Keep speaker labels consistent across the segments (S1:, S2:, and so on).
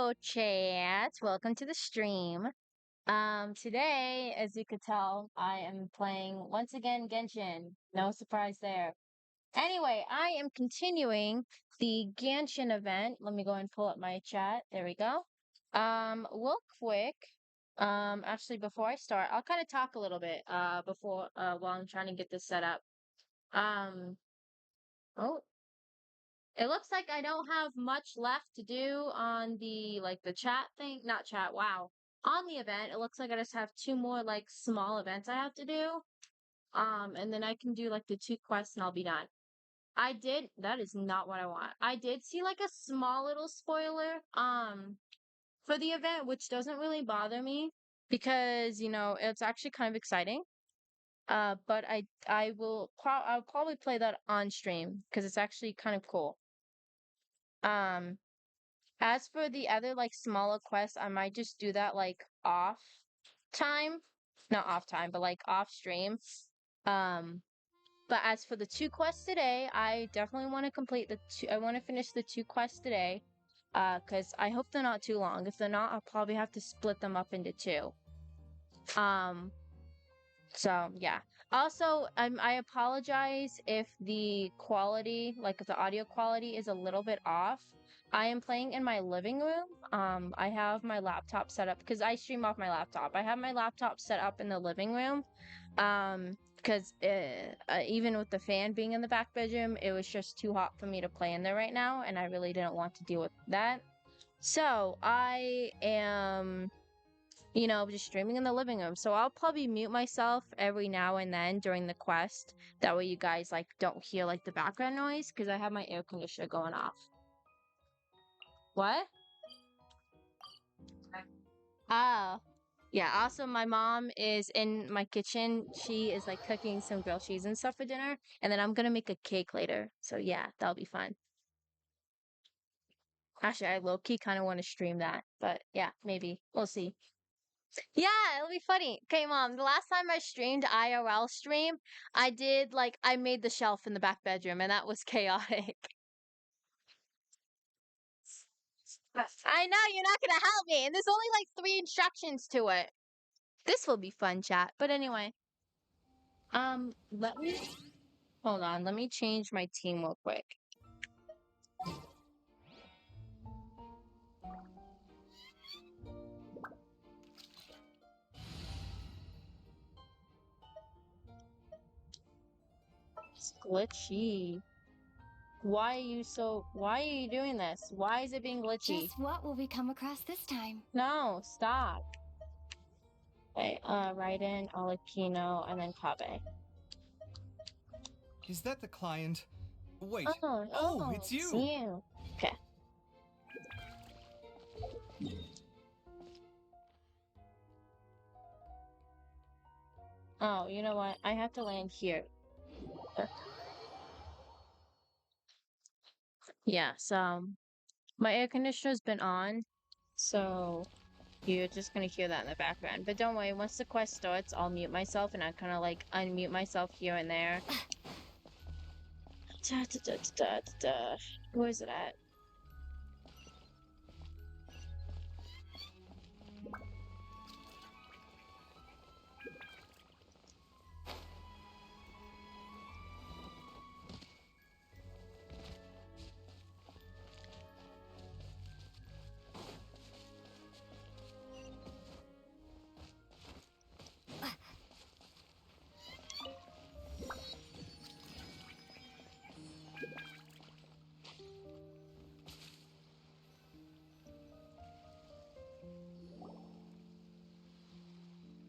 S1: Hello, chat. Welcome to the stream. Today, as you could tell, I am playing once again Genshin. No surprise there. Anyway, I am continuing the Genshin event. Let me go and pull up my chat. There we go. Real quick. Actually, before I start, I'll kind of talk a little bit. While I'm trying to get this set up. Um. Oh, it looks like I don't have much left to do on the chat thing. Not chat, wow. On the event, it looks like I just have two more small events I have to do. And then I can do the two quests and I'll be done. That is not what I want. I did see a small little spoiler for the event, which doesn't really bother me because, it's actually kind of exciting. But I'll probably play that on stream because it's actually kind of cool. Um, As for the other smaller quests, I might just do that off time. Not off time, but off stream. Um, but as for the two quests today, I definitely want to I want to finish the two quests today. Cause I hope they're not too long. If they're not, I'll probably have to split them up into two. So yeah. Also, I apologize if the quality, if the audio quality is a little bit off. I am playing in my living room. I have my laptop set up because I stream off my laptop. I have my laptop set up in the living room. Because even with the fan being in the back bedroom, it was just too hot for me to play in there right now, and I really didn't want to deal with that. So I am just streaming in the living room. So I'll probably mute myself every now and then during the quest. That way you guys don't hear the background noise because I have my air conditioner going off. What? Oh. Yeah, also my mom is in my kitchen. She is cooking some grilled cheese and stuff for dinner, and then I'm gonna make a cake later. So yeah, that'll be fun. Actually, I low-key kind of want to stream that, but yeah, maybe. We'll see. Yeah, it'll be funny. Okay, mom, the last time I streamed IRL stream, I made the shelf in the back bedroom and that was chaotic. I know you're not gonna help me, and there's only 3 instructions to it. This will be fun, chat. But anyway, let me hold on. Let me change my team real quick. It's glitchy. Why are you doing this? Why is it being glitchy?
S2: Just what will we come across this time?
S1: No, stop. Okay, Raiden, Alakino, and then Kabe.
S3: Is that the client? Wait.
S1: Oh,
S3: It's you!
S1: Okay. Oh, you know what? I have to land here. Yeah, so my air conditioner's been on, so you're just gonna hear that in the background. But don't worry, once the quest starts, I'll mute myself and I kind of unmute myself here and there. Where is it at?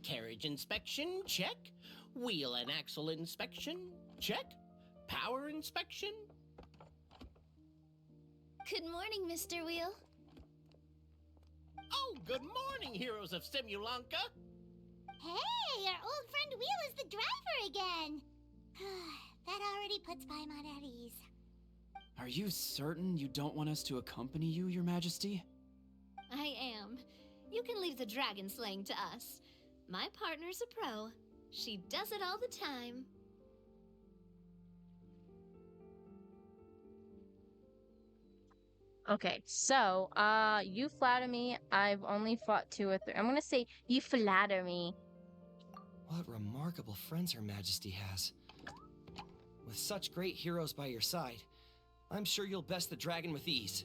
S4: Carriage inspection, check. Wheel and axle inspection, check. Power inspection.
S2: Good morning, Mr. Wheel.
S4: Oh, good morning, heroes of Simulanka.
S5: Hey, our old friend Wheel is the driver again. That already puts Paimon at ease.
S6: Are you certain you don't want us to accompany you, Your Majesty?
S2: I am. You can leave the dragon slaying to us. My partner's a pro. She does it all the time.
S1: Okay, so, you flatter me. I've only fought 2 or 3. I'm gonna say you flatter me.
S7: What remarkable friends Her Majesty has. With such great heroes by your side, I'm sure you'll best the dragon with ease.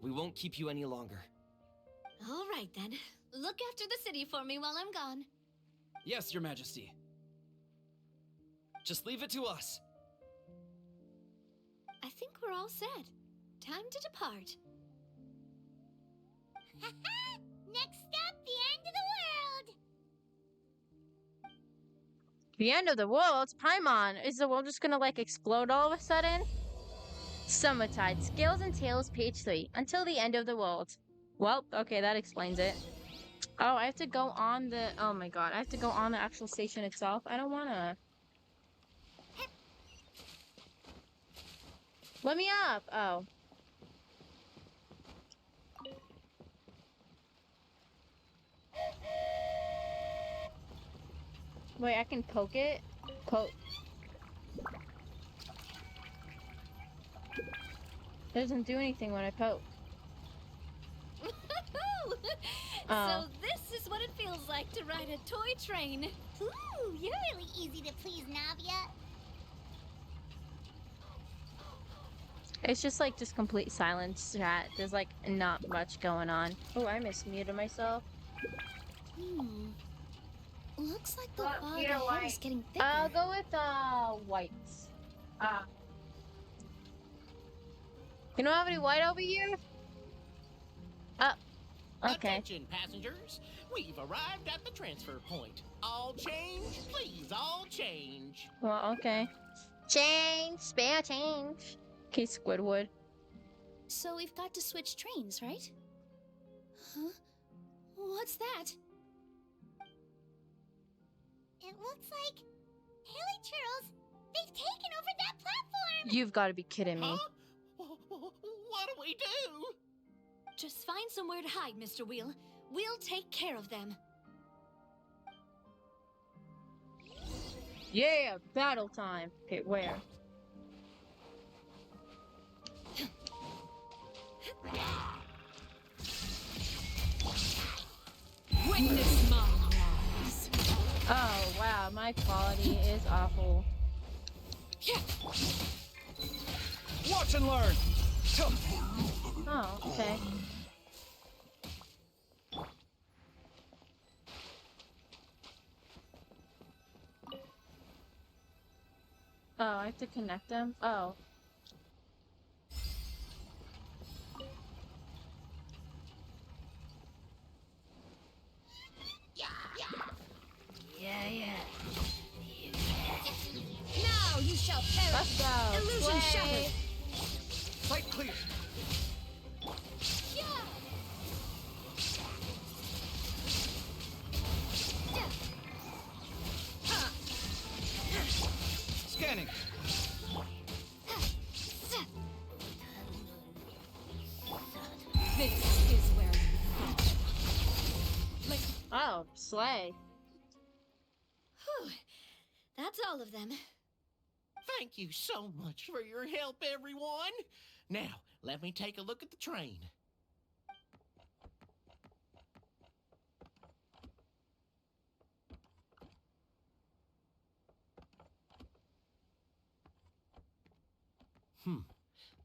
S7: We won't keep you any longer.
S2: All right, then. Look after the city for me while I'm gone.
S6: Yes, Your Majesty.
S7: Just leave it to us.
S2: I think we're all set. Time to depart.
S5: Next stop, the end of the world.
S1: The end of the world? Paimon, is the world just gonna, like, explode all of a sudden? Summertide, Scales and Tails, page 3. Until the end of the world. Well, okay, that explains it. Oh, I have to go on the... Oh my god, I have to go on the actual station itself? I don't wanna... Let me up! Oh. Wait, I can poke it? Poke. It doesn't do anything when I poke. Oh.
S2: So this is what it feels like to ride a toy train.
S5: Ooh, you're really easy to please, Navia.
S1: It's just like just complete silence chat. There's like not much going on. Oh, I mismuted myself.
S2: Looks like the fog ahead is getting thicker.
S1: I'll go with whites. You don't have any white over here? Okay.
S4: Attention, passengers. We've arrived at the transfer point. All change, please, all change.
S1: Well, okay. Change, spare change. Okay, Squidward.
S2: So we've got to switch trains, right? Huh? What's that?
S5: It looks like Haley Churls. They've taken over that platform.
S1: You've got to be kidding me.
S4: Huh? What do we do?
S2: Just find somewhere to hide, Mr. Wheel. We'll take care of them.
S1: Yeah, battle time. Okay, where?
S2: Witness my rise.
S1: Oh, wow, my quality is awful.
S3: Watch and learn!
S1: Oh, okay. Oh, I have to connect them? Oh.
S2: Now you shall perish.
S1: Let's go.
S2: Illusion
S1: Slay.
S2: shattered.
S3: Sight clear! Scanning!
S2: This is where you
S1: Oh, slay.
S2: Whew. That's all of them.
S4: Thank you so much for your help, everyone. Now, let me take a look at the train.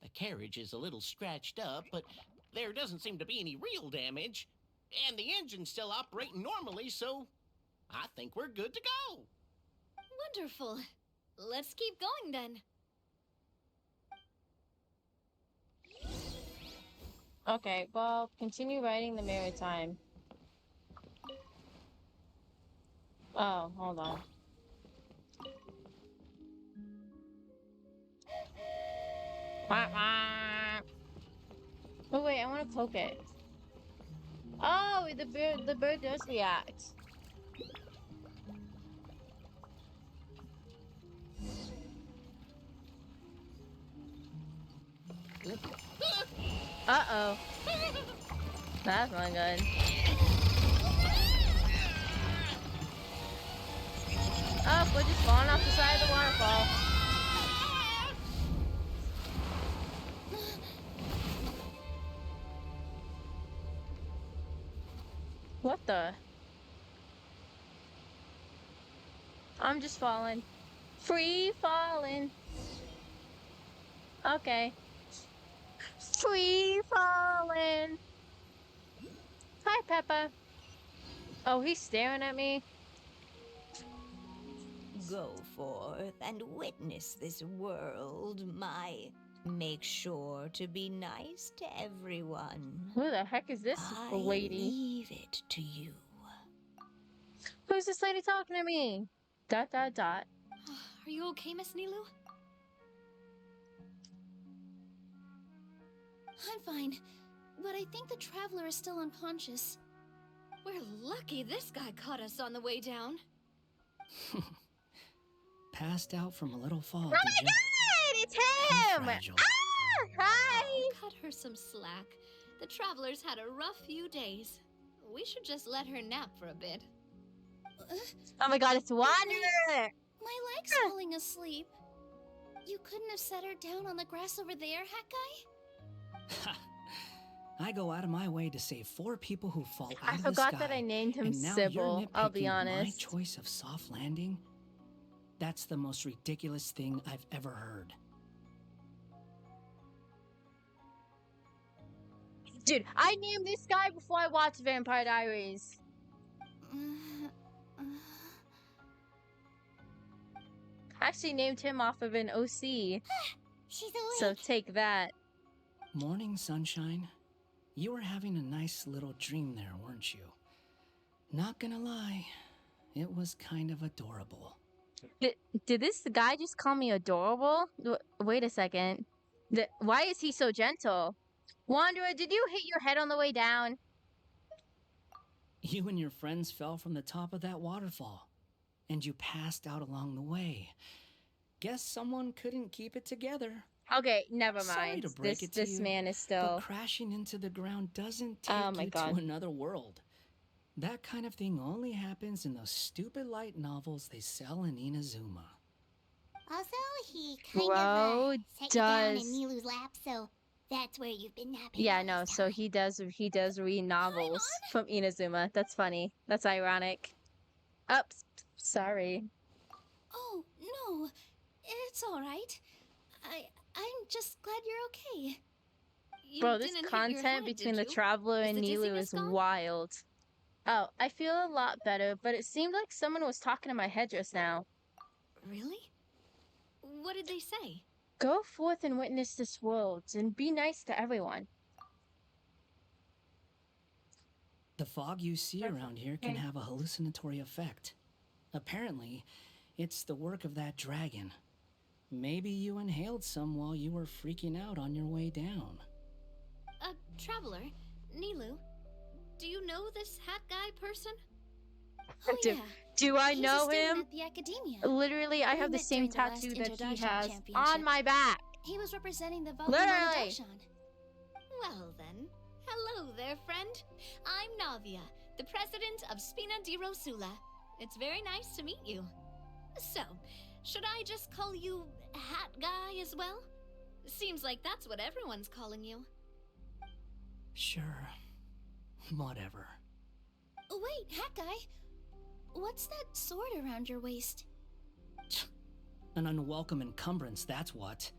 S4: The carriage is a little scratched up, but there doesn't seem to be any real damage. And the engine's still operating normally, so I think we're good to go.
S2: Wonderful. Let's keep going then.
S1: Okay, well, continue writing the maritime. Oh, hold on. Wah, wah. Oh wait, I want to poke it. Oh, the bird does react. Uh-oh. That's not good. Oh, we're just falling off the side of the waterfall. What the? I'm just falling. Free falling. Okay. Free falling. Hi, Peppa. Oh, he's staring at me.
S8: Go forth and witness this world, my. Make sure to be nice to everyone.
S1: Who the heck is this
S8: I
S1: lady?
S8: leave it to you.
S1: Who's this lady talking to me? ...
S2: Are you okay, Miss Nilu? I'm fine, but I think the traveler is still unconscious. We're lucky this guy caught us on the way down.
S6: Passed out from a little fall,
S1: Oh
S6: did
S1: my
S6: you?
S1: god! It's
S6: How
S1: him!
S6: fragile.
S1: Ah! Hi!
S2: Oh, cut her some slack. The traveler's had a rough few days. We should just let her nap for a bit.
S1: Oh my god, it's Wanderer!
S2: My leg's falling asleep. You couldn't have set her down on the grass over there, Hat Guy?
S6: Ha! I go out of my way to save 4 people who fall
S1: I
S6: out of the
S1: forgot
S6: sky.
S1: that I named him
S6: And now
S1: Sybil,
S6: you're
S1: I'll be
S6: nitpicking
S1: honest.
S6: my choice of soft landing? That's the most ridiculous thing I've ever heard.
S1: Dude, I named this guy before I watched Vampire Diaries. I actually named him off of an OC.
S5: She's
S1: So
S5: awake.
S1: take that.
S6: Morning, sunshine. You were having a nice little dream there, weren't you? Not gonna lie, it was kind of adorable.
S1: Did this guy just call me adorable? Wait a second. Why is he so gentle? Wanderer, did you hit your head on the way down?
S6: You and your friends fell from the top of that waterfall, and you passed out along the way. Guess someone couldn't keep it together.
S1: Okay, never
S6: Sorry
S1: mind.
S6: to break it to
S1: This
S6: you,
S1: man is
S6: But
S1: still...
S6: crashing into the ground doesn't take
S1: Oh my
S6: you
S1: God.
S6: to another world. That kind of thing only happens in those stupid light novels they sell in Inazuma.
S5: Also, he kind
S1: Bro
S5: of set you down in
S1: does-
S5: Nilu's lap, so that's where you've been napping.
S1: Yeah,
S5: all
S1: no,
S5: this
S1: so
S5: time.
S1: he does read novels from Inazuma. That's funny. That's ironic. Oops, sorry.
S2: Oh, no. It's all right. I'm just glad you're okay. You
S1: Bro, this
S2: didn't hit your
S1: content
S2: head,
S1: between
S2: did
S1: the
S2: you?
S1: Traveler
S2: Is
S1: and
S2: the
S1: Nilu
S2: dizziness
S1: is
S2: gone?
S1: wild. Oh, I feel a lot better, but it seemed like someone was talking to my head just now.
S2: Really? What did they say?
S1: Go forth and witness this world, and be nice to everyone.
S6: The fog you see around here can have a hallucinatory effect. Apparently, it's the work of that dragon. Maybe you inhaled some while you were freaking out on your way down.
S2: Traveler, Nilu, do you know this hat guy person?
S1: Do I
S2: He's a
S1: know
S2: student
S1: him?
S2: at the academia.
S1: Literally, I
S2: We
S1: have the
S2: met
S1: same
S2: during the last
S1: tattoo that he
S2: Introduction
S1: has
S2: Championship.
S1: on my back.
S2: He was representing the
S1: Literally.
S2: Darshan. Well then, hello there, friend. I'm Navia, the president of Spina di Rosula. It's very nice to meet you. So, should I just call you Hat Guy as well? Seems like that's what everyone's calling you.
S6: Sure. Whatever.
S2: Wait, Hat Guy. What's that sword around your waist?
S6: An unwelcome encumbrance, that's what.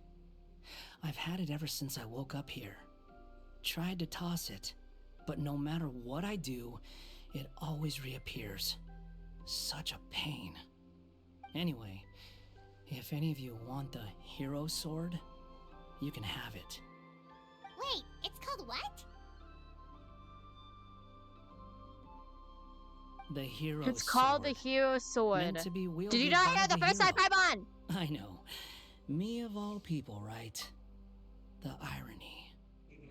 S6: I've had it ever since I woke up here. Tried to toss it, but no matter what I do, it always reappears. Such a pain. Anyway, if any of you want the hero sword, you can have it.
S5: Wait, it's called what?
S6: The hero
S1: It's called the
S6: sword.
S1: Hero Sword.
S6: Meant to be wielded
S1: Did you not
S6: by
S1: hear the first
S6: hero.
S1: time on?
S6: I know. Me of all people, right? The irony.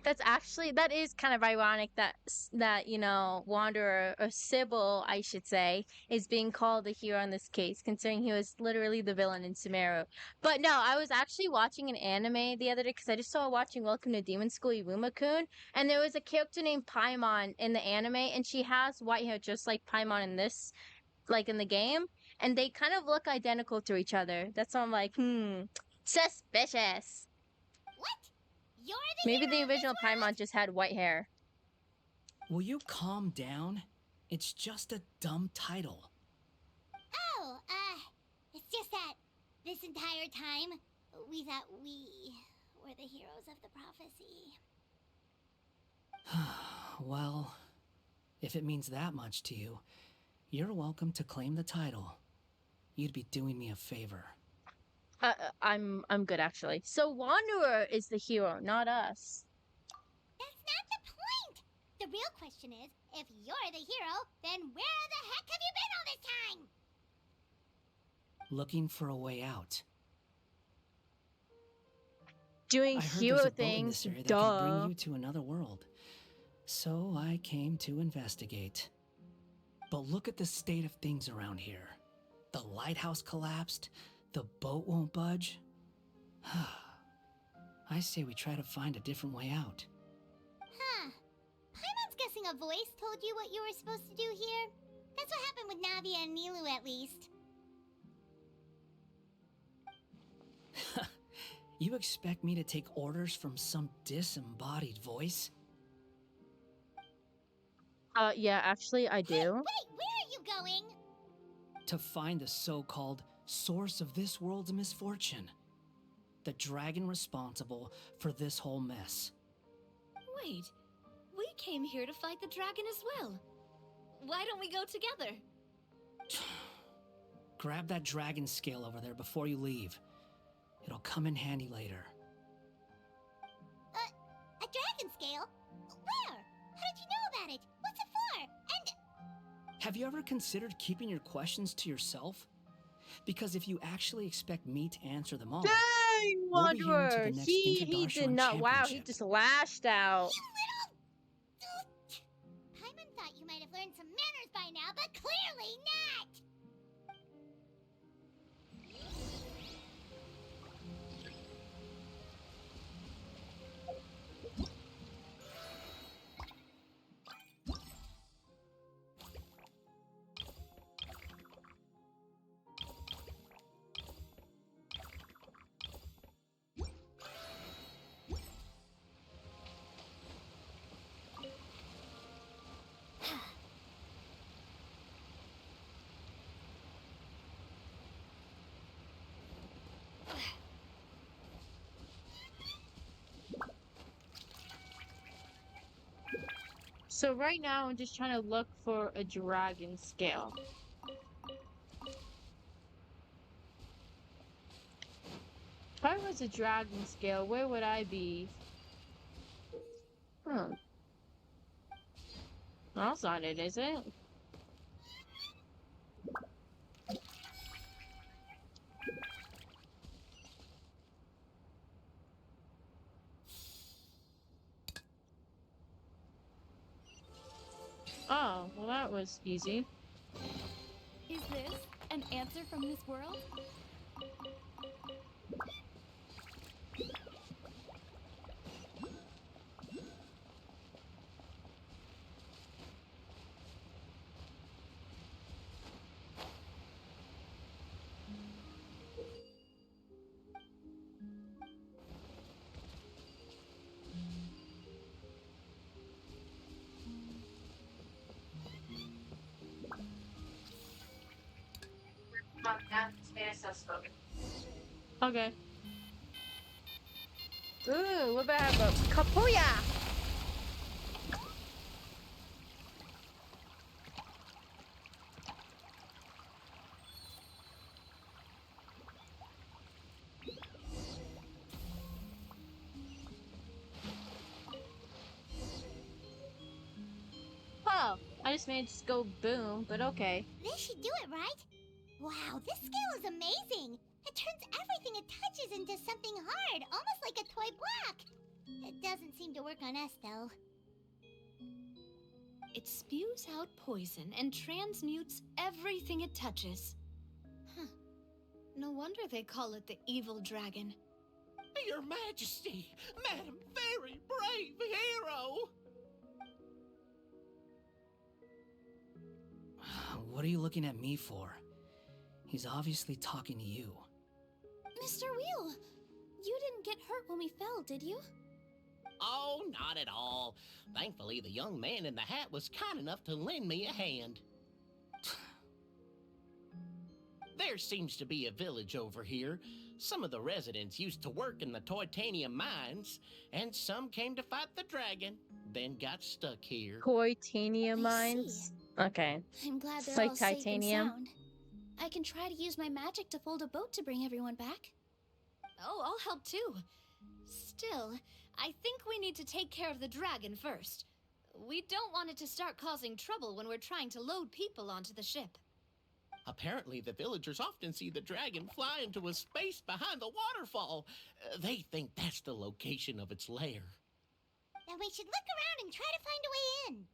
S1: That is kind of ironic that you know, Wanderer, or Sybil, I should say, is being called the hero in this case, considering he was literally the villain in Sumeru. But no, I was actually watching an anime the other day, because I just saw watching Welcome to Demon School Iruma-kun, and there was a character named Paimon in the anime, and she has white hair just like Paimon in this, like in the game, and they kind of look identical to each other. That's why I'm like, suspicious.
S5: What? You're the
S1: Maybe
S5: hero
S1: the
S5: of this
S1: original
S5: world?
S1: Paimon just had white hair.
S6: Will you calm down? It's just a dumb title.
S5: Oh, it's just that this entire time, we thought we were the heroes of the prophecy.
S6: Well, if it means that much to you, you're welcome to claim the title. You'd be doing me a favor.
S1: I'm good actually. So Wanderer is the hero, not us.
S5: That's not the point! The real question is, if you're the hero, then where the heck have you been all this time?
S6: Looking for a way out.
S1: Doing
S6: I heard
S1: hero
S6: there's a boat in
S1: things,
S6: this area that
S1: duh.
S6: can bring you to another world. So I came to investigate. But look at the state of things around here. The lighthouse collapsed. The boat won't budge. I say we try to find a different way out.
S5: Huh. Paimon's guessing a voice told you what you were supposed to do here. That's what happened with Navia and Nilu, at least.
S6: You expect me to take orders from some disembodied voice?
S1: Yeah, actually I
S5: Hey,
S1: do.
S5: wait, where are you going?
S6: To find the so-called source of this world's misfortune. The dragon responsible for this whole mess.
S2: Wait, we came here to fight the dragon as well. Why don't we go together?
S6: Grab that dragon scale over there before you leave. It'll come in handy later.
S5: A dragon scale? Where? How did you know about it? What's it for? And...
S6: Have you ever considered keeping your questions to yourself? Because if you actually expect me to answer them all,
S1: Dang,
S6: we'll be here until
S1: Wanderer!
S6: the next
S1: He
S6: Interdarshan
S1: did not. Wow, he
S6: Championship.
S1: just lashed out.
S5: You little... Paimon thought you might have learned some manners by now, but clearly not!
S1: So right now I'm just trying to look for a dragon scale. If I was a dragon scale, where would I be? That's not it, is it? Oh, well that was easy.
S9: Is this an answer from this world?
S1: Okay. Ooh, what about a Kapuya? Oh, I just made it go boom, but okay.
S5: This should do it, right? Wow, this scale is amazing! It turns everything it touches into something hard, almost like a toy block! It doesn't seem to work on us, though.
S2: It spews out poison and transmutes everything it touches. Huh. No wonder they call it the evil dragon.
S4: Your Majesty, Madam, very brave hero!
S6: What are you looking at me for? He's obviously talking to you.
S9: Mr. Wheel, you didn't get hurt when we fell, did you?
S4: Oh, not at all. Thankfully, the young man in the hat was kind enough to lend me a hand. There seems to be a village over here. Some of the residents used to work in the titanium mines, and some came to fight the dragon, then got stuck here.
S1: Titanium
S2: I see.
S1: mines. Okay.
S9: I'm glad they're
S1: Like
S9: all safe and
S1: titanium.
S9: sound. I can try to use my magic to fold a boat to bring everyone back.
S2: Oh, I'll help too. Still, I think we need to take care of the dragon first. We don't want it to start causing trouble when we're trying to load people onto the ship.
S4: Apparently, the villagers often see the dragon fly into a space behind the waterfall. They think that's the location of its lair.
S5: Then we should look around and try to find a way in.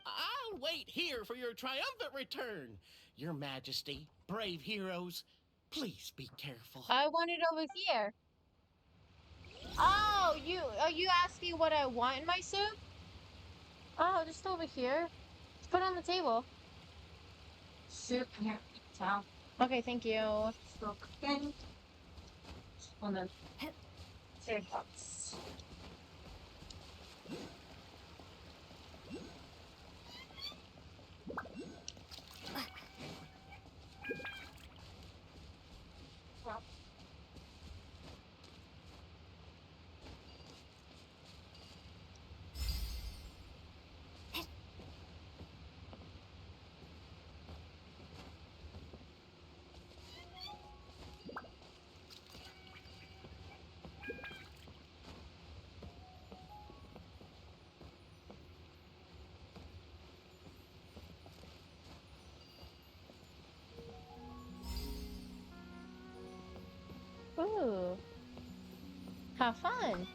S4: I'll wait here for your triumphant return. Your Majesty, brave heroes, please be careful.
S1: I want it over here. Oh, are you asking what I want in my soup? Oh, just over here. Just put it on the table. Soup here. Towel. Okay, thank you. Still cooking. And then take pots. Ooh. Have fun.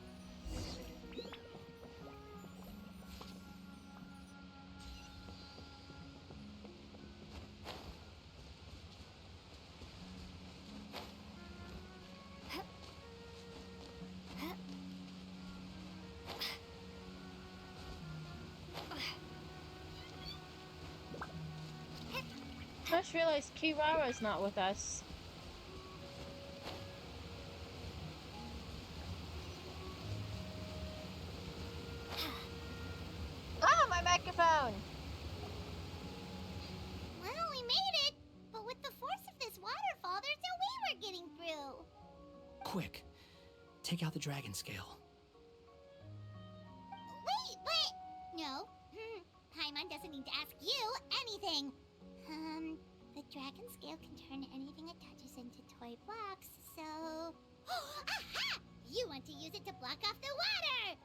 S1: I just realized Kirara's not with us. Ah, my microphone!
S5: Well, we made it. But with the force of this waterfall, there's no way we're getting through.
S6: Quick, take out the dragon scale.
S5: Wait, but... No. Paimon doesn't need to ask you anything. The dragon scale can turn anything it touches into toy blocks, so... Aha! You want to use it to block off the water!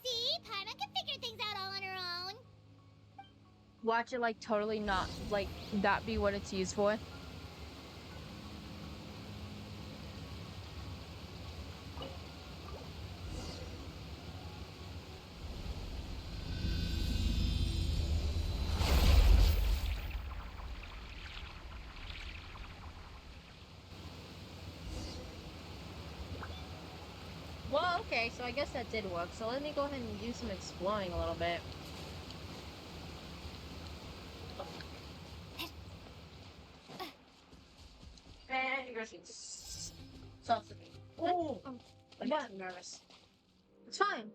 S5: See? Paimon can figure things out all on her own.
S1: Watch it like totally not, like, that be what it's used for. Well, okay, so I guess that did work. So let me go ahead and do some exploring a little bit. And you're going to sauce to me. Oh, I'm nervous. It's fine.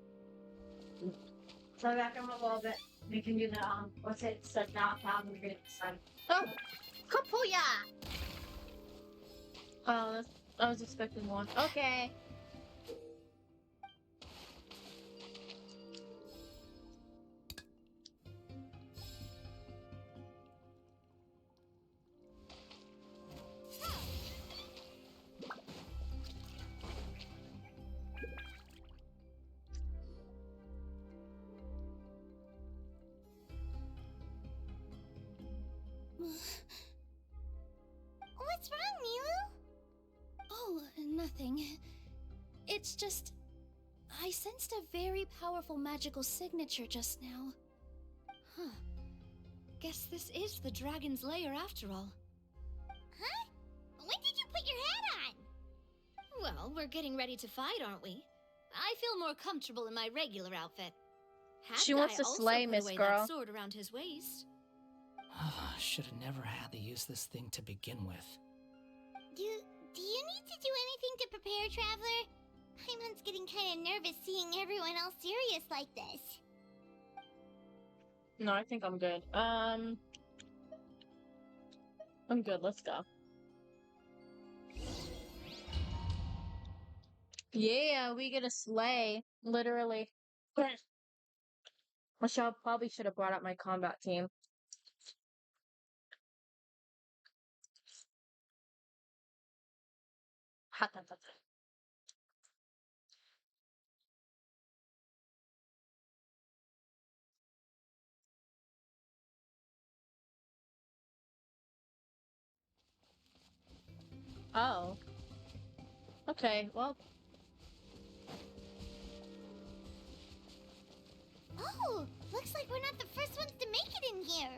S1: So back on a little bit. We can do the what's it? So now we're gonna decide. Oh, Kapuya! Oh, I was expecting one. Okay.
S5: What's wrong, Milu?
S9: Oh, nothing. It's just... I sensed a very powerful magical signature just now.
S2: Huh. Guess this is the dragon's lair after all.
S5: Huh? When did you put your hat on?
S2: Well, we're getting ready to fight, aren't we? I feel more comfortable in my regular outfit. Hat
S1: She wants
S2: guy
S1: to
S2: also
S1: slay
S2: put
S1: Miss
S2: away
S1: Girl.
S2: that sword around his waist.
S6: Should have never had to use this thing to begin with.
S5: Do you need to do anything to prepare, Traveler? Paimon's getting kind of nervous seeing everyone all serious like this.
S1: No, I think I'm good. I'm good. Let's go. Yeah, we get a sleigh, literally. I probably should have brought up my combat team. Oh. Okay, well.
S5: Oh, looks like we're not the first ones to make it in here.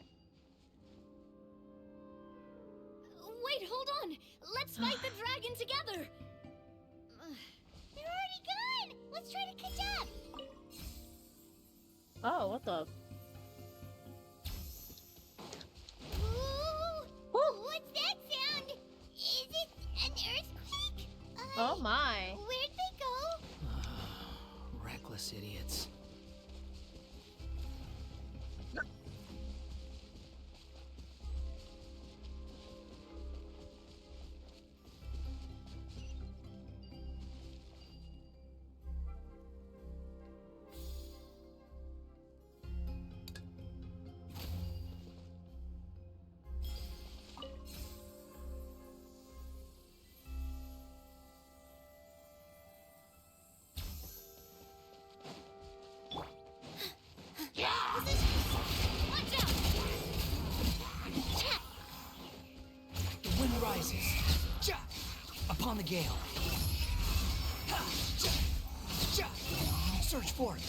S2: Wait, hold on! Let's fight the dragon together!
S5: They're already gone! Let's try to catch up!
S1: Oh, what the?
S5: Ooh, what's that sound? Is it an earthquake?
S1: Oh my.
S5: Where'd they go?
S6: Reckless idiots.
S2: Watch out!
S6: The wind rises. Upon the gale. Surge forth.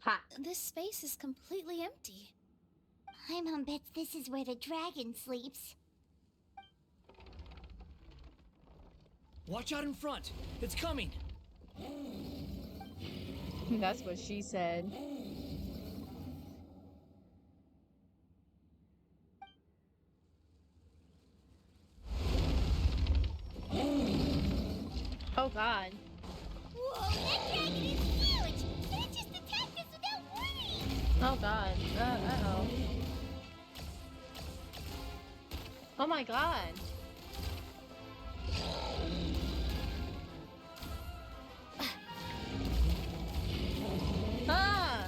S1: Ha.
S9: This space is completely empty.
S5: Paimon bets this is where the dragon sleeps.
S6: Watch out in front. It's coming.
S1: That's what she said. Oh god.
S5: Whoa, that dragon is huge! It just attacked us without warning!
S1: Oh god. Uh-oh. Oh my god. Ah!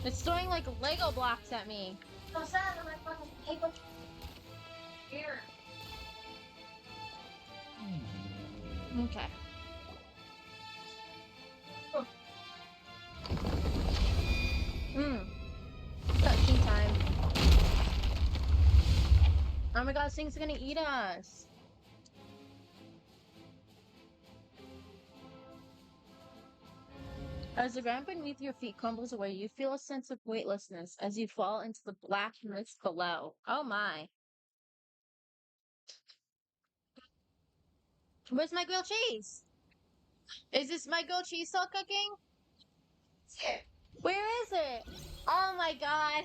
S1: It's throwing like Lego blocks at me. So sad, I'm like fucking paper. Here. Okay. Cutscene time. Oh my god, this thing's gonna eat us. As the ground beneath your feet crumbles away, you feel a sense of weightlessness as you fall into the black mist below. Oh my. Where's my grilled cheese? Is this my grilled cheese still cooking? Where is it? Oh my god.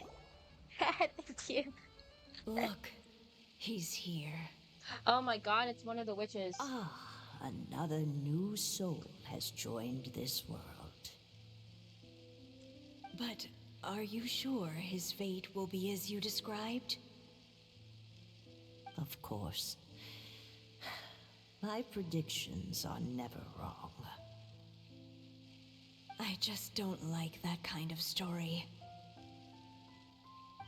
S1: Thank you.
S8: Look, he's here.
S1: Oh my god, it's one of the witches.
S8: Ah, another new soul has joined this world. But are you sure his fate will be as you described? Of course. My predictions are never wrong. I just don't like that kind of story.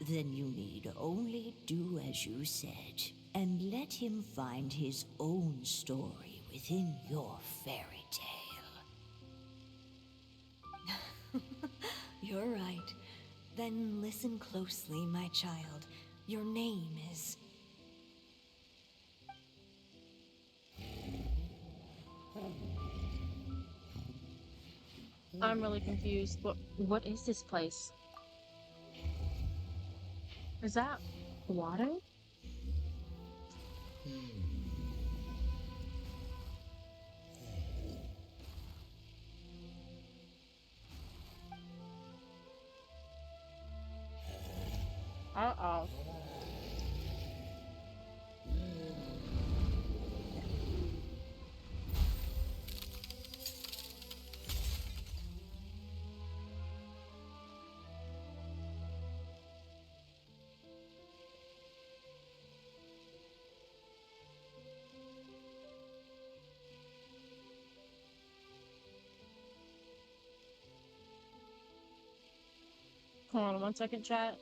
S8: Then you need only do as you said, and let him find his own story within your fairy tale. You're right. Then listen closely, my child. Your name is...
S1: I'm really confused. What is this place? Is that water? Uh-oh. Hold on 1 second, chat.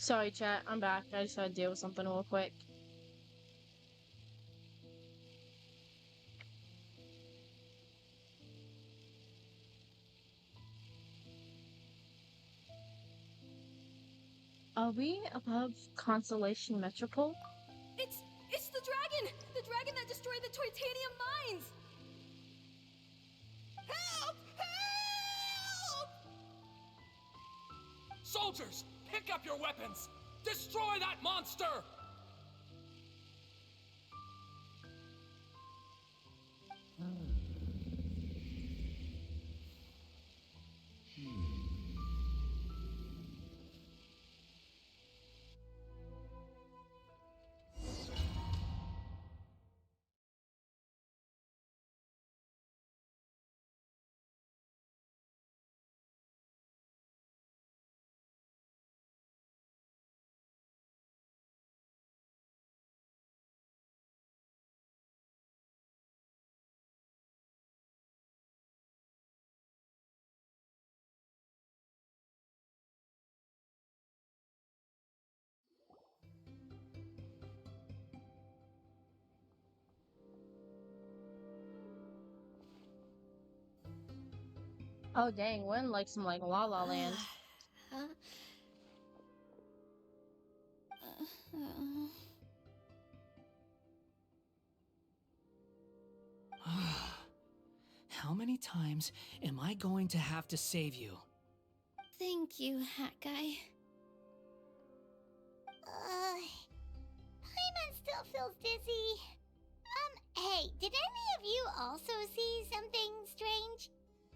S1: Sorry, chat. I'm back. I just had to deal with something real quick. Are we above Constellation Metropole?
S10: It's the dragon! The dragon that destroyed the titanium mines! Help! Help!
S3: Soldiers, pick up your weapons! Destroy that monster!
S1: Oh dang, we're in like some like La La Land.
S9: Huh? Uh,
S6: How many times am I going to have to save you?
S9: Thank you, Hat Guy.
S5: Paimon still feels dizzy. Hey, did any of you also see something strange?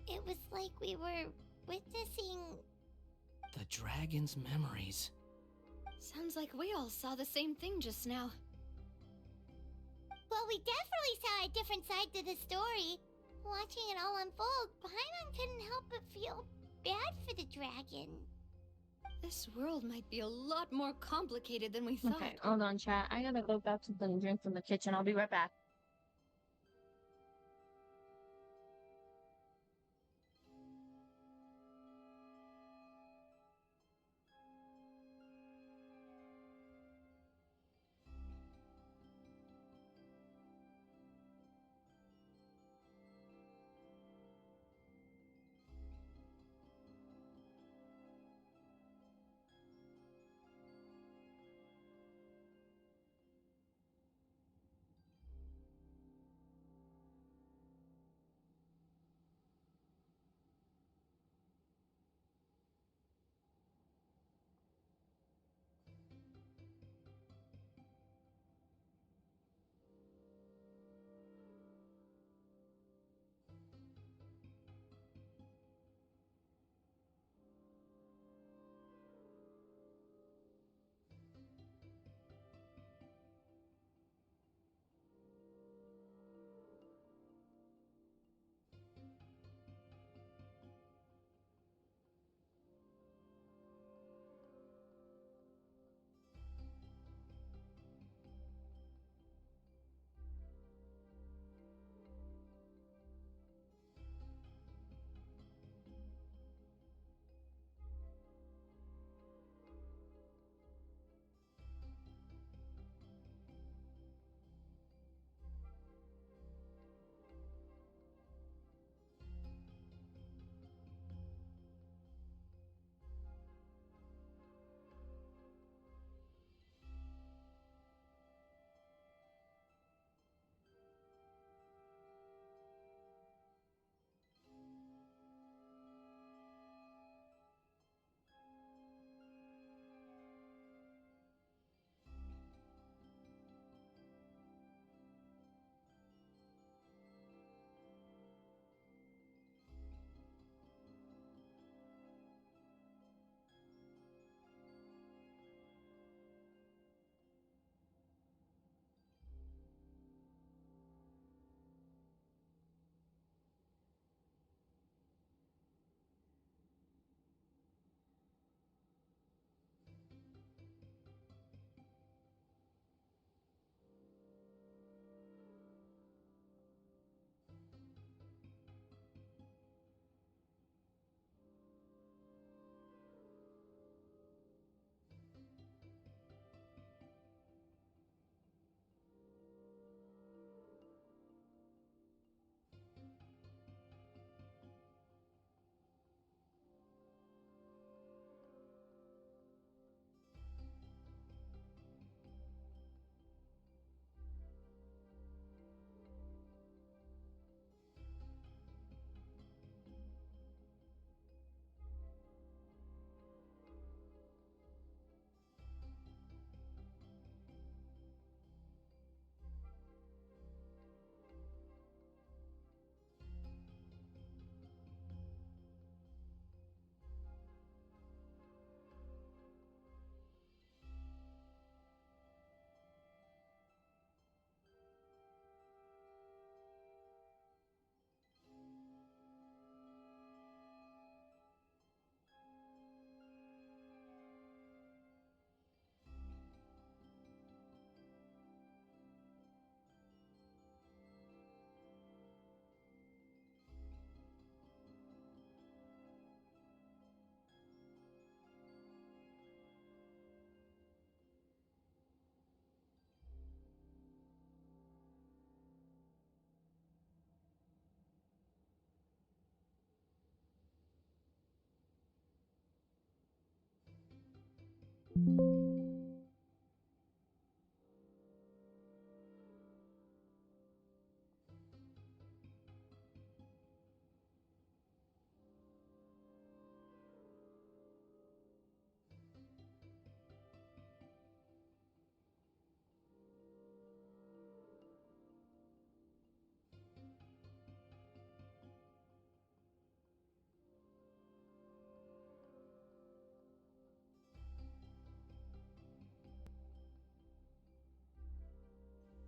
S5: It was like we were witnessing...
S6: The dragon's memories.
S2: Sounds like we all saw the same thing just now.
S5: Well, we definitely saw a different side to the story. Watching it all unfold, Paimon couldn't help but feel bad for the dragon.
S2: This world might be a lot more complicated than we thought.
S1: Okay, hold on, chat. I gotta go grab something to drink from the kitchen. I'll be right back.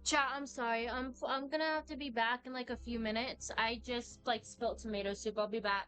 S1: Chat, I'm sorry. I'm gonna have to be back in like a few minutes. I just like spilt tomato soup. I'll be back.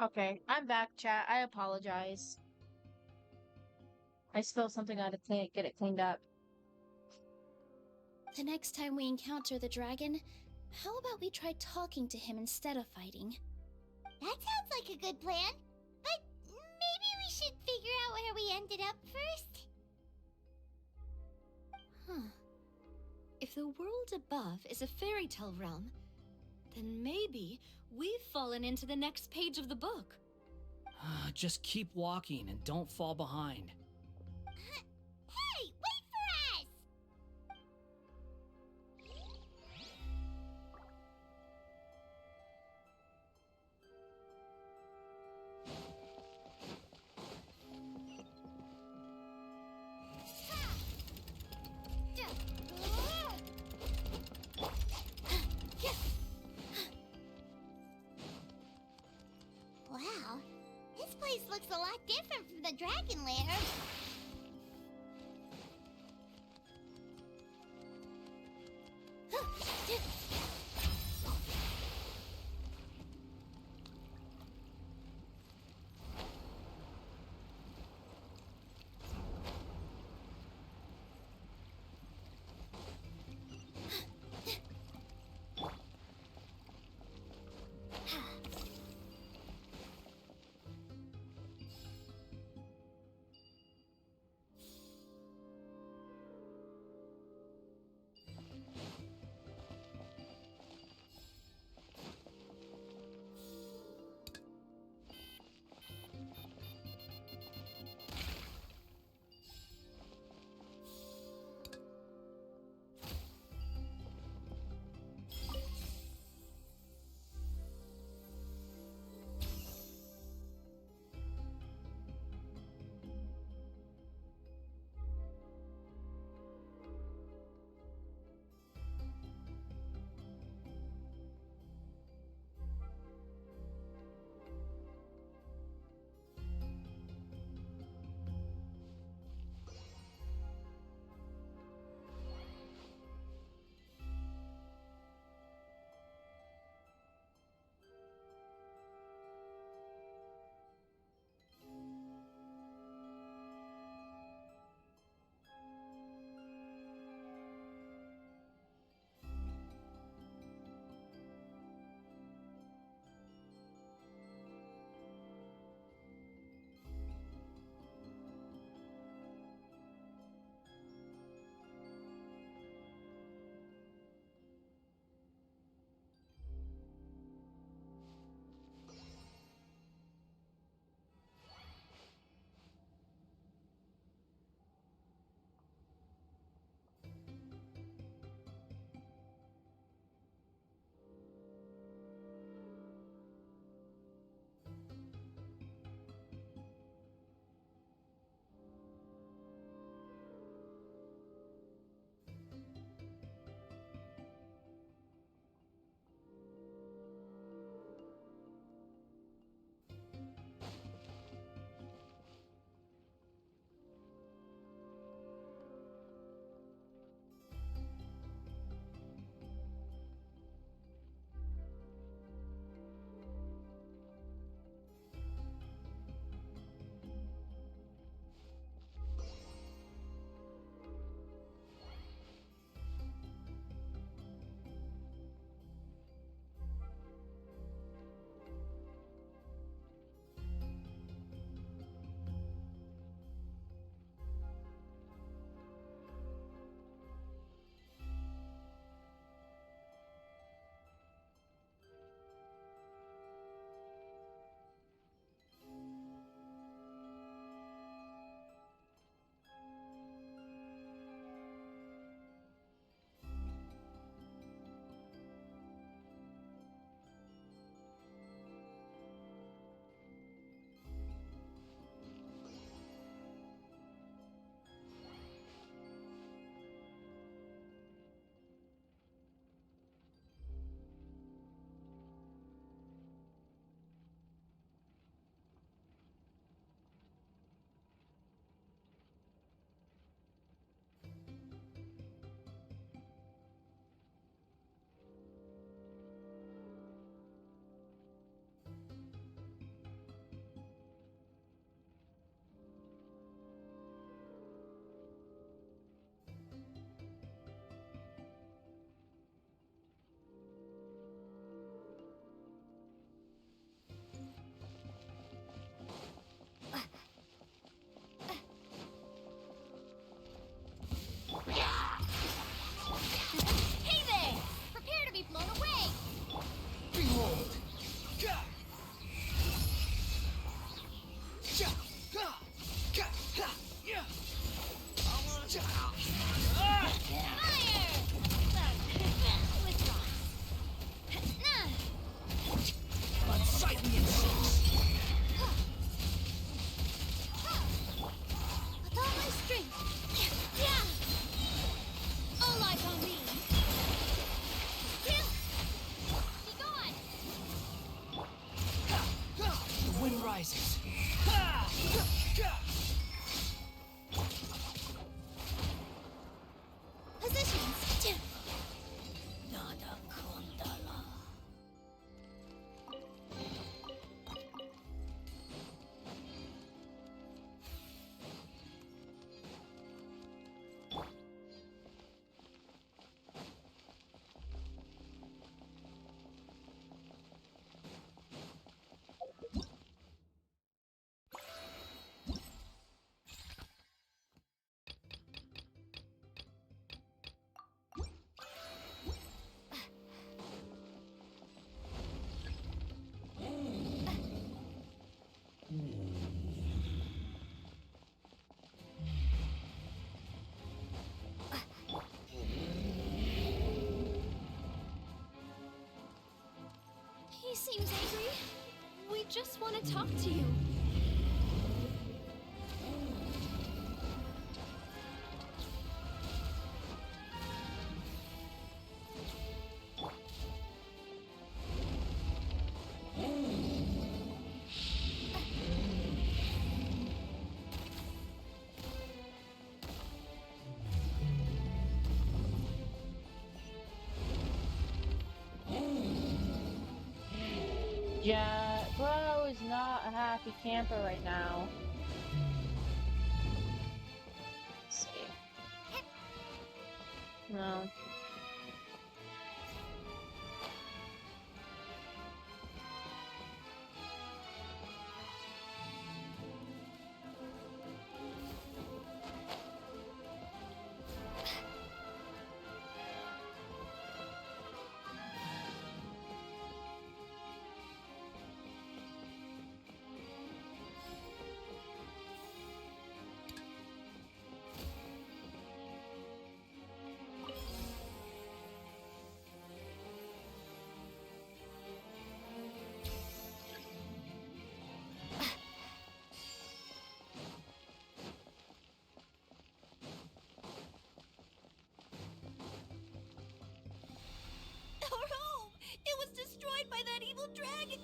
S1: Okay, I'm back, chat. I apologize. I spilled something out to get it cleaned up.
S9: The next time we encounter the dragon, how about we try talking to him instead of fighting?
S5: That sounds like a good plan. But maybe we should figure out where we ended up first.
S2: Huh. If the world above is a fairy tale realm, then maybe we've fallen into the next page of the book.
S6: Just keep walking and don't fall behind.
S5: Hey, wait for us! Wow, this place looks a lot different from the dragon lair.
S9: seems angry. We just want to talk to you.
S1: Yeah, bro is not a happy camper right now. Let's see. No.
S10: Our home! It was destroyed by that evil dragon!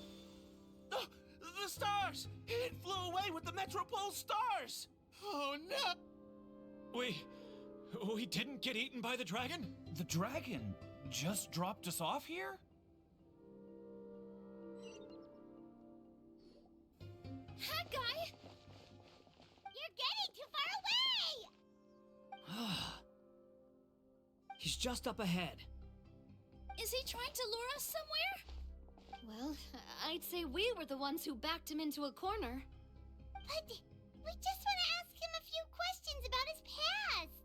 S3: The stars! It flew away with the Metropole stars! Oh no! We didn't get eaten by the dragon? The dragon just dropped us off here?
S9: Hi, guy!
S5: You're getting too far away!
S6: He's just up ahead.
S9: Is he trying to lure us somewhere?
S2: Well, I'd say we were the ones who backed him into a corner.
S5: But we just want to ask him a few questions about his past.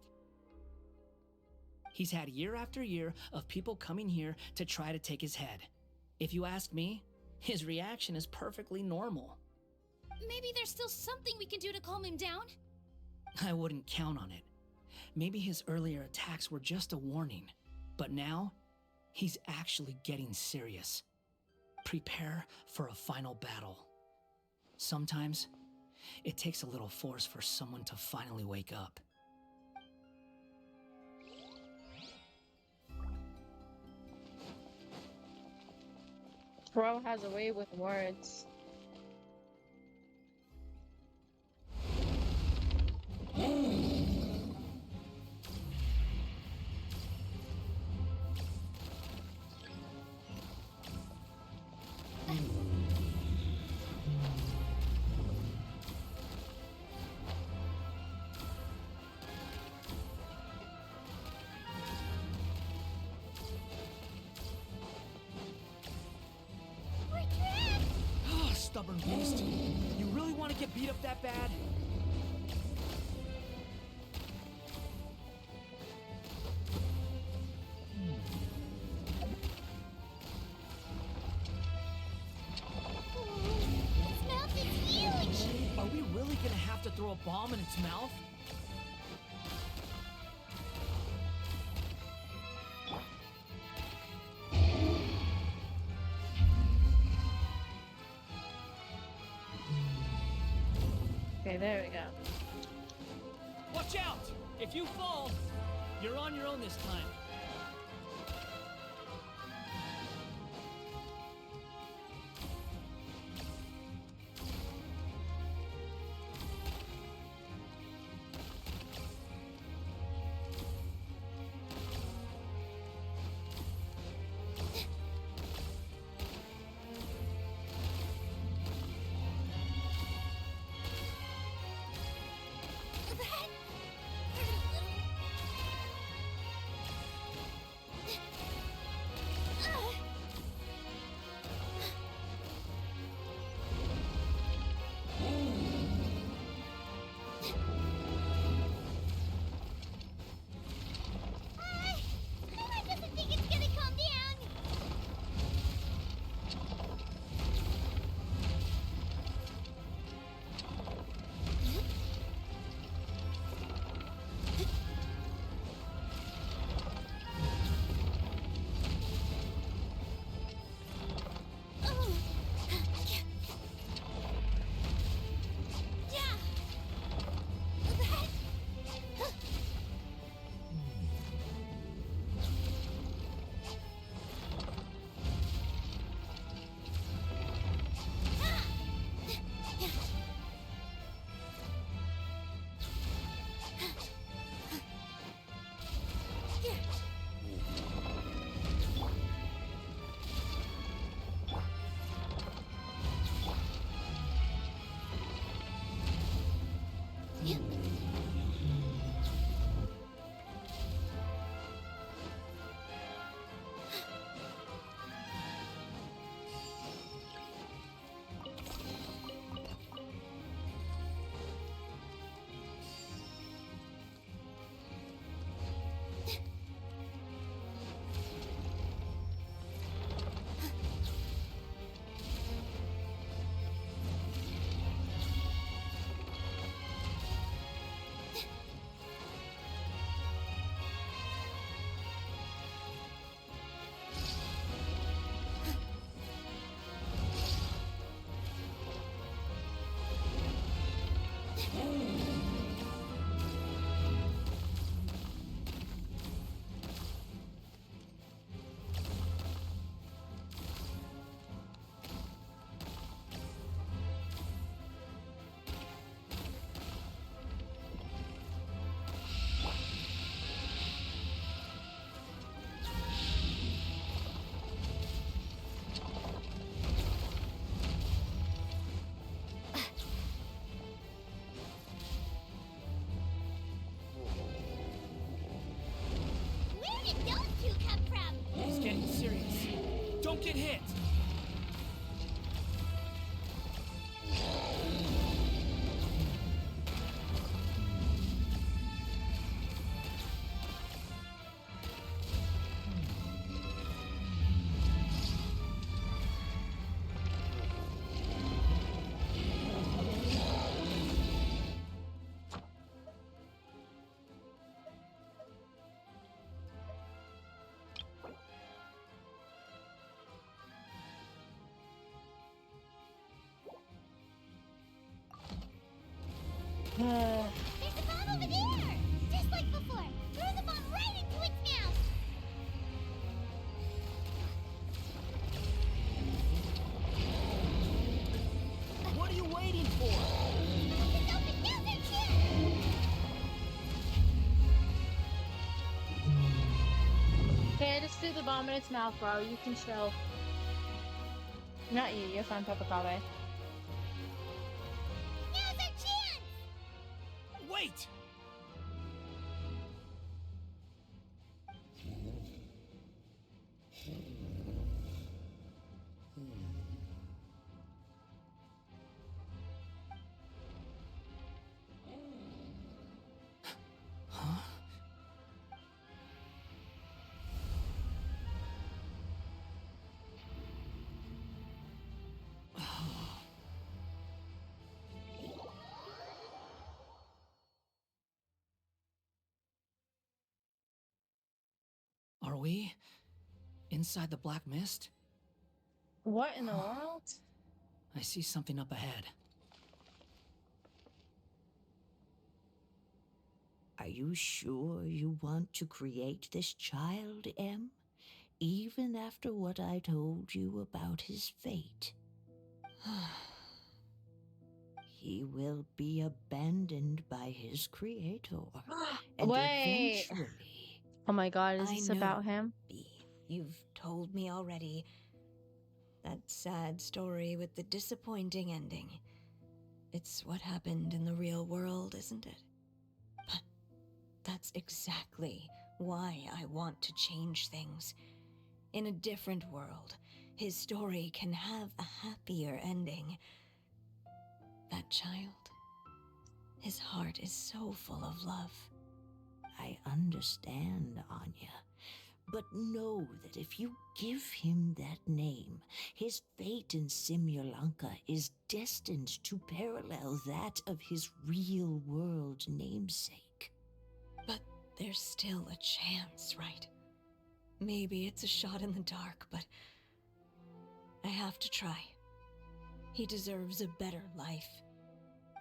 S6: He's had year after year of people coming here to try to take his head. If you ask me, his reaction is perfectly normal.
S9: Maybe there's still something we can do to calm him down?
S6: I wouldn't count on it. Maybe his earlier attacks were just a warning, but now he's actually getting serious. Prepare for a final battle. Sometimes it takes a little force for someone to finally wake up.
S1: Bro has a way with words.
S6: Stubborn beast. You really want to get beat up that bad?
S5: Its mouth is huge!
S6: Are we really gonna have to throw a bomb in its mouth?
S1: Okay, there we go.
S6: Watch out! If you fall, you're on your own this time.
S3: Don't get hit!
S5: There's a bomb over there! Just like before! Throw the bomb right into its mouth!
S6: What are you waiting for?
S5: It's open! Now's our chance!
S1: Okay, just threw the bomb in its mouth, bro. You can chill. Not you. You're fine, Peppa Kave.
S5: Now's our chance!
S3: Wait!
S6: Are we inside the black mist?
S1: What in the world?
S6: I see something up ahead.
S8: Are you sure you want to create this child, Em? Even after what I told you about his fate? He will be abandoned by his creator. And
S1: Wait.
S8: eventually...
S1: Oh my god, is
S8: I
S1: this
S8: know,
S1: about him?
S8: Bee. You've told me already. That sad story with the disappointing ending. It's what happened in the real world, isn't it? But that's exactly why I want to change things. In a different world, his story can have a happier ending. That child, his heart is so full of love. I understand, Anya. But know that if you give him that name, his fate in Simulanka is destined to parallel that of his real-world namesake. But there's still a chance, right? Maybe it's a shot in the dark, but I have to try. He deserves a better life.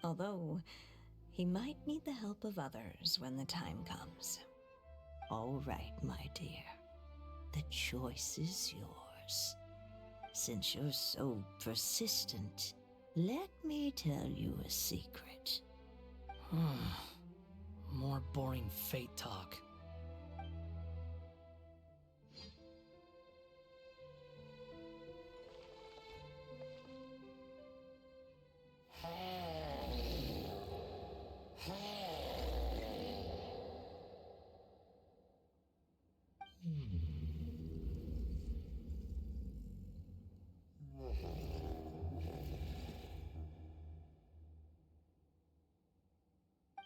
S8: Although, he might need the help of others when the time comes. All right, my dear. The choice is yours. Since you're so persistent, let me tell you a secret.
S6: More boring fate talk.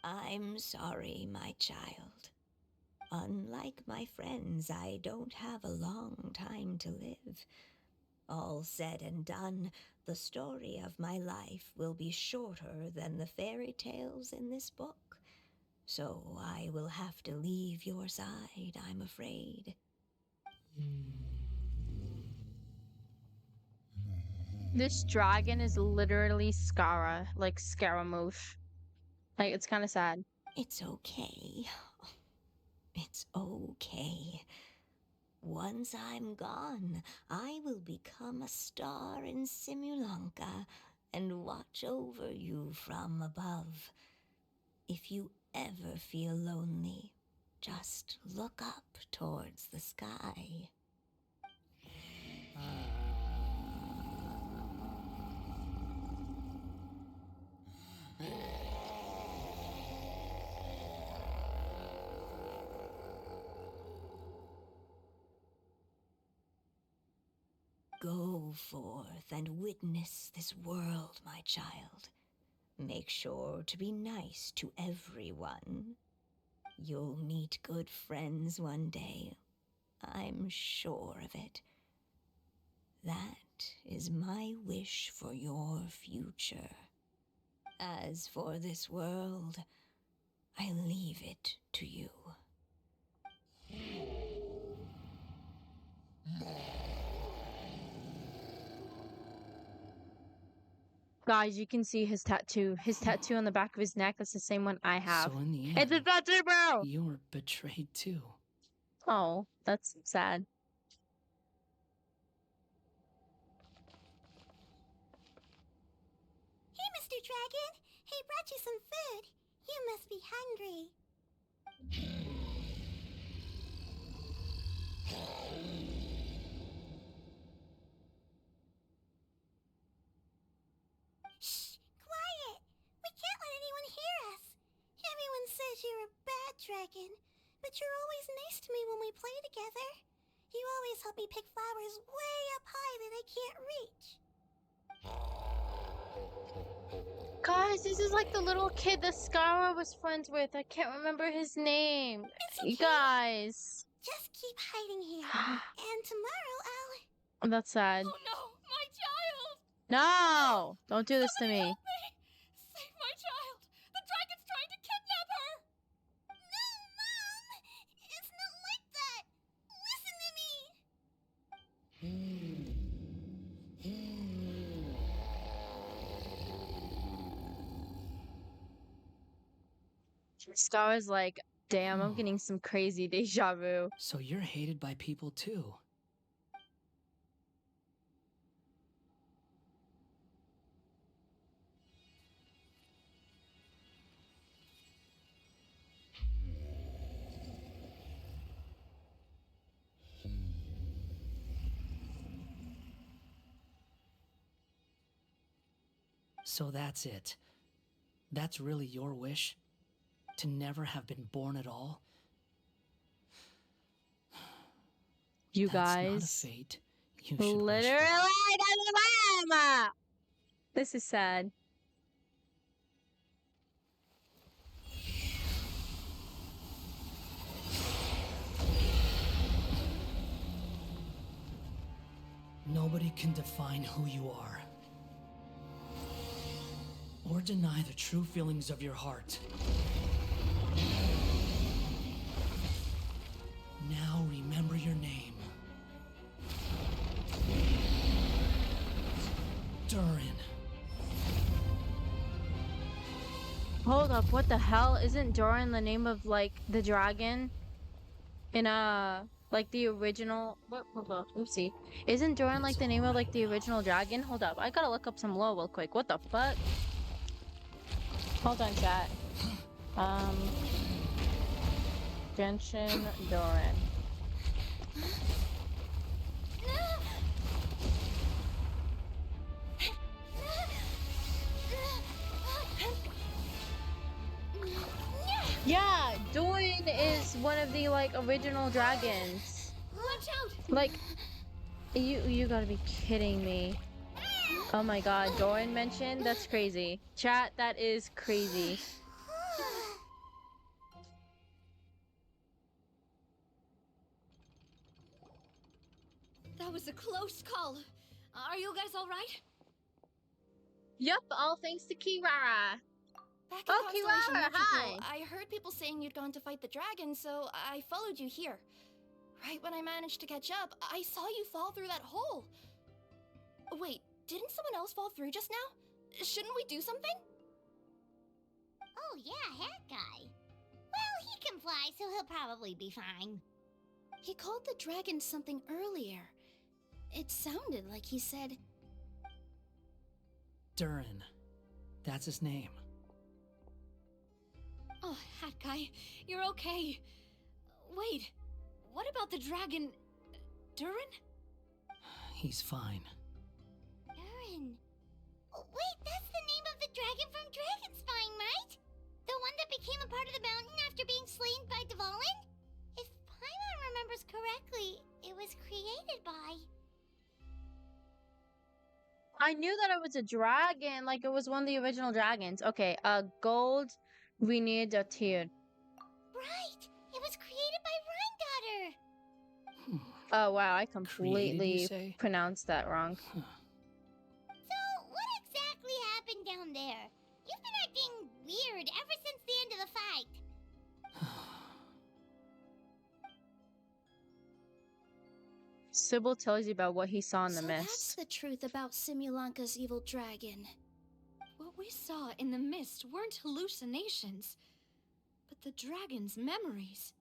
S8: I'm sorry, my child. Unlike my friends, I don't have a long time to live. All said and done, the story of my life will be shorter than the fairy tales in this book. So I will have to leave your side, I'm afraid.
S1: This dragon is literally Skara, like Scaramouche. Like, it's kind of sad.
S8: It's okay. It's okay. Once I'm gone, I will become a star in Simulanka and watch over you from above. If you ever feel lonely, just look up towards the sky. Go forth and witness this world, my child. Make sure to be nice to everyone. You'll meet good friends one day. I'm sure of it. That is my wish for your future. As for this world, I leave it to you.
S1: Guys, you can see his tattoo. His tattoo on the back of his neck is the same one I have.
S6: So in the
S1: It's a
S6: end,
S1: tattoo, bro!
S6: you were betrayed too.
S1: Oh, that's sad.
S5: Hey, Mr. Dragon. He brought you some food. You must be hungry. Shh! Quiet! We can't let anyone hear us. Everyone says you're a bad dragon, but you're always nice to me when we play together. You always help me pick flowers way up high that I can't reach.
S1: Guys, this is like the little kid that Skara was friends with. I can't remember his name.
S5: It's
S1: You
S5: okay.
S1: guys.
S5: Just keep hiding here. And tomorrow I'll...
S1: That's sad.
S10: Oh no, my child!
S1: No! Don't do this to me.
S10: Help me! Save my child! The dragon's trying to kidnap her!
S5: No, Mom! It's not like that! Listen to me!
S1: Skara's like, damn, I'm getting some crazy deja vu.
S6: So you're hated by people too. So that's it. That's really your wish? To never have been born at all?
S1: You
S6: That's not a
S1: guys.
S6: fate you should wish
S1: Literally,
S6: for.
S1: this is sad.
S6: Nobody can define who you are. Or deny the true feelings of your heart. Now remember your name. Durin.
S1: Hold up, what the hell? Isn't Doran the name of, like, the dragon? In, like, the original... What? Hold up, oopsie. Isn't Doran, like, the name of, like, the original dragon? Hold up, I gotta look up some lore real quick. What the fuck? Hold on, chat. Genshin Doran. Yeah, Doran is one of the, like, original dragons.
S10: Watch out!
S1: Like, you gotta be kidding me. Oh my god, Doran mentioned? That's crazy. Chat, that is crazy.
S10: That was a close call. Are you guys alright?
S1: Yup, all thanks to Kirara.
S10: Back in
S1: Oh,
S10: Constellation
S1: Kirara,
S10: Metropole,
S1: hi.
S10: I heard people saying you'd gone to fight the dragon, so I followed you here. Right when I managed to catch up, I saw you fall through that hole. Wait, didn't someone else fall through just now? Shouldn't we do something?
S5: Oh yeah, Hat Guy. Well, he can fly, so he'll probably be fine.
S9: He called the dragon something earlier. It sounded like he said...
S6: Durin. That's his name.
S9: Oh, Hat Guy, you're okay. Wait, what about the dragon... Durin?
S6: He's fine.
S5: Durin. Wait, that's the name of the dragon from Dragonspine, right? The one that became a part of the mountain after being slain by Deviant? If Paimon remembers correctly, it was created by...
S1: I knew that it was a dragon, like it was one of the original dragons. Okay, gold, we need a tier.
S5: Right! It was created by Rhine Daughter!
S1: Oh wow, I
S6: Created, you
S1: completely
S6: say?
S1: pronounced that wrong.
S6: Huh.
S5: So, what exactly happened down there? You've been acting weird ever since the end of the fight.
S1: Sybil tells you about what he saw in the
S9: So that's
S1: mist.
S9: the truth about Simulanka's evil dragon. What we saw in the mist weren't hallucinations, but the dragon's memories.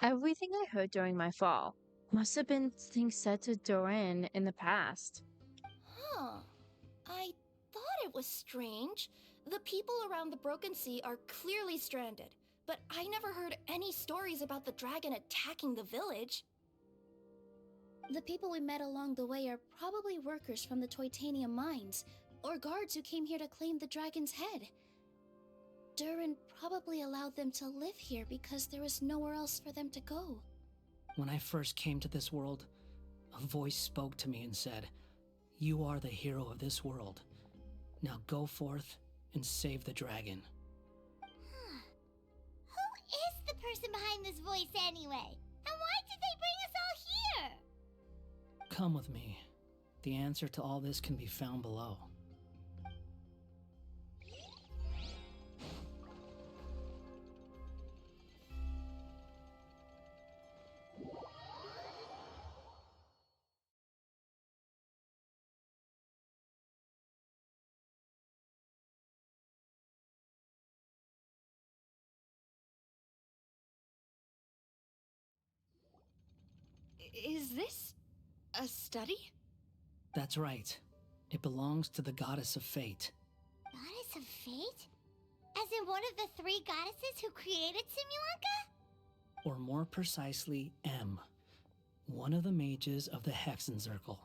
S1: Everything I heard during my fall must have been things said to Doran in the past.
S10: Huh. I thought it was strange. The people around the Broken Sea are clearly stranded, but I never heard any stories about the dragon attacking the village.
S9: The people we met along the way are probably workers from the Toitanium mines, or guards who came here to claim the dragon's head. Durin probably allowed them to live here because there was nowhere else for them to go.
S6: When I first came to this world, a voice spoke to me and said, "You are the hero of this world. Now go forth and save the dragon."
S5: Who is the person behind this voice anyway? And why did they bring us all here?
S6: Come with me. The answer to all this can be found below.
S9: Is this a study?
S6: That's right. It belongs to the goddess of fate.
S5: Goddess of Fate? As in one of the three goddesses who created Simulanka?
S6: Or more precisely, M. One of the mages of the Hexenzirkel.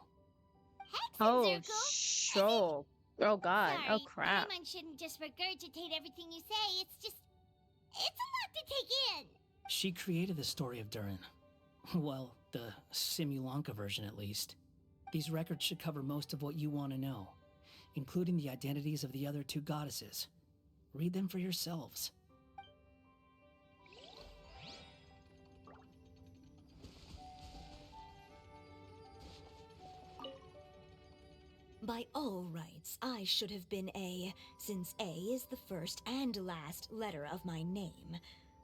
S1: Oh,
S5: Hexenzirkel?
S1: sure. Oh god.
S5: Sorry,
S1: Oh crap.
S5: anyone shouldn't just regurgitate everything you say. It's a lot to take in.
S6: She created the story of Durin. Well, the Simulanka version at least. These records should cover most of what you want to know, including the identities of the other two goddesses. Read them for yourselves.
S8: By all rights, I should have been A, since A is the first and last letter of my name.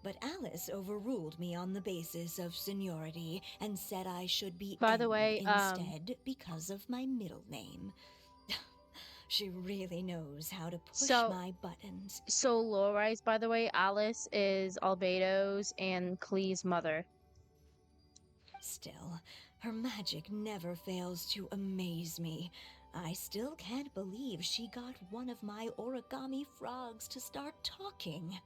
S8: But Alice overruled me on the basis of seniority and said I should be
S1: By the
S8: N
S1: way,
S8: instead because of my middle name. She really knows how to push
S1: So-
S8: my buttons.
S1: So lore-wise, by the way, Alice is Albedo's and Klee's mother.
S8: Still, her magic never fails to amaze me. I still can't believe she got one of my origami frogs to start talking.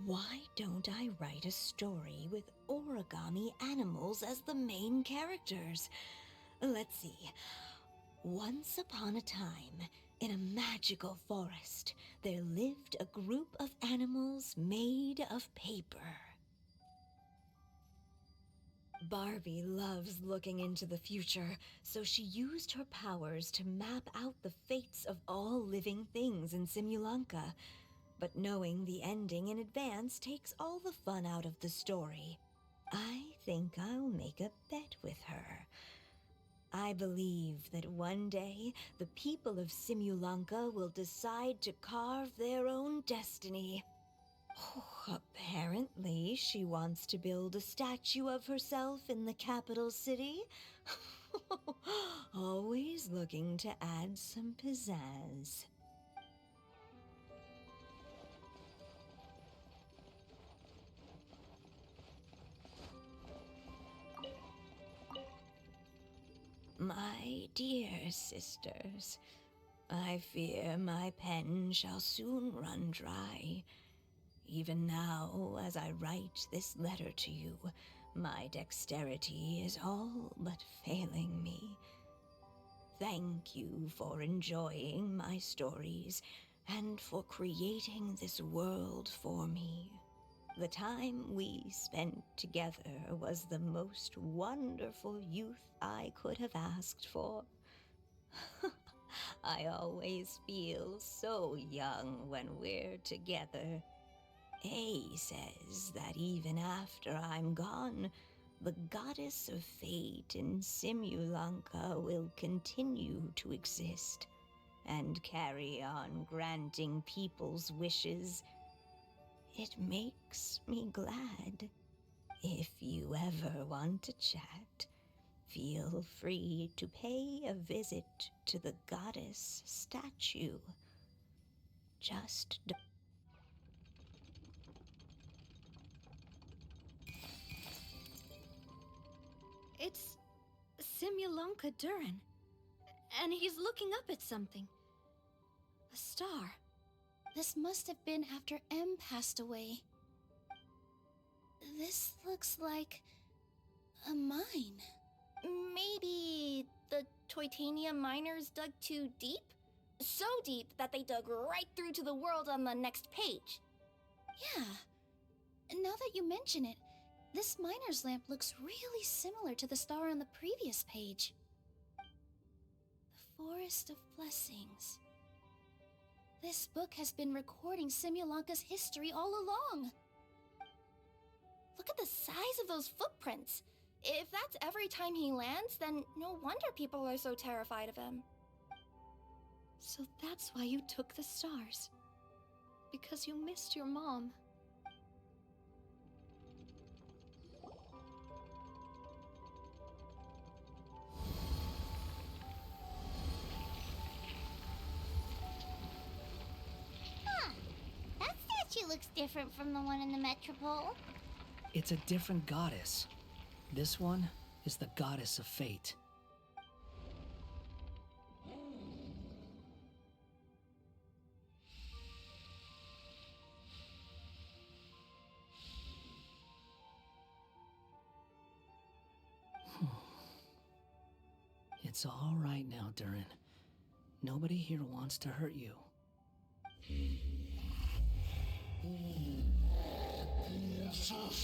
S8: Why don't I write a story with origami animals as the main characters? Let's see. Once upon a time, in a magical forest, there lived a group of animals made of paper. Barbie loves looking into the future, so she used her powers to map out the fates of all living things in Simulanka. But knowing the ending in advance takes all the fun out of the story. I think I'll make a bet with her. I believe that one day, the people of Simulanka will decide to carve their own destiny. Apparently, she wants to build a statue of herself in the capital city. Always looking to add some pizzazz. My dear sisters, I fear my pen shall soon run dry. Even now, as I write this letter to you, my dexterity is all but failing me. Thank you for enjoying my stories and for creating this world for me. The time we spent together was the most wonderful youth I could have asked for. I always feel so young when we're together. A says that even after I'm gone, the goddess of fate in Simulanka will continue to exist and carry on granting people's wishes. It makes me glad. If you ever want to chat, feel free to pay a visit to the goddess statue. Just
S2: It's Simulanka Durin. And he's looking up at something. A star.
S9: This must have been after M passed away. This looks like a mine.
S10: Maybe the Toitania miners dug too deep? So deep that they dug right through to the world on the next page.
S9: Yeah. Now that you mention it, this miner's lamp looks really similar to the star on the previous page. The Forest of Blessings. This book has been recording Simulanka's history all along.
S10: Look at the size of those footprints. If that's every time he lands, then no wonder people are so terrified of him.
S2: So that's why you took the stars. Because you missed your mom.
S5: That statue looks different from the one in the Metropole.
S6: It's a different goddess. This one is the goddess of fate. It's all right now, Durin. Nobody here wants to hurt you.
S5: Don't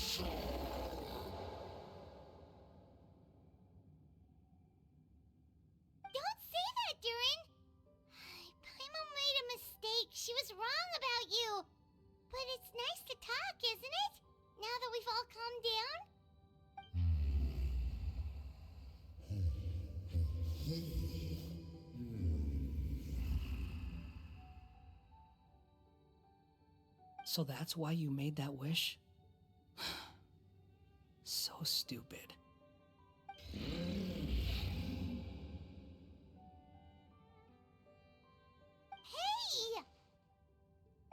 S5: say that, Durin! Paimon made a mistake. She was wrong about you. But it's nice to talk, isn't it? Now that we've all calmed down?
S6: So that's why you made that wish? So stupid.
S5: Hey!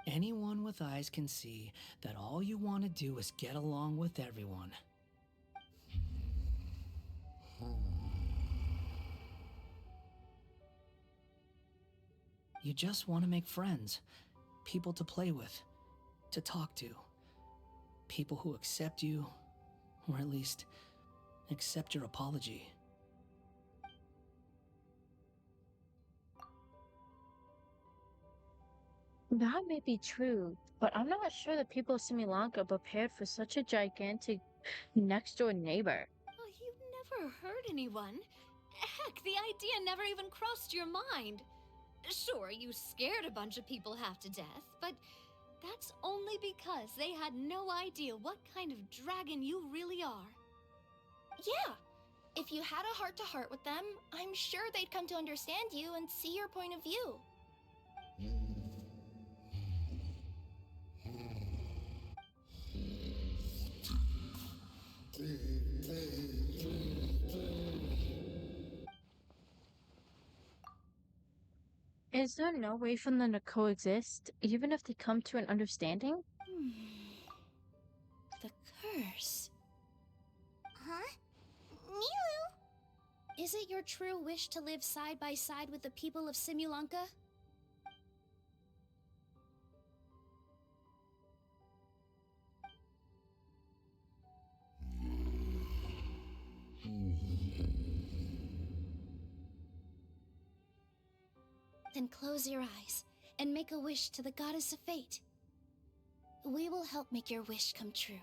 S6: Anyone with eyes can see that all you want to do is get along with everyone. You just want to make friends, people to play with, to talk to, people who accept you, or at least accept your apology.
S1: That may be true, but I'm not sure the people of Similanka are prepared for such a gigantic next-door neighbor.
S2: Oh, you've never hurt anyone. Heck, the idea never even crossed your mind. Sure, you scared a bunch of people half to death, but that's only because they had no idea what kind of dragon you really are.
S10: Yeah. If you had a heart-to-heart with them, I'm sure they'd come to understand you and see your point of view.
S1: Is there no way for them to coexist, even if they come to an understanding?
S9: The curse.
S5: Huh? Milu?
S9: Is it your true wish to live side by side with the people of Simulanka? Then close your eyes and make a wish to the goddess of fate. We will help make your wish come true.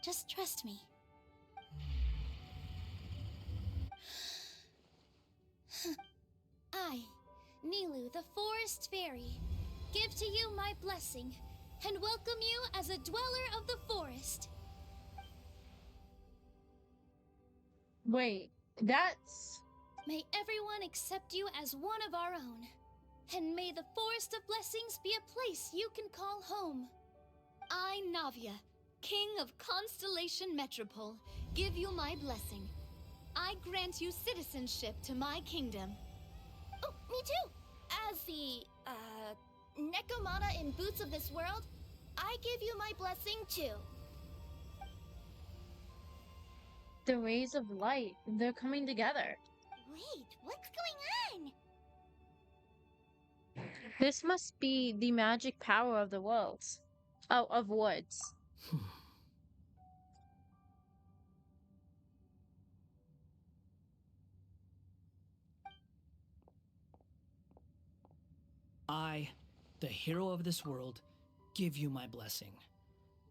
S9: Just trust me. I, Nilu, the Forest Fairy, give to you my blessing and welcome you as a dweller of the forest.
S1: Wait, that's...
S9: May everyone accept you as one of our own. And may the Forest of Blessings be a place you can call home.
S2: I, Navia, King of Constellation Metropole, give you my blessing. I grant you citizenship to my kingdom.
S10: Oh, me too! As the, Nekomata in Boots of this world, I give you my blessing too.
S1: the rays of light. They're coming together.
S5: Wait, what's going on?
S1: This must be the magic power of the worlds. Oh, of woods.
S6: I, the hero of this world, give you my blessing.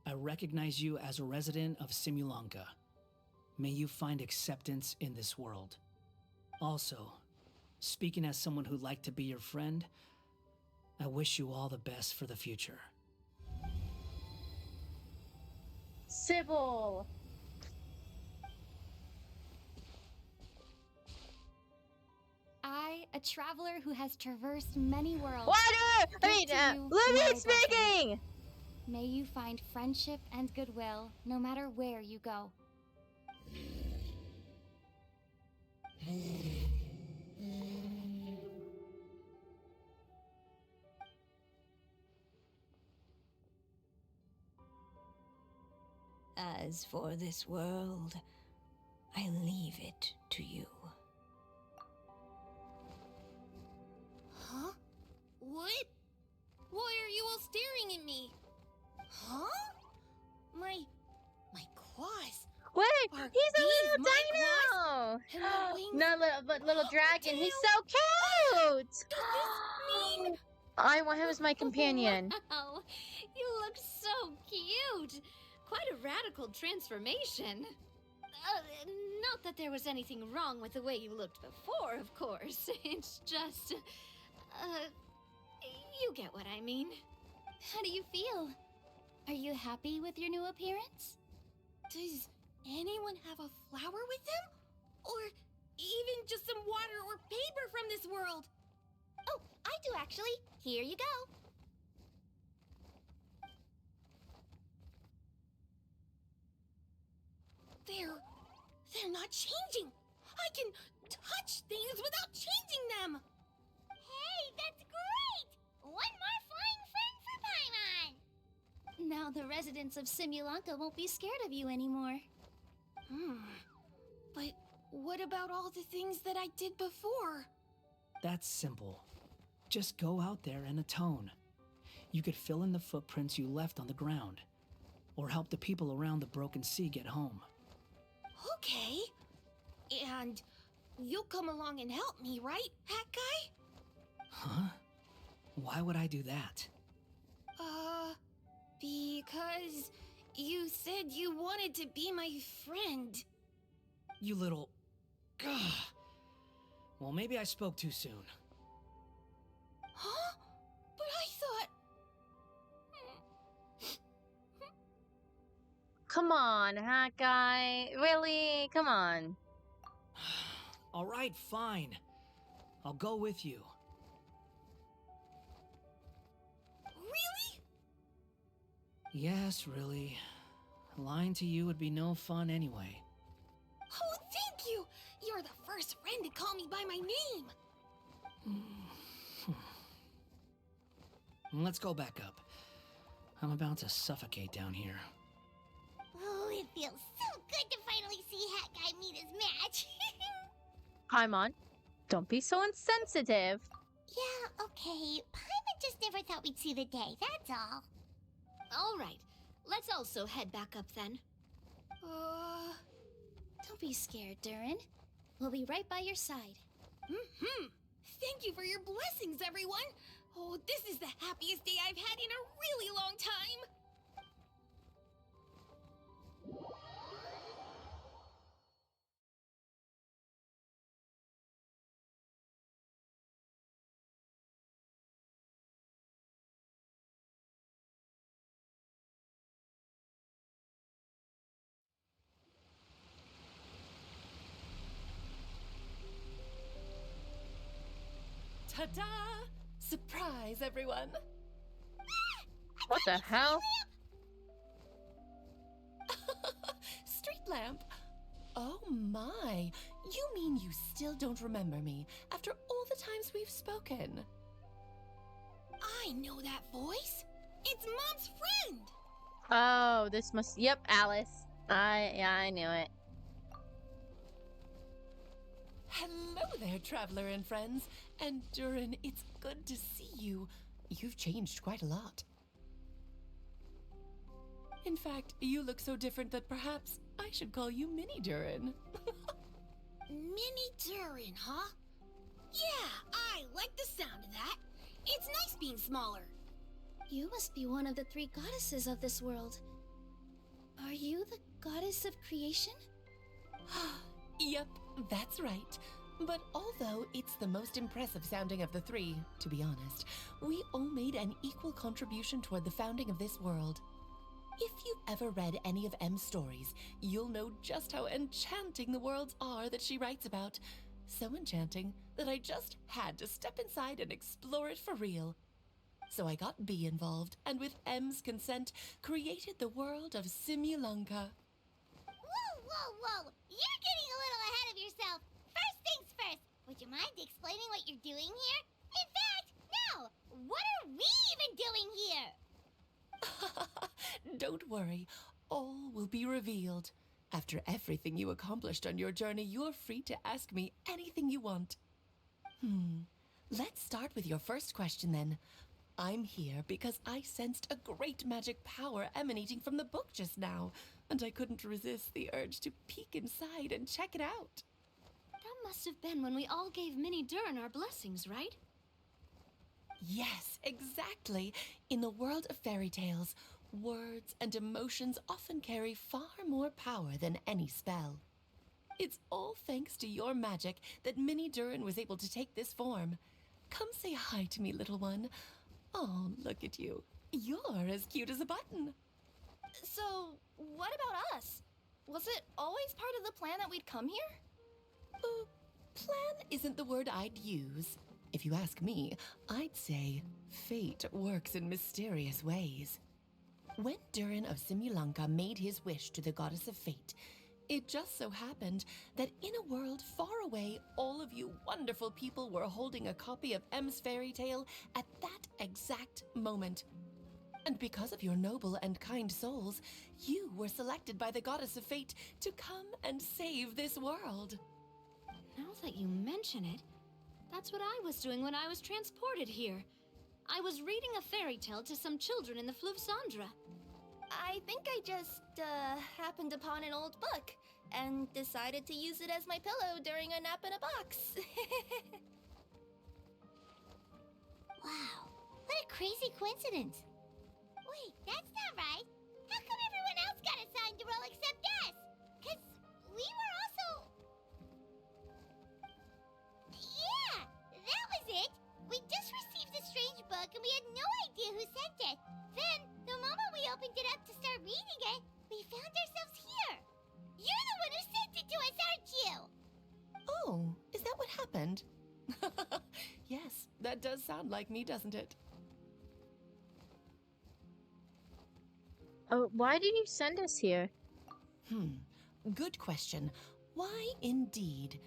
S6: I recognize you as a resident of Simulanka. May you find acceptance in this world. Also, speaking as someone who'd like to be your friend, I wish you all the best for the future.
S1: Sybil!
S11: I, a traveler who has traversed many worlds.
S1: Water!
S11: give to you
S1: Libby
S11: my blessing.
S1: speaking!
S11: May you find friendship and goodwill no matter where you go.
S8: As for this world, I leave it to you.
S10: Huh? What? Why are you all staring at me? Huh? My claws.
S1: Wait,
S10: Are
S1: he's a
S10: these
S1: little
S10: my
S1: dino!
S10: And the wings
S1: Not little, but little
S10: of the
S1: dragon. He's
S10: tail?
S1: so cute!
S10: Does this mean?
S1: I want him as my companion.
S2: Wow, you look so cute. Quite a radical transformation. Not that there was anything wrong with the way you looked before, of course. It's just, you get what I mean.
S9: How do you feel? Are you happy with your new appearance?
S10: Does anyone have a flower with them? Or even just some water or paper from this world? Oh, I do actually. Here you go. They're not changing. I can touch things without changing them.
S5: Hey, that's great! One more flying friend for Paimon!
S9: Now the residents of Simulanka won't be scared of you anymore.
S10: But what about all the things that I did before?
S6: That's simple. Just go out there and atone. You could fill in the footprints you left on the ground, or help the people around the broken sea get home.
S10: Okay. And you'll come along and help me, right, Hat Guy?
S6: Huh? Why would I do that?
S10: Because you said you wanted to be my friend.
S6: You little... Gah. Well, maybe I spoke too soon.
S10: Huh? But I thought...
S1: Come on, hat guy. Really? Come on.
S6: All right, fine. I'll go with you.
S10: Really?
S6: Yes, really. Lying to you would be no fun anyway.
S10: Oh, thank you! You're the first friend to call me by my name!
S6: Let's go back up. I'm about to suffocate down here.
S5: Oh, it feels so good to finally see Hat Guy meet his match.
S1: Paimon, don't be so insensitive.
S5: Yeah, okay. Paimon just never thought we'd see the day, that's all.
S2: All right, let's also head back up then.
S9: Don't be scared, Durin. We'll be right by your side.
S10: Thank you for your blessings, everyone. Oh, this is the happiest day I've had in a really long time.
S12: Ta-da! Surprise, everyone!
S1: What the hell?
S12: Street lamp? Oh my! You mean you still don't remember me after all the times we've spoken?
S10: I know that voice. It's Mom's friend.
S1: Oh, this must. Yep, Alice. I knew it.
S12: Hello there, traveler and friends. And Durin, it's good to see you. You've changed quite a lot. In fact, you look so different that perhaps I should call you Mini Durin.
S10: Mini Durin, huh? Yeah, I like the sound of that. It's nice being smaller.
S9: You must be one of the 3 goddesses of this world. Are you the goddess of creation?
S12: Yep, that's right. But although it's the most impressive sounding of the 3, to be honest, we all made an equal contribution toward the founding of this world. If you've ever read any of M's stories, you'll know just how enchanting the worlds are that she writes about. So enchanting that I just had to step inside and explore it for real. So I got B involved, and with M's consent, created the world of Simulunka.
S5: Whoa! You're getting a little ahead of yourself. First things first, would you mind explaining what you're doing here? In fact, no! What are we even doing here?
S12: Don't worry, all will be revealed. After everything you accomplished on your journey, you're free to ask me anything you want. Let's start with your first question then. I'm here because I sensed a great magic power emanating from the book just now, and I couldn't resist the urge to peek inside and check it out.
S11: That must have been when we all gave Mini Durin our blessings, right?
S12: Yes, exactly. In the world of fairy tales, words and emotions often carry far more power than any spell. It's all thanks to your magic that Mini Durin was able to take this form. Come say hi to me, little one. Oh, look at you. You're as cute as a button.
S10: So, what about us? Was it always part of the plan that we'd come here?
S12: Plan isn't the word I'd use. If you ask me, I'd say fate works in mysterious ways. When Durin of Simulunka made his wish to the goddess of fate, it just so happened that in a world far away, all of you wonderful people were holding a copy of M's fairy tale at that exact moment. And because of your noble and kind souls, you were selected by the goddess of fate to come and save this world.
S11: Now that you mention it, that's what I was doing when I was transported here. I was reading a fairy tale to some children in the Fleuve Cendra.
S10: I think I just, happened upon an old book and decided to use it as my pillow during a nap in a box.
S5: Wow, what a crazy coincidence. Wait, that's not right. How come everyone else got assigned the role except us? 'Cause we were also... Yeah, that was it. We just received a strange book and we had no idea who sent it. Then, the moment we opened it up to start reading it, we found ourselves here. You're the one who sent it to us, aren't you?
S12: Oh, is that what happened? Yes, that does sound like me, doesn't it?
S1: Oh, why did you send us here?
S12: Good question. Why indeed?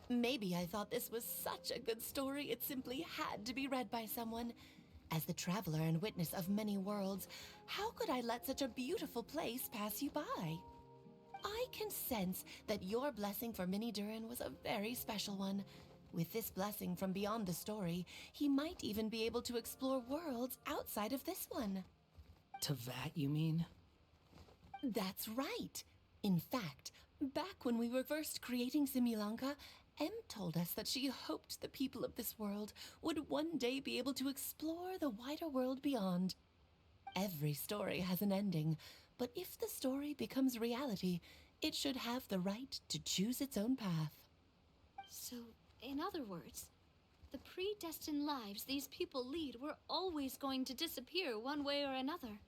S12: Maybe I thought this was such a good story it simply had to be read by someone. As the traveler and witness of many worlds, how could I let such a beautiful place pass you by? I can sense that your blessing for Mini Durin was a very special one. With this blessing from beyond the story, he might even be able to explore worlds outside of this one.
S6: To that, you mean?
S12: That's right. In fact, Back when we were first creating Simulanka, Em told us that she hoped the people of this world would one day be able to explore the wider world beyond. Every story has an ending, but if the story becomes reality, it should have the right to choose its own path.
S11: So, in other words, the predestined lives these people lead were always going to disappear one way or another.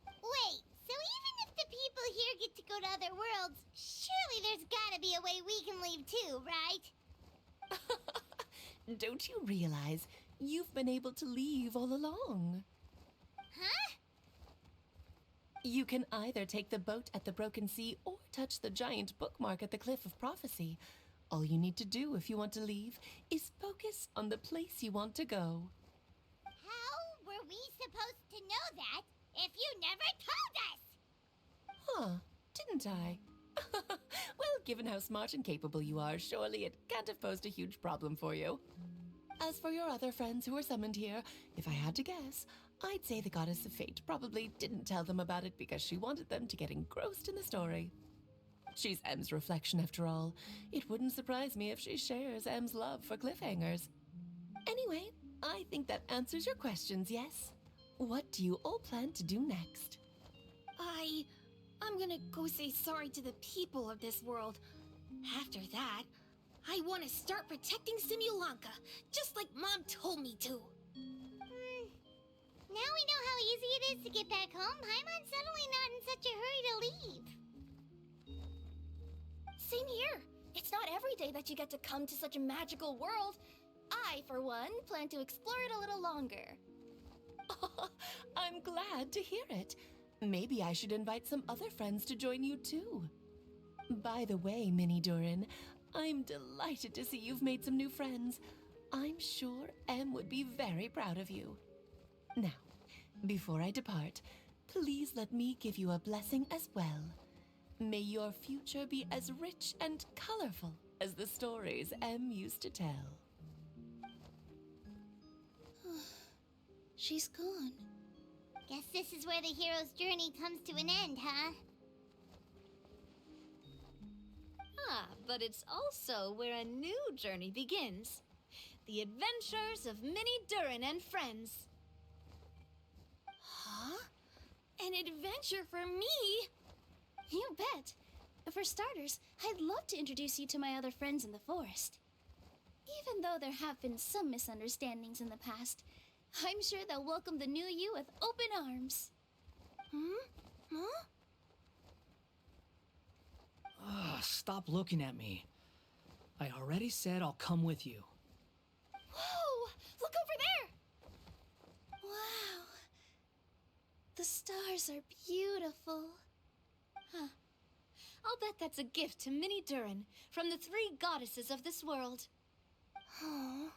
S5: Wait, so even if the people here get to go to other worlds, surely there's gotta be a way we can leave too, right?
S12: Don't you realize you've been able to leave all along?
S5: Huh?
S12: You can either take the boat at the Broken Sea or touch the giant bookmark at the Cliff of Prophecy. All you need to do if you want to leave is focus on the place you want to go.
S5: How were we supposed to know that if you never told us?
S12: Huh, didn't I? Well, given how smart and capable you are, surely it can't have posed a huge problem for you. As for your other friends who were summoned here, if I had to guess, I'd say the Goddess of Fate probably didn't tell them about it because she wanted them to get engrossed in the story. She's Em's reflection, after all. It wouldn't surprise me if she shares Em's love for cliffhangers. Anyway, I think that answers your questions, yes? What do you all plan to do next?
S10: I'm gonna go say sorry to the people of this world. After that, I want to start protecting Simulanka, just like Mom told me to.
S5: Now we know how easy it is to get back home. Paimon's suddenly not in such a hurry to leave.
S10: Same here. It's not every day that you get to come to such a magical world. I, for one, plan to explore it a little longer.
S12: I'm glad to hear it. Maybe I should invite some other friends to join you too. By the way, Minnie Durin, I'm delighted to see you've made some new friends. I'm sure Em would be very proud of you. Now, before I depart, please let me give you a blessing as well. May your future be as rich and colorful as the stories Em used to tell.
S9: She's gone.
S5: Guess this is where the hero's journey comes to an end, huh?
S11: Ah, but it's also where a new journey begins. The adventures of Minnie Durin and friends.
S10: Huh? An adventure for me?
S9: You bet. For starters, I'd love to introduce you to my other friends in the forest. Even though there have been some misunderstandings in the past, I'm sure they'll welcome the new you with open arms.
S10: Huh?
S6: Stop looking at me. I already said I'll come with you.
S10: Whoa! Look over there!
S9: Wow. The stars are beautiful.
S11: Huh. I'll bet that's a gift to Minnie Durin from the 3 goddesses of this world.
S10: Huh?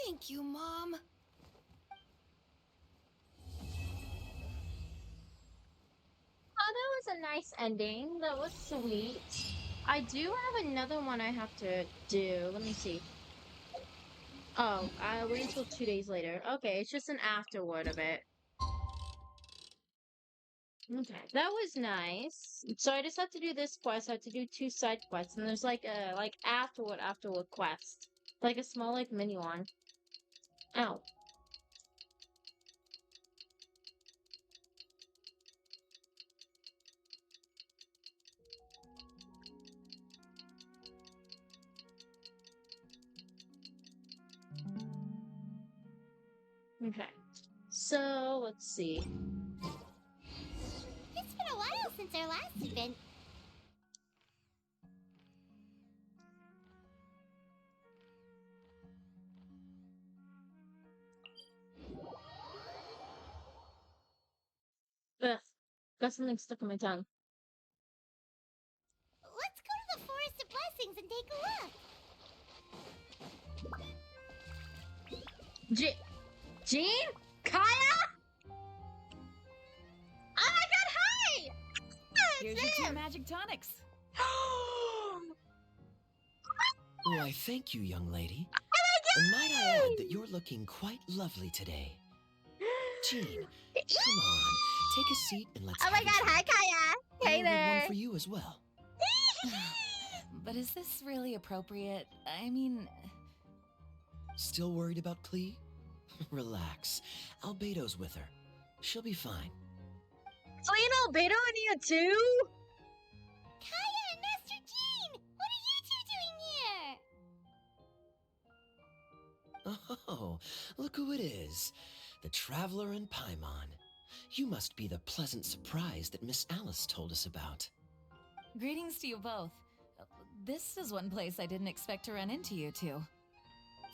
S10: Thank you, Mom.
S1: Oh, that was a nice ending. That was sweet. I do have another one I have to do. Let me see. Oh, I'll wait until 2 days later. Okay, it's just an afterword of it. Okay, that was nice. So I just have to do this quest. I have to do 2 side quests, and there's like a afterward quest, like a small mini one. Ow. Okay, so let's see.
S5: It's been a while since our last event.
S1: Ugh, got something stuck in my tongue.
S5: Let's go to the Forest of Blessings and take a look.
S1: Jean? Kaya? Oh my god, hi!
S13: Here's your 2 magic tonics.
S7: Why, thank you, young lady. And might I add that you're looking quite lovely today. Jean, come on, take a seat and let's
S5: Oh my
S7: have a
S5: god,
S7: drink.
S5: hi Kaya!
S1: Hey
S6: I ordered
S1: there.
S6: one for you as well.
S13: But is this really appropriate? I mean,
S7: Still worried about Klee? Relax. Albedo's with her. She'll be fine.
S1: Clean Albedo in you too?
S5: Kaya and Master Jean! What are you two doing here?
S7: Oh, look who it is. The Traveler and Paimon. You must be the pleasant surprise that Miss Alice told us about.
S13: greetings to you both. This is one place I didn't expect to run into you two.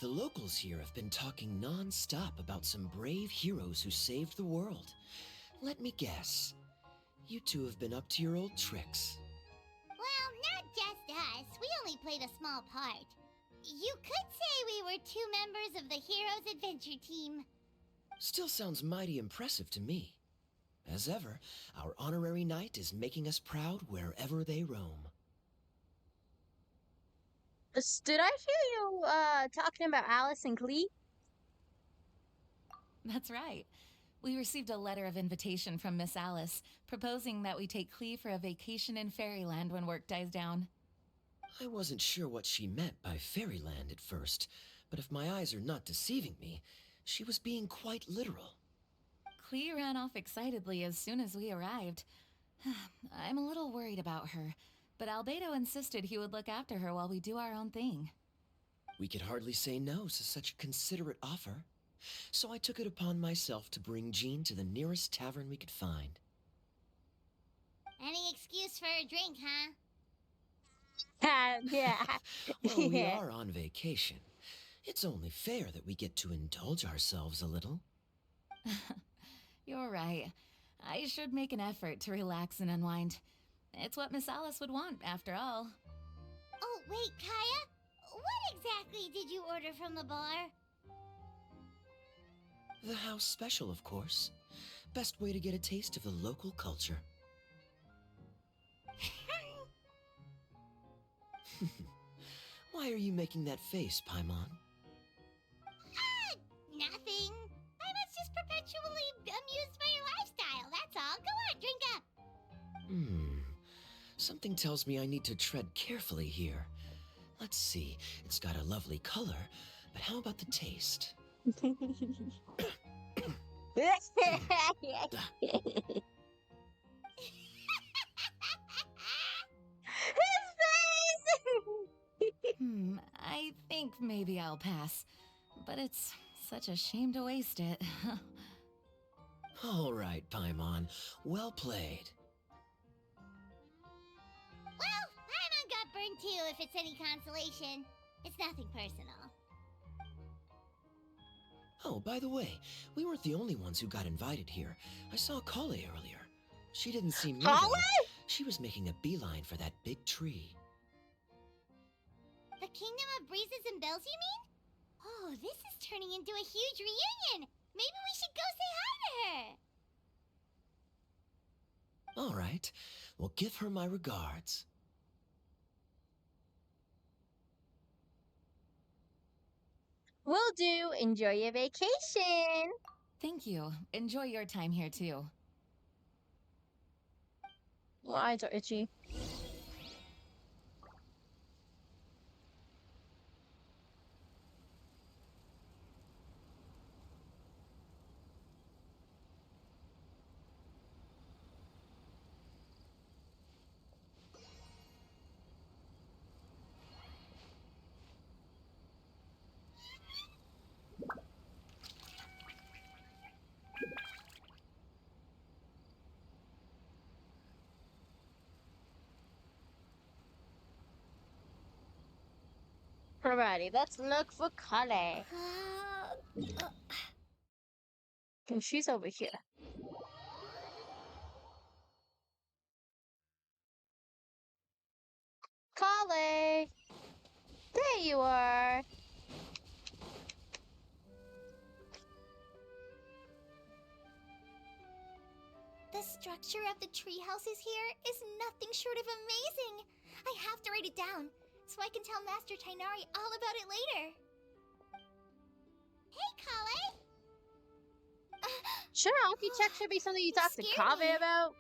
S7: The locals here have been talking non-stop about some brave heroes who saved the world. Let me guess. You two have been up to your old tricks.
S5: Well, not just us. We only played a small part. You could say we were 2 members of the Heroes Adventure Team.
S7: Still sounds mighty impressive to me. As ever, our honorary knight is making us proud wherever they roam.
S1: Did I hear you talking about Alice and Clee?
S13: That's right. We received a letter of invitation from Miss Alice, proposing that we take Klee for a vacation in Fairyland when work dies down.
S7: I wasn't sure what she meant by fairyland at first, but if my eyes are not deceiving me, she was being quite literal.
S13: Klee ran off excitedly as soon as we arrived. I'm a little worried about her, but Albedo insisted he would look after her while we do our own thing.
S7: We could hardly say no to such a considerate offer, so I took it upon myself to bring Jean to the nearest tavern we could find.
S5: Any excuse for a drink, huh?
S1: Yeah.
S7: Well, we
S1: Yeah.
S7: are on vacation. It's only fair that we get to indulge ourselves a little.
S13: You're right. I should make an effort to relax and unwind. It's what Miss Alice would want, after all.
S5: Oh, wait, Kaya? What exactly did you order from the bar?
S7: The house special, of course. Best way to get a taste of the local culture. Why are you making that face, Paimon?
S5: Nothing. I was just perpetually amused by your lifestyle, that's all. Go on, drink up.
S7: Something tells me I need to tread carefully here. Let's see, it's got a lovely color, but how about the taste?
S13: I think maybe I'll pass. But it's such a shame to waste it.
S7: All right, Paimon. Well played.
S5: Well, Paimon got burned too, if it's any consolation. It's nothing personal.
S7: Oh, by the way, we weren't the only ones who got invited here. I saw Kale earlier. She didn't see me,
S1: Kale?
S7: though. She was making a beeline for that big tree.
S5: The Kingdom of Breezes and Bells, you mean? Oh, this is turning into a huge reunion. Maybe we should go say hi to her.
S7: All right. Well, give her my regards.
S1: Will do. Enjoy your vacation.
S13: Thank you. Enjoy your time here, too.
S1: My eyes are itchy. Alrighty, let's look for Kale. And she's over here. Kale! There you are.
S5: The structure of the tree houses here is nothing short of amazing. I have to write it down so I can tell Master Tainari all about it later. Hey, Kale!
S1: Sure, architecture be something you talk to
S5: scared
S1: Kaveh
S5: me.
S1: about?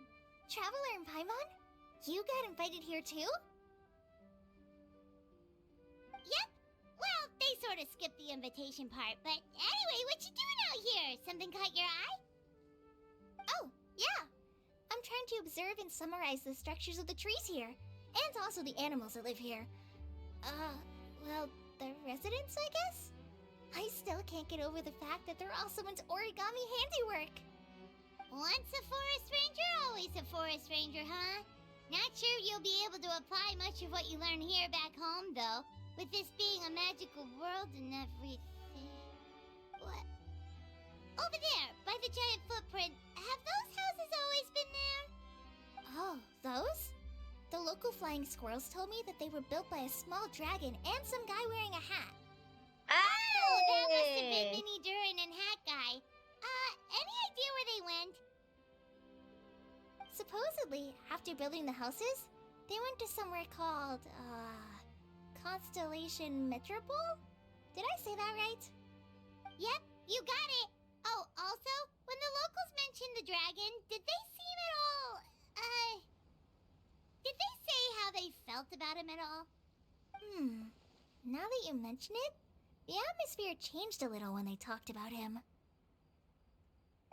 S5: Traveler and Paimon? You got invited here too? Yep. Well, they sort of skipped the invitation part, but anyway, what you doing out here? Something caught your eye? Oh, yeah. I'm trying to observe and summarize the structures of the trees here, and also the animals that live here. Well, the residents, I guess? I still can't get over the fact that they're all someone's origami handiwork. Once a forest ranger, always a forest ranger, huh? Not sure you'll be able to apply much of what you learn here back home, though, with this being a magical world and everything. What? Over there, by the giant footprint, have those houses always been there? Oh, those? The local flying squirrels told me that they were built by a small dragon and some guy wearing a hat. Oh, that must have been Mini Durin and Hat Guy. Any idea where they went? Supposedly, after building the houses, they went to somewhere called, Constellation Metropole? Did I say that right? Yep, you got it! Oh, also, when the locals mentioned the dragon, did they seem at all, did they say how they felt about him at all? Now that you mention it, the atmosphere changed a little when they talked about him.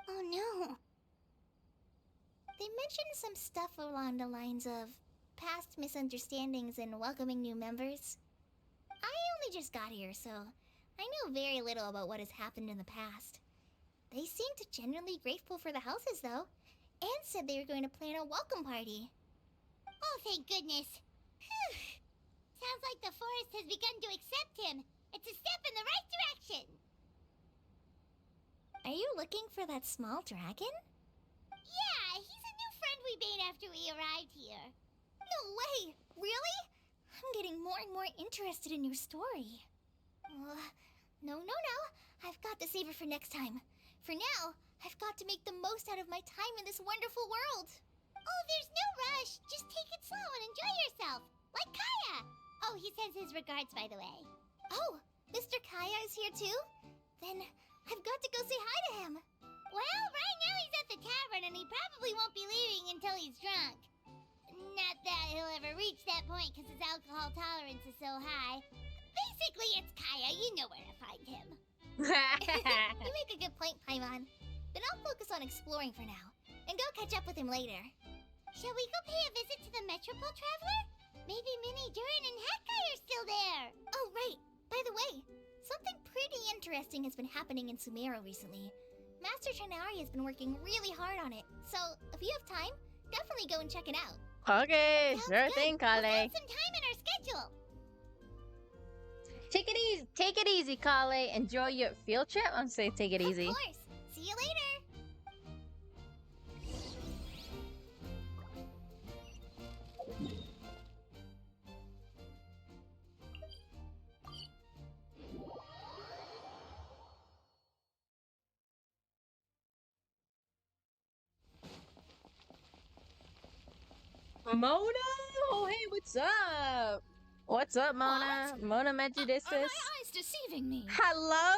S5: Oh no. They mentioned some stuff along the lines of past misunderstandings and welcoming new members. I only just got here, so I know very little about what has happened in the past. They seemed genuinely grateful for the houses, though, and said they were going to plan a welcome party. Oh, thank goodness. Whew. Sounds like the forest has begun to accept him. It's a step in the right direction. Are you looking for that small dragon? Yeah, he's a new friend we made after we arrived here. No way! Really? I'm getting more and more interested in your story. No. I've got to save it for next time. For now, I've got to make the most out of my time in this wonderful world. Oh, there's no rush. Just take it slow and enjoy yourself. Like Kaya. Oh, he sends his regards, by the way. Oh, Mr. Kaya is here too? Then I've got to go say hi to him. Well, right now he's at the tavern and he probably won't be leaving until he's drunk. Not that he'll ever reach that point because his alcohol tolerance is so high. Basically, it's Kaya. You know where to find him. You make a good point, Paimon. Then I'll focus on exploring for now and go catch up with him later. Shall we go pay a visit to the Metropole Traveler? Maybe Mini Durin and Hat Guy are still there. Oh, right. By the way, something pretty interesting has been happening in Sumeru recently. Master Trinari has been working really hard on it, so if you have time, definitely go and check it out.
S1: Okay,
S5: Sounds
S1: sure
S5: good.
S1: thing,
S5: We'll
S1: Kale.
S5: find some time in our schedule.
S1: Take it easy, Kale. Enjoy your field trip. I'm saying take it easy.
S5: Of course. See you later.
S1: Mona? Oh, hey, what's up? What's up, Mona? Mona met you this
S11: Are my eyes deceiving me?
S1: Hello?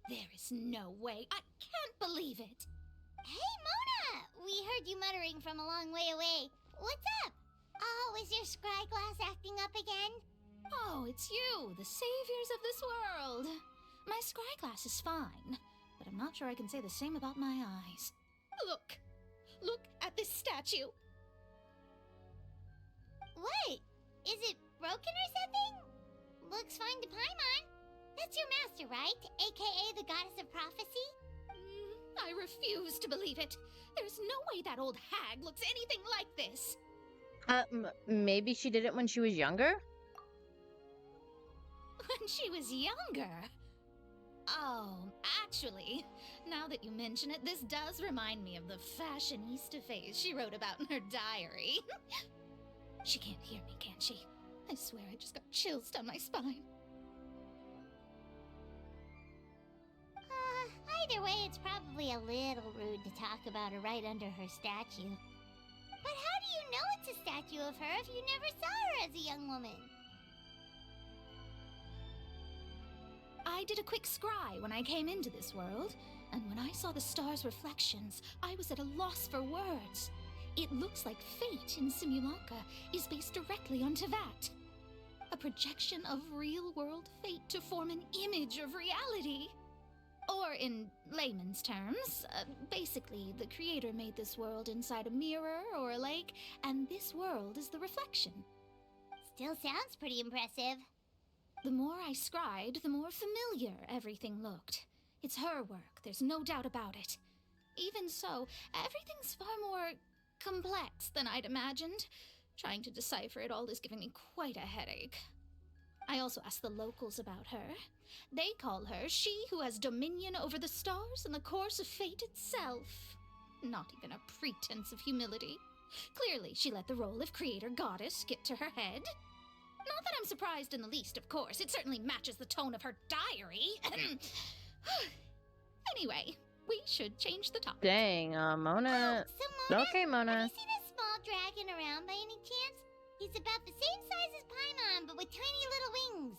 S11: There is no way. I can't believe it.
S5: Hey, Mona! We heard you muttering from a long way away. What's up? Oh, is your scry glass acting up again?
S11: Oh, it's you, the saviors of this world. My scry glass is fine, but I'm not sure I can say the same about my eyes. Look at this statue.
S5: What? Is it broken or something? Looks fine to Paimon. That's your master, right? AKA the goddess of prophecy?
S11: I refuse to believe it. There's no way that old hag looks anything like this.
S1: Maybe she did it when she was younger?
S11: When she was younger? Oh, actually, now that you mention it, this does remind me of the fashionista phase she wrote about in her diary. She can't hear me, can she? I swear I just got chills down my spine.
S5: Either way, it's probably a little rude to talk about her right under her statue. But how do you know it's a statue of her if you never saw her as a young woman?
S11: I did a quick scry when I came into this world, and when I saw the stars' reflections, I was at a loss for words. It looks like fate in Simulanka is based directly on Tevat. A projection of real-world fate to form an image of reality. Or in layman's terms, basically the creator made this world inside a mirror or a lake, and this world is the reflection.
S5: Still sounds pretty impressive.
S11: The more I scribed, the more familiar everything looked. It's her work, there's no doubt about it. Even so, everything's far more complex than I'd imagined. Trying to decipher it all is giving me quite a headache. I also asked the locals about her. They call her she who has dominion over the stars and the course of fate itself. Not even a pretense of humility. Clearly, she let the role of creator goddess get to her head. Not that I'm surprised in the least, of course. It certainly matches the tone of her diary. Anyway, we should change the topic.
S1: Dang, Mona.
S5: So Mona,
S1: Okay, Mona.
S5: have you seen a small dragon around by any chance? He's about the same size as Paimon, but with tiny little wings.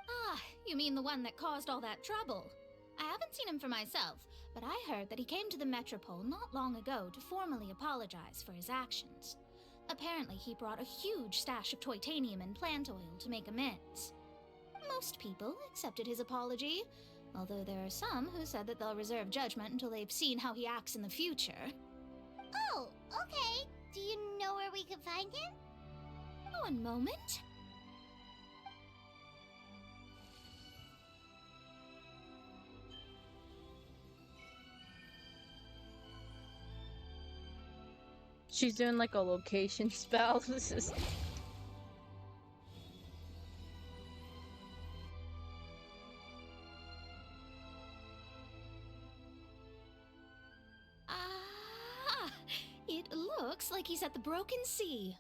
S11: Ah, you mean the one that caused all that trouble? I haven't seen him for myself, but I heard that he came to the Metropole not long ago to formally apologize for his actions. Apparently, he brought a huge stash of Toitanium and plant oil to make amends. Most people accepted his apology, although there are some who said that they'll reserve judgment until they've seen how he acts in the future.
S5: Oh, okay. Do you know where we can find him?
S11: One moment.
S1: She's doing like a location spell. This is.
S11: Ah, it looks like he's at the Broken Sea.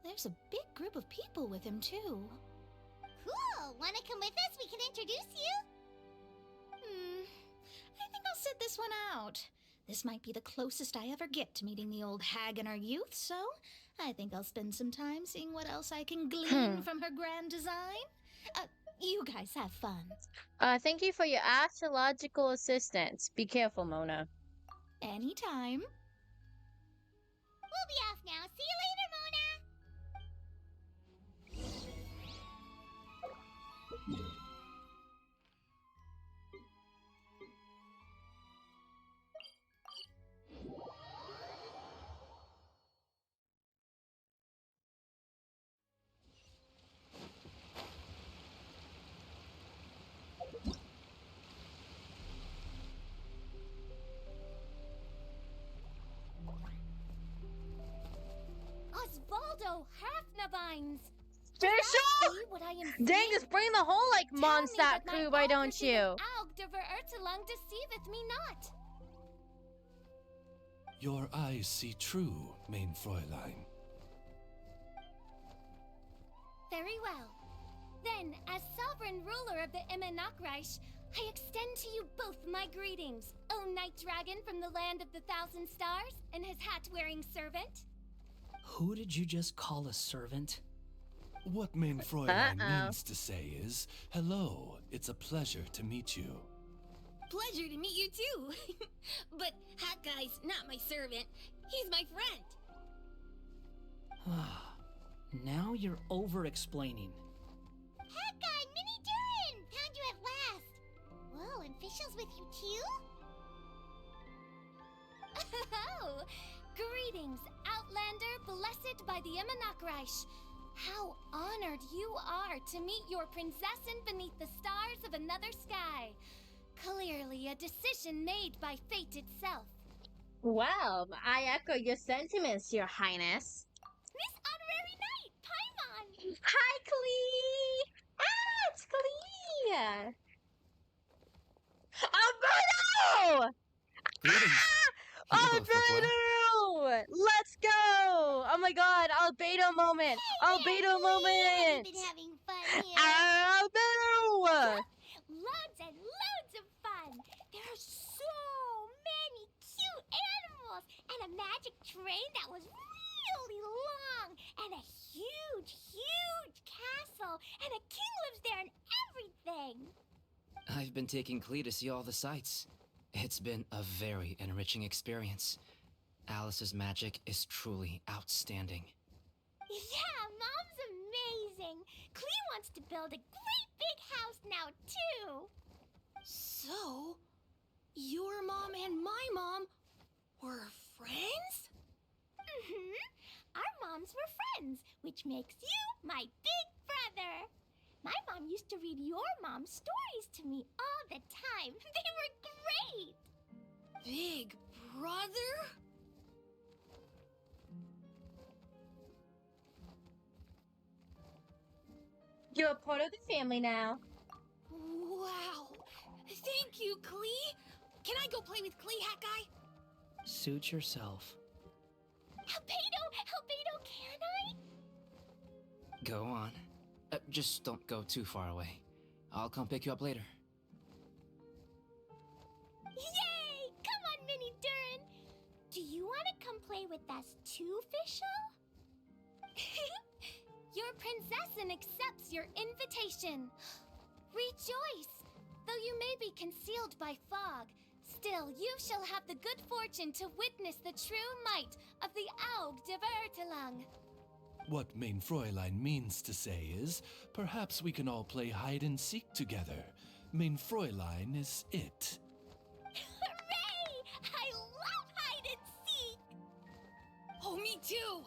S11: There's a big group of people with him, too.
S5: Cool! Wanna come with us? We can introduce you?
S11: I think I'll sit this one out. This might be the closest I ever get to meeting the old hag in her youth, so I think I'll spend some time seeing what else I can glean from her grand design. You guys have fun.
S1: Thank you for your astrological assistance. Be careful, Mona.
S11: Anytime.
S5: We'll be off now. See you later, Mona!
S10: Osvaldo Hafnavines!
S1: Official!
S10: What I am
S1: Dang,
S10: seeing?
S1: just bring the whole like
S10: Tell me
S1: Mondstadt
S10: that my
S1: crew, why don't
S10: office is
S1: you?
S10: an Aug de Verurtelung deceiveth me not.
S14: Your eyes see true, mein Fräulein.
S10: Very well. Then, as sovereign ruler of the Immenachreich, I extend to you both my greetings, O Night Dragon from the land of the Thousand Stars and his hat-wearing servant.
S6: Who did you just call a servant?
S14: What mein Fräulein means to say is, hello, it's a pleasure to meet you.
S15: Pleasure to meet you too. But Hat Guy's not my servant. He's my friend.
S6: Now you're over-explaining.
S5: Hat Guy, Mini Durin! Found you at last! Whoa, and Fischl's with you too?
S10: Oh, greetings, Outlander blessed by the Immenachreich. How honored you are to meet your princessin beneath the stars of another sky. Clearly a decision made by fate itself.
S1: Well, I echo your sentiments, Your Highness.
S5: Miss Honorary Knight, Paimon!
S1: Hi, Klee! Ah, it's Klee! Alberto! Albedo! Let's go! Oh my god, Albedo moment! Albedo moment!
S5: We've been having fun here.
S1: Albedo!
S5: Loads and loads of fun! There are so many cute animals! And a magic train that was really long! And a huge, huge castle! And a king lives there and everything!
S7: I've been taking Klee to see all the sights. It's been a very enriching experience. Alice's magic is truly outstanding.
S5: Yeah, Mom's amazing. Clea wants to build a great big house now, too.
S10: So, your mom and my mom were friends?
S5: Mm-hmm. Our moms were friends, which makes you my big brother. My mom used to read your mom's stories to me all the time. They were great.
S10: Big brother?
S1: You're a part of the family now.
S10: Wow. Thank you, Clea. Can I go play with Clea, Hat Guy?
S6: Suit yourself.
S5: Albedo, can I?
S7: Go on. Just don't go too far away. I'll come pick you up later.
S5: Yay! Come on, Mini Durin. Do you want to come play with us too, Fischl?
S9: Your princessin accepts your invitation. Rejoice! Though you may be concealed by fog, still you shall have the good fortune to witness the true might of the Aug de Vertelang.
S14: What Mein Fräulein means to say is, perhaps we can all play hide and seek together. Mein Fräulein is it.
S5: Hooray! I love hide and seek!
S10: Oh, me too!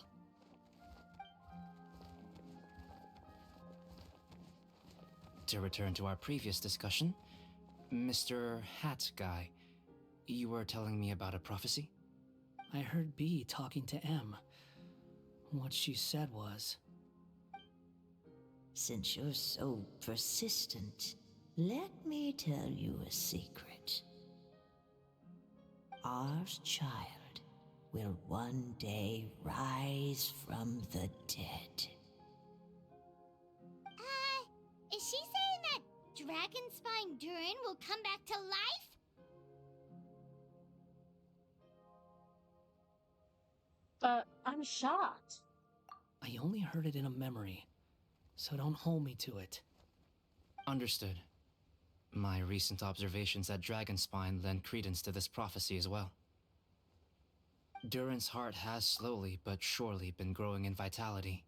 S7: To return to our previous discussion, Mr. Hat Guy, you were telling me about a prophecy?
S6: I heard B talking to M. What she said was...
S16: Since you're so persistent, let me tell you a secret. Our child will one day rise from the dead.
S5: Is she saying that Dragonspine Durin will come back to life?
S1: I'm shocked.
S6: I only heard it in a memory, so don't hold me to it.
S7: Understood. My recent observations at Dragonspine lend credence to this prophecy as well. Durin's heart has slowly but surely been growing in vitality.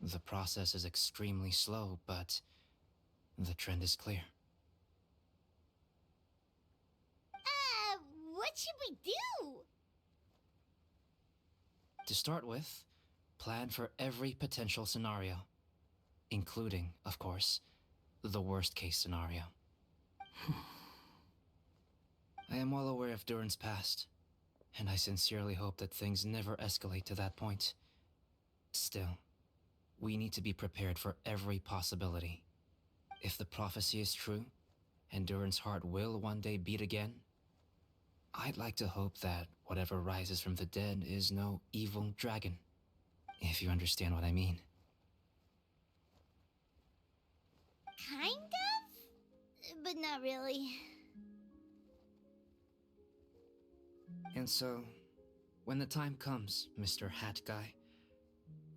S7: The process is extremely slow, but the trend is clear.
S5: What should we do?
S7: To start with, plan for every potential scenario, including, of course, the worst-case scenario. I am well aware of Durin's past, and I sincerely hope that things never escalate to that point. Still, we need to be prepared for every possibility. If the prophecy is true, and Durin's heart will one day beat again, I'd like to hope that whatever rises from the dead is no evil dragon, if you understand what I mean.
S5: Kind of? But not really.
S7: And so, when the time comes, Mr. Hat Guy,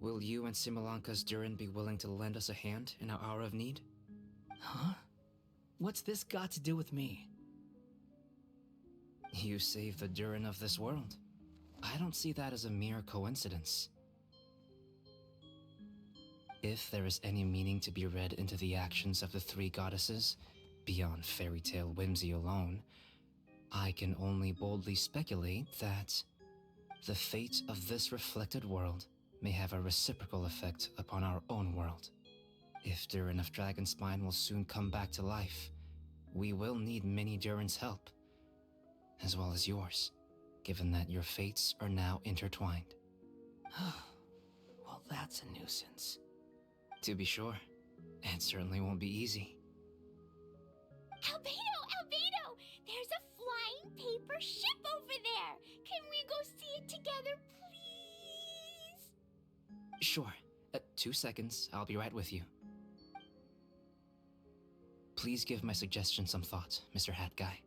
S7: will you and Simulanka's Durin be willing to lend us a hand in our hour of need?
S6: Huh? What's this got to do with me?
S7: You saved the Durin of this world. I don't see that as a mere coincidence. If there is any meaning to be read into the actions of the three goddesses, beyond fairy tale whimsy alone, I can only boldly speculate that the fate of this reflected world may have a reciprocal effect upon our own world. If Durin of Dragonspine will soon come back to life, we will need many Durin's help, as well as yours, given that your fates are now intertwined.
S6: Well, that's a nuisance.
S7: To be sure, it certainly won't be easy.
S5: Albedo! There's a flying paper ship over there! Can we go see it together, please?
S7: Sure. 2 seconds, I'll be right with you. Please give my suggestion some thought, Mr. Hat Guy.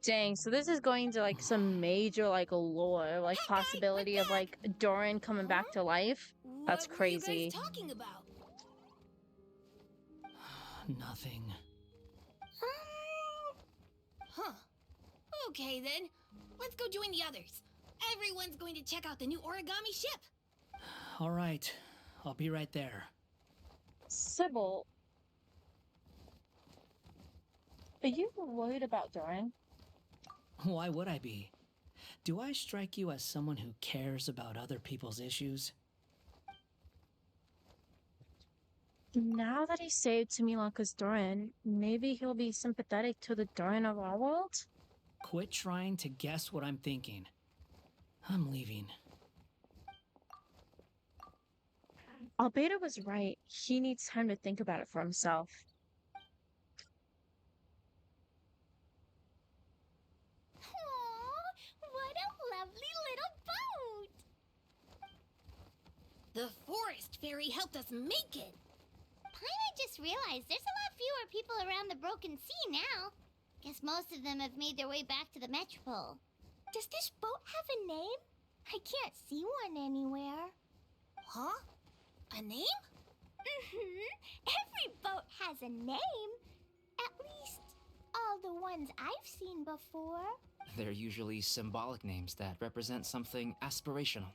S1: Dang, so this is going to like some major like lore, like possibility of like Durin coming back to life. That's crazy.
S10: What were you guys talking about?
S6: Nothing.
S10: Huh. Okay then.
S15: Let's go join the others. Everyone's going to check out the new origami ship.
S6: All right, I'll be right there.
S1: Sybil, are you worried about Doran?
S6: Why would I be? Do I strike you as someone who cares about other people's issues?
S1: Now that he saved Similanka's Doran, maybe he'll be sympathetic to the Doran of our world?
S6: Quit trying to guess what I'm thinking. I'm leaving.
S1: Albedo was right. He needs time to think about it for himself.
S5: Aww, what a lovely little boat!
S15: The forest fairy helped us make it.
S5: Paimon just realized there's a lot fewer people around the Broken Sea now. Guess most of them have made their way back to the Metropole. Does this boat have a name? I can't see one anywhere.
S15: Huh? A name?
S5: Every boat has a name. At least, all the ones I've seen before.
S7: They're usually symbolic names that represent something aspirational.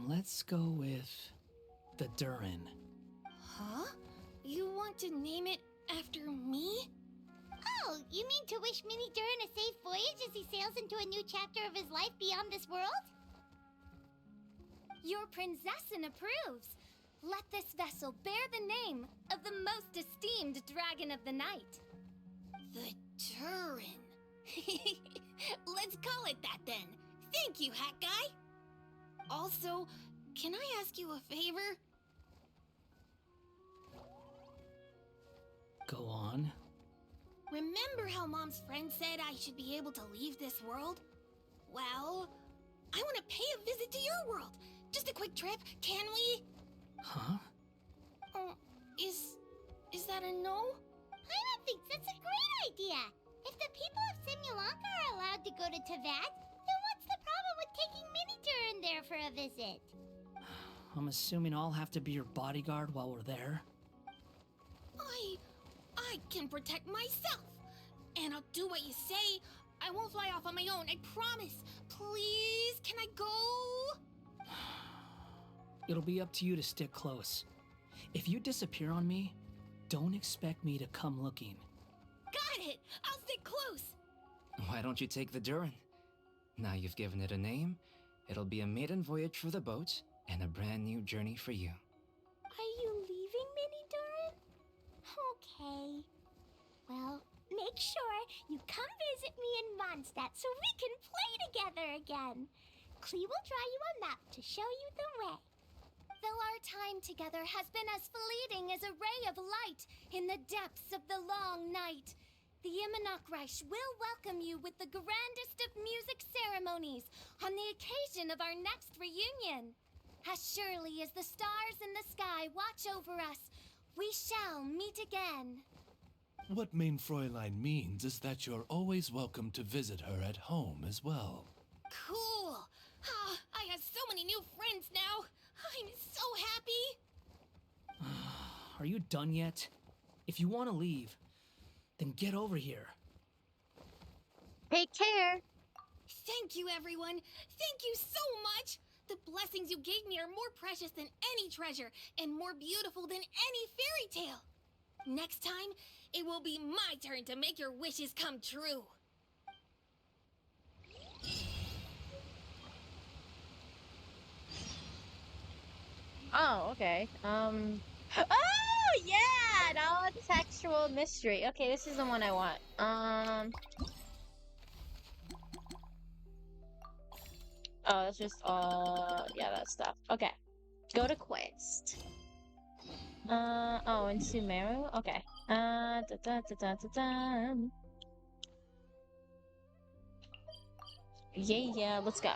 S6: Let's go with the Durin.
S15: Huh? You want to name it after me?
S5: Oh, you mean to wish Mini Durin a safe voyage as he sails into a new chapter of his life beyond this world?
S9: Your princessin approves. Let this vessel bear the name of the most esteemed dragon of the night.
S15: The Durin. Let's call it that then. Thank you, Hat Guy. Also, can I ask you a favor?
S6: Go on.
S15: Remember how Mom's friend said I should be able to leave this world? Well, I want to pay a visit to your world. Just a quick trip, can we?
S6: Huh?
S15: Is that a no?
S5: Paimon thinks that's a great idea. If the people of Simulanka are allowed to go to Tevat, then what's the problem with taking Mini Durin there for a visit?
S6: I'm assuming I'll have to be your bodyguard while we're there.
S15: I can protect myself. And I'll do what you say. I won't fly off on my own, I promise. Please, can I go?
S6: It'll be up to you to stick close. If you disappear on me, don't expect me to come looking.
S15: Got it! I'll stick close!
S7: Why don't you take the Durin? Now you've given it a name, it'll be a maiden voyage for the boat and a brand new journey for you.
S5: Are you leaving, Mini Durin? Okay. Well, make sure you come visit me in Mondstadt so we can play together again. Klee will draw you a map to show you the way.
S9: Though our time together has been as fleeting as a ray of light in the depths of the long night, the Imanokreich will welcome you with the grandest of music ceremonies on the occasion of our next reunion. As surely as the stars in the sky watch over us, we shall meet again.
S14: What Main Fräulein means is that you're always welcome to visit her at home as well.
S15: Cool! Ah, I have so many new friends now! I'm so happy!
S6: Are you done yet? If you want to leave, then get over here.
S1: Take care!
S15: Thank you, everyone! Thank you so much! The blessings you gave me are more precious than any treasure, and more beautiful than any fairy tale! Next time, it will be my turn to make your wishes come true!
S1: Oh, okay. Oh, yeah! Now it's textual mystery. Okay, this is the one I want. Oh, that's just, yeah, that stuff. Okay. Go to quest. Oh, in Sumeru? Okay. Yeah, let's go.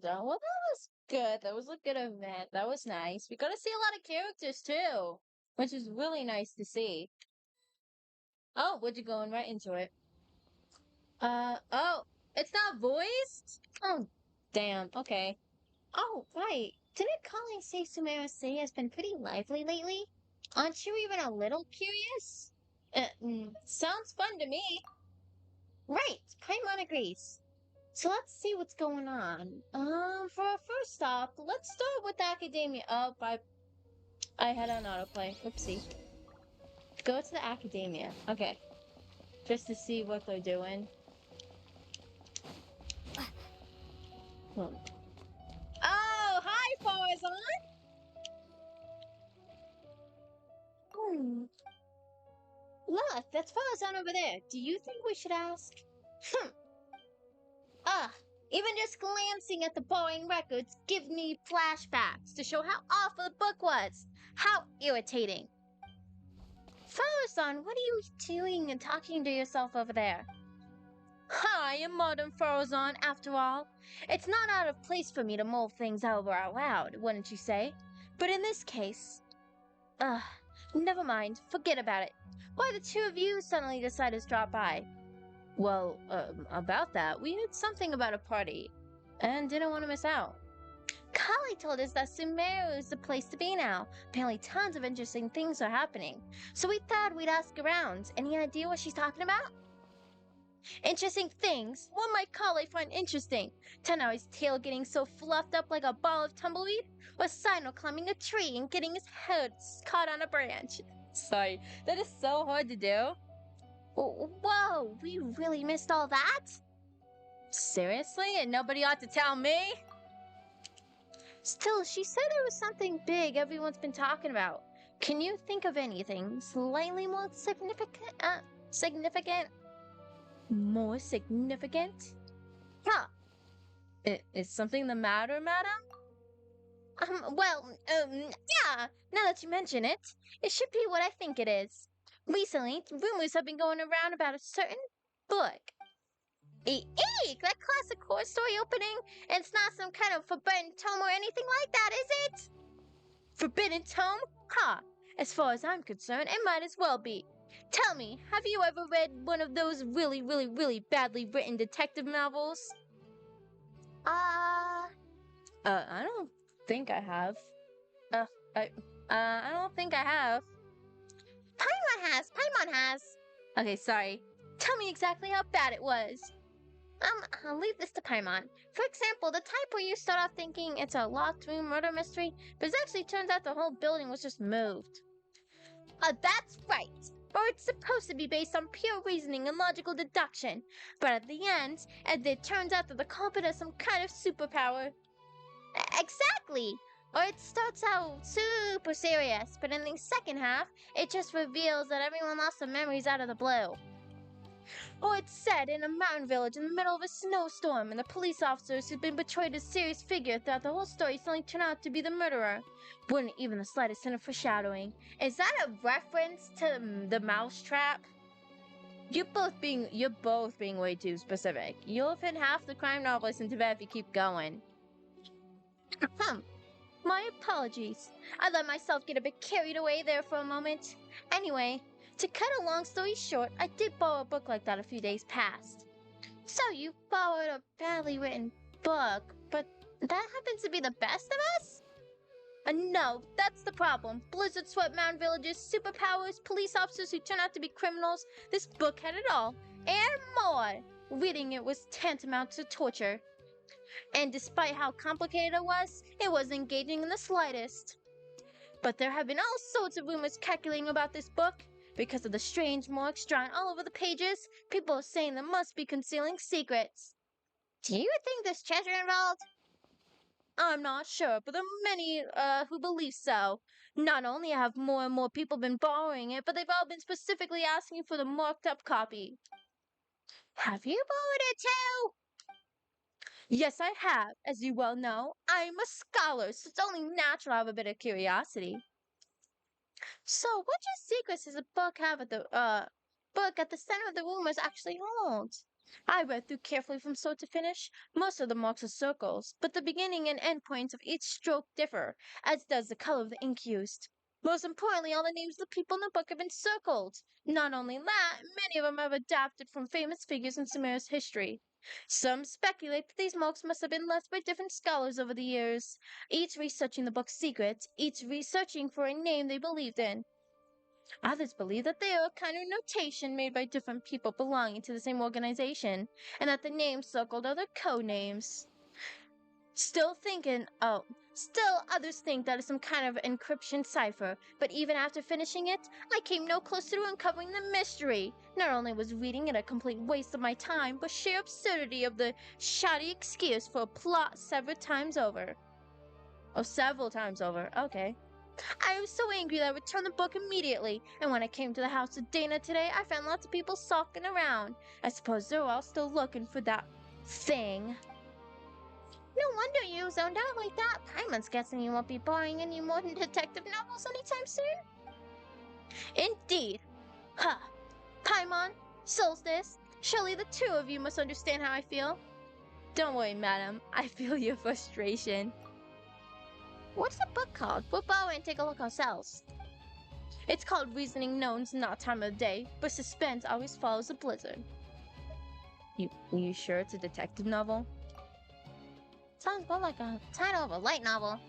S1: Well, that was good. That was a good event. That was nice. We got to see a lot of characters too, which is really nice to see. Oh, we're going right into it. Oh, it's not voiced? Oh, damn, okay. Oh, right. Didn't Colin say Sumeru City has been pretty lively lately? Aren't you even a little curious? Sounds fun to me. Right, Paimon agrees. So let's see what's going on. For our first stop, let's start with academia. Oh, I had an autoplay. Oopsie. Go to the academia. Okay. Just to see what they're doing. Hmm. Oh, hi, Farzan! Hmm. Look, that's Farzan over there. Do you think we should ask? Hmm. Ugh. Even just glancing at the boring records gives me flashbacks to show how awful the book was. How irritating. Farazan, what are you doing and talking to yourself over there? I am modern Farazan, after all. It's not out of place for me to mull things over out loud, wouldn't you say? But in this case, ugh, never mind, forget about it. Why the two of you suddenly decided to drop by? Well, about that, we heard something about a party, and didn't want to miss out. Kali told us that Sumeru is the place to be now. Apparently tons of interesting things are happening. So we thought we'd ask around. Any idea what she's talking about? Interesting things? What might Kali find interesting? Tanao's tail getting so fluffed up like a ball of tumbleweed? Or Sino climbing a tree and getting his head caught on a branch? Sorry, that is so hard to do. Whoa, we really missed all that? Seriously? And nobody ought to tell me? Still, she said there was something big everyone's been talking about. Can you think of anything slightly more significant? Significant? More significant? Huh. Is something the matter, madam? Yeah, now that you mention it, it should be what I think it is. Recently, rumors have been going around about a certain book. Eek! That classic horror story opening, and it's not some kind of forbidden tome or anything like that, is it? Forbidden tome? Ha! As far as I'm concerned, it might as well be. Tell me, have you ever read one of those really, really, really badly written detective novels? I don't think I have. I don't think I have. Paimon has. Okay, sorry. Tell me exactly how bad it was. I'll leave this to Paimon. For example, the type where you start off thinking it's a locked room murder mystery, but it actually turns out the whole building was just moved. That's right. Or it's supposed to be based on pure reasoning and logical deduction, but at the end, it turns out that the culprit has some kind of superpower. Exactly! Or it starts out super serious, but in the second half, it just reveals that everyone lost their memories out of the blue. Or it's set in a mountain village in the middle of a snowstorm, and the police officers who've been portrayed as serious figure throughout the whole story suddenly turn out to be the murderer. Wouldn't even the slightest hint of foreshadowing. Is that a reference to the mousetrap? You're both being way too specific. You'll fit half the crime novelists into bed if you keep going. My apologies. I let myself get a bit carried away there for a moment. Anyway, to cut a long story short, I did borrow a book like that a few days past. So you borrowed a badly written book, but that happens to be the best of us? No, that's the problem. Blizzard swept Mountain Village's superpowers, police officers who turn out to be criminals. This book had it all, and more. Reading it was tantamount to torture. And despite how complicated it was engaging in the slightest. But there have been all sorts of rumors calculating about this book. Because of the strange marks drawn all over the pages, people are saying there must be concealing secrets. Do you think there's treasure involved? I'm not sure, but there are many who believe so. Not only have more and more people been borrowing it, but they've all been specifically asking for the marked up copy. Have you borrowed it too? Yes, I have. As you well know, I'm a scholar, so it's only natural I have a bit of curiosity. So, what secrets does the book have at the book at the center of the rumors actually hold? I read through carefully from start to finish. Most of the marks are circles, but the beginning and end points of each stroke differ, as does the color of the ink used. Most importantly, all the names of the people in the book have been circled. Not only that, many of them have adapted from famous figures in Sumer's history. Some speculate that these marks must have been left by different scholars over the years, each researching the book's secrets, each researching for a name they believed in. Others believe that they are a kind of notation made by different people belonging to the same organization, and that the names circled are their code names. Still others think that it's some kind of encryption cipher, but even after finishing it, I came no closer to uncovering the mystery. Not only was reading it a complete waste of my time, but sheer absurdity of the shoddy excuse for a plot several times over. Oh, several times over, okay. I was so angry that I returned the book immediately, and when I came to the house of Dana today, I found lots of people sulking around. I suppose they're all still looking for that thing. No wonder you zoned out like that. Paimon's guessing you won't be borrowing any more than detective novels anytime soon. Indeed. Huh. Paimon, Solstice, surely the two of you must understand how I feel. Don't worry, madam. I feel your frustration. What's the book called? We'll borrow it and take a look ourselves. It's called Reasoning Known's Not Time of Day, but suspense always follows a blizzard. Are you sure it's a detective novel? Sounds more like a title of a light novel.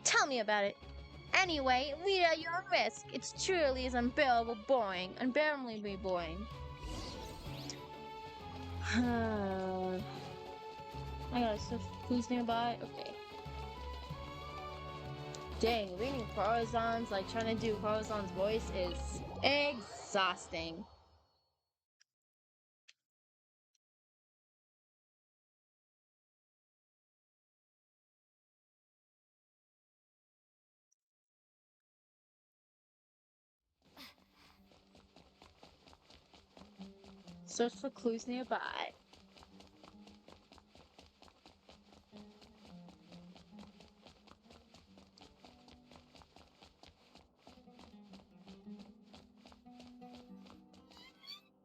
S1: Tell me about it. Anyway, read at your own risk. It's truly is unbearably boring. Unbearably boring. I got stuff who's nearby. Okay. Dang, reading Horizon's, like trying to do Horizon's voice is exhausting. Search for clues nearby.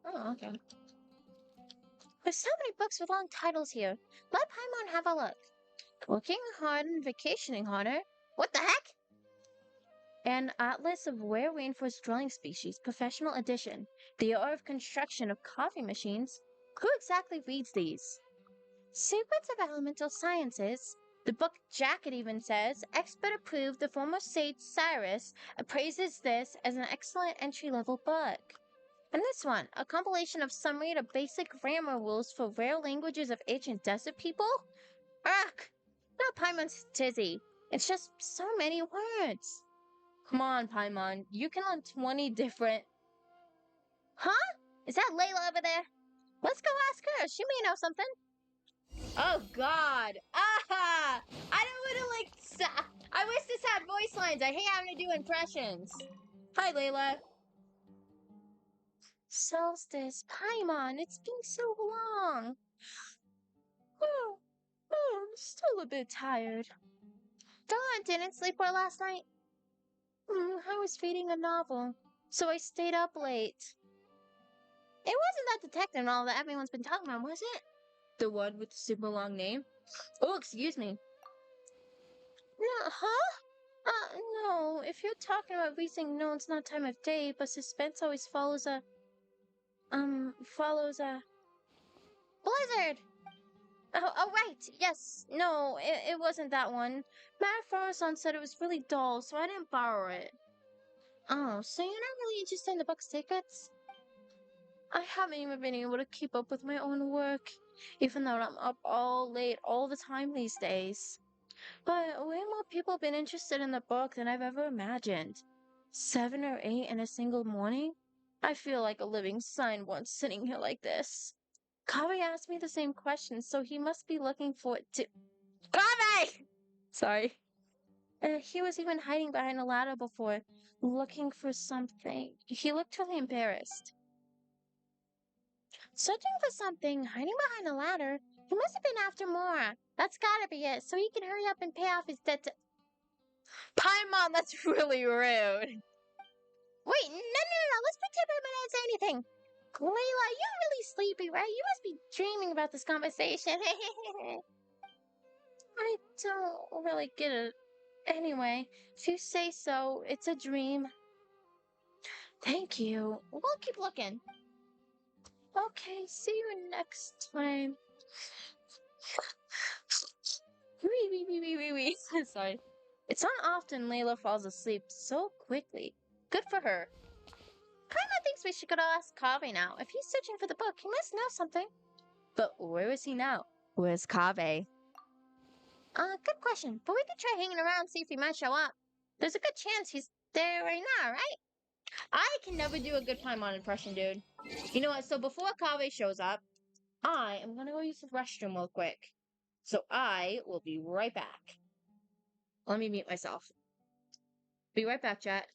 S1: Oh, okay. There's so many books with long titles here. Let Paimon have a look. Working hard and vacationing harder? What the heck? An Atlas of Rare Rainforest Dwelling Species, Professional Edition. The Art of Construction of Coffee Machines. Who exactly reads these? Secrets of Elemental Sciences. The book jacket even says, expert approved, the former sage Cyrus appraises this as an excellent entry-level book. And this one, a compilation of summary to basic grammar rules for rare languages of ancient desert people? Ugh! Not Paimon's tizzy. It's just so many words. Come on, Paimon. You can learn 20 different... Huh? Is that Layla over there? Let's go ask her. She may know something. Oh, God. Ah! I don't want to, I wish this had voice lines. I hate having to do impressions. Hi, Layla. Solstice, Paimon, it's been so long. I'm still a bit tired. Dawn didn't sleep well last night. I was reading a novel, so I stayed up late. It wasn't that detective novel that everyone's been talking about, was it? The one with the super long name? Oh, excuse me. No, huh? No. If you're talking about reasoning, no, it's not time of day, but suspense always follows a... Blizzard! Oh, right. Yes. No, it wasn't that one. Matt Farson said it was really dull, so I didn't borrow it. Oh, so you're not really interested in the book's secrets? I haven't even been able to keep up with my own work, even though I'm up all late all the time these days. But way more people have been interested in the book than I've ever imagined. 7 or 8 in a single morning? I feel like a living sign once sitting here like this. Kaveh asked me the same question, so he must be looking for it too. Kaveh! Sorry. He was even hiding behind a ladder before, looking for something. He looked really embarrassed. Searching for something, hiding behind a ladder? He must have been after more. That's gotta be it, so he can hurry up and pay off his debt to... Paimon, that's really rude. Wait, no, let's pretend I didn't say anything. Layla, you're really sleepy, right? You must be dreaming about this conversation. I don't really get it. Anyway, if you say so, it's a dream. Thank you. We'll keep looking. Okay, see you next time. Wee. Sorry. It's not often Layla falls asleep so quickly. Good for her. Paimon thinks we should go ask Kaveh now. If he's searching for the book, he must know something. But where is he now? Where's Kaveh? Good question. But we could try hanging around, see if he might show up. There's a good chance he's there right now, right? I can never do a good Paimon impression, dude. You know what? So before Kaveh shows up, I am gonna go use the restroom real quick. So I will be right back. Let me mute myself. Be right back, chat.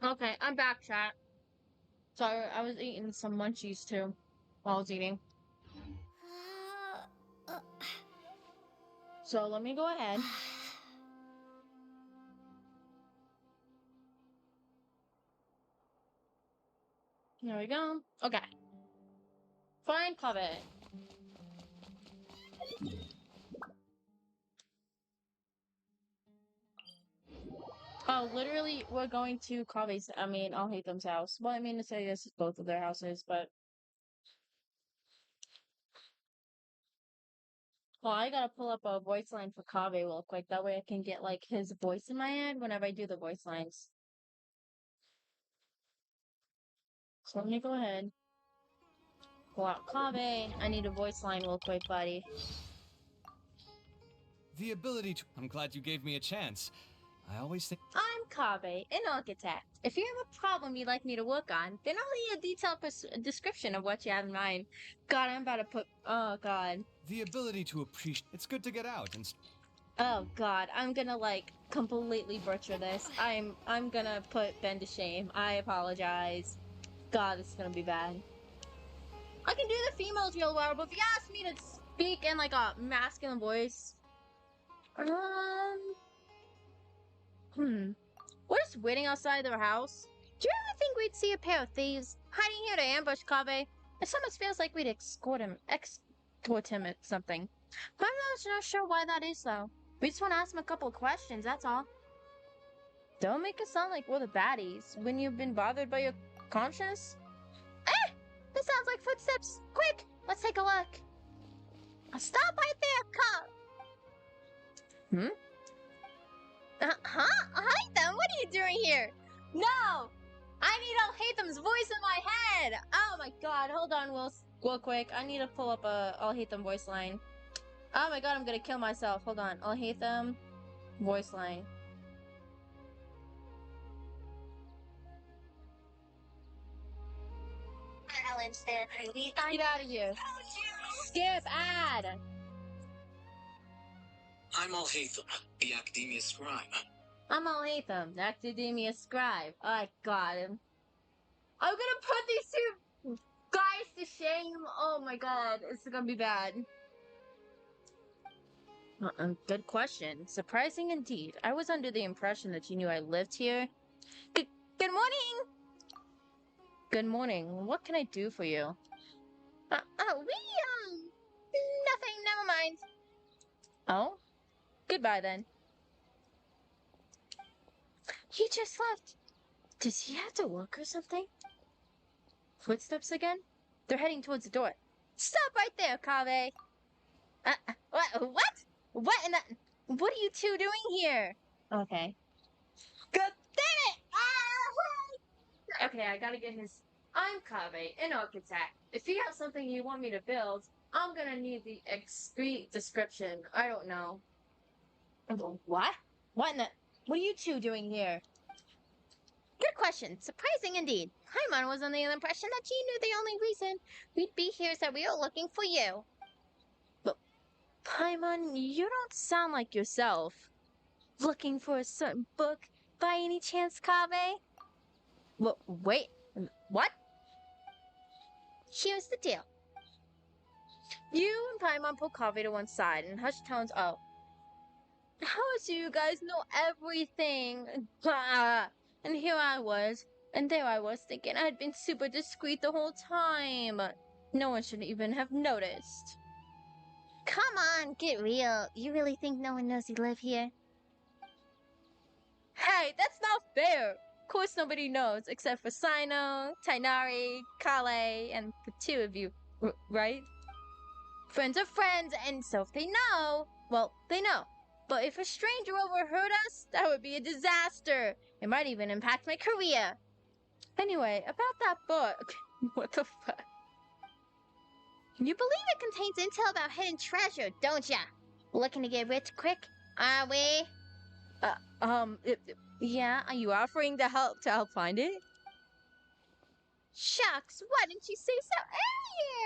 S1: Okay, I'm back, chat. Sorry, I was eating some munchies too while I was eating. So let me go ahead. There we go. Okay. Find Kaveh. Oh, literally, we're going to Kaveh's. I mean, I'll hate them's house. Well, I mean to say this is both of their houses, but. Well, I gotta pull up a voice line for Kaveh real quick. That way I can get, like, his voice in my head whenever I do the voice lines. So let me go ahead. Pull out Kaveh. I need a voice line real quick, buddy.
S3: The ability to. I'm glad you gave me a chance. I always think.
S1: I'm Kaveh, an architect. If you have a problem you'd like me to work on, then I'll need a detailed description of what you have in mind. God, I'm about to put. Oh, God.
S3: The ability to appreciate. It's good to get out and.
S1: Oh, God. I'm gonna, like, completely butcher this. I'm gonna put Ben to shame. I apologize. God, this is gonna be bad. I can do the females real well, but if you ask me to speak in, like, a masculine voice. We're just waiting outside their house. Do you ever think we'd see a pair of thieves hiding here to ambush Kaveh? It sometimes feels like we'd escort him at something. But I'm not sure why that is, though. We just want to ask him a couple of questions, that's all. Don't make it sound like we're the baddies when you've been bothered by your conscience. Eh! This sounds like footsteps. Quick, let's take a look. Stop right there, cop. Huh? Hatham, what are you doing here? No! I need Al-Hatham's voice in my head! Oh my god, hold on, real quick. I need to pull up a Al-Hatham voice line. Oh my god, I'm gonna kill myself. Hold on. Al-Hatham voice line. Get out of here. Skip ad!
S17: I'm Al-Hatham, the Academia Scribe.
S1: I'm Al-Hatham, the Academia Scribe. Oh god. I'm gonna put these two guys to shame. Oh my god, it's gonna be bad. Good question. Surprising indeed. I was under the impression that you knew I lived here. Good morning! Good morning. What can I do for you? Nothing, never mind. Oh? Goodbye then. He just left. Does he have to work or something? Footsteps again? They're heading towards the door. Stop right there, Kaveh! What? What in the... What are you two doing here? Okay. God damn it! Okay, I gotta get his... I'm Kaveh, an architect. If you have something you want me to build, I'm gonna need the discreet description. I don't know. What? What in the... What are you two doing here? Good question. Surprising indeed. Paimon was under the impression that you knew the only reason we'd be here is that we were looking for you. But, Paimon, you don't sound like yourself. Looking for a certain book by any chance, Kaveh? Well, wait. What? Here's the deal. You and Paimon pull Kaveh to one side and hushed tones up. How is it you guys know everything? And here I was, and there I was thinking I'd been super discreet the whole time. No one should even have noticed. Come on, get real. You really think no one knows you live here? Hey, that's not fair. Of course nobody knows, except for Sino, Tainari, Kale, and the two of you, right? Friends are friends, and so if they know, well, they know. But if a stranger overheard us, that would be a disaster. It might even impact my career. Anyway, about that book. What the fuck? You believe it contains intel about hidden treasure, don't ya? Looking to get rich quick, are we? Yeah, are you offering to help find it? Shucks, why didn't you say so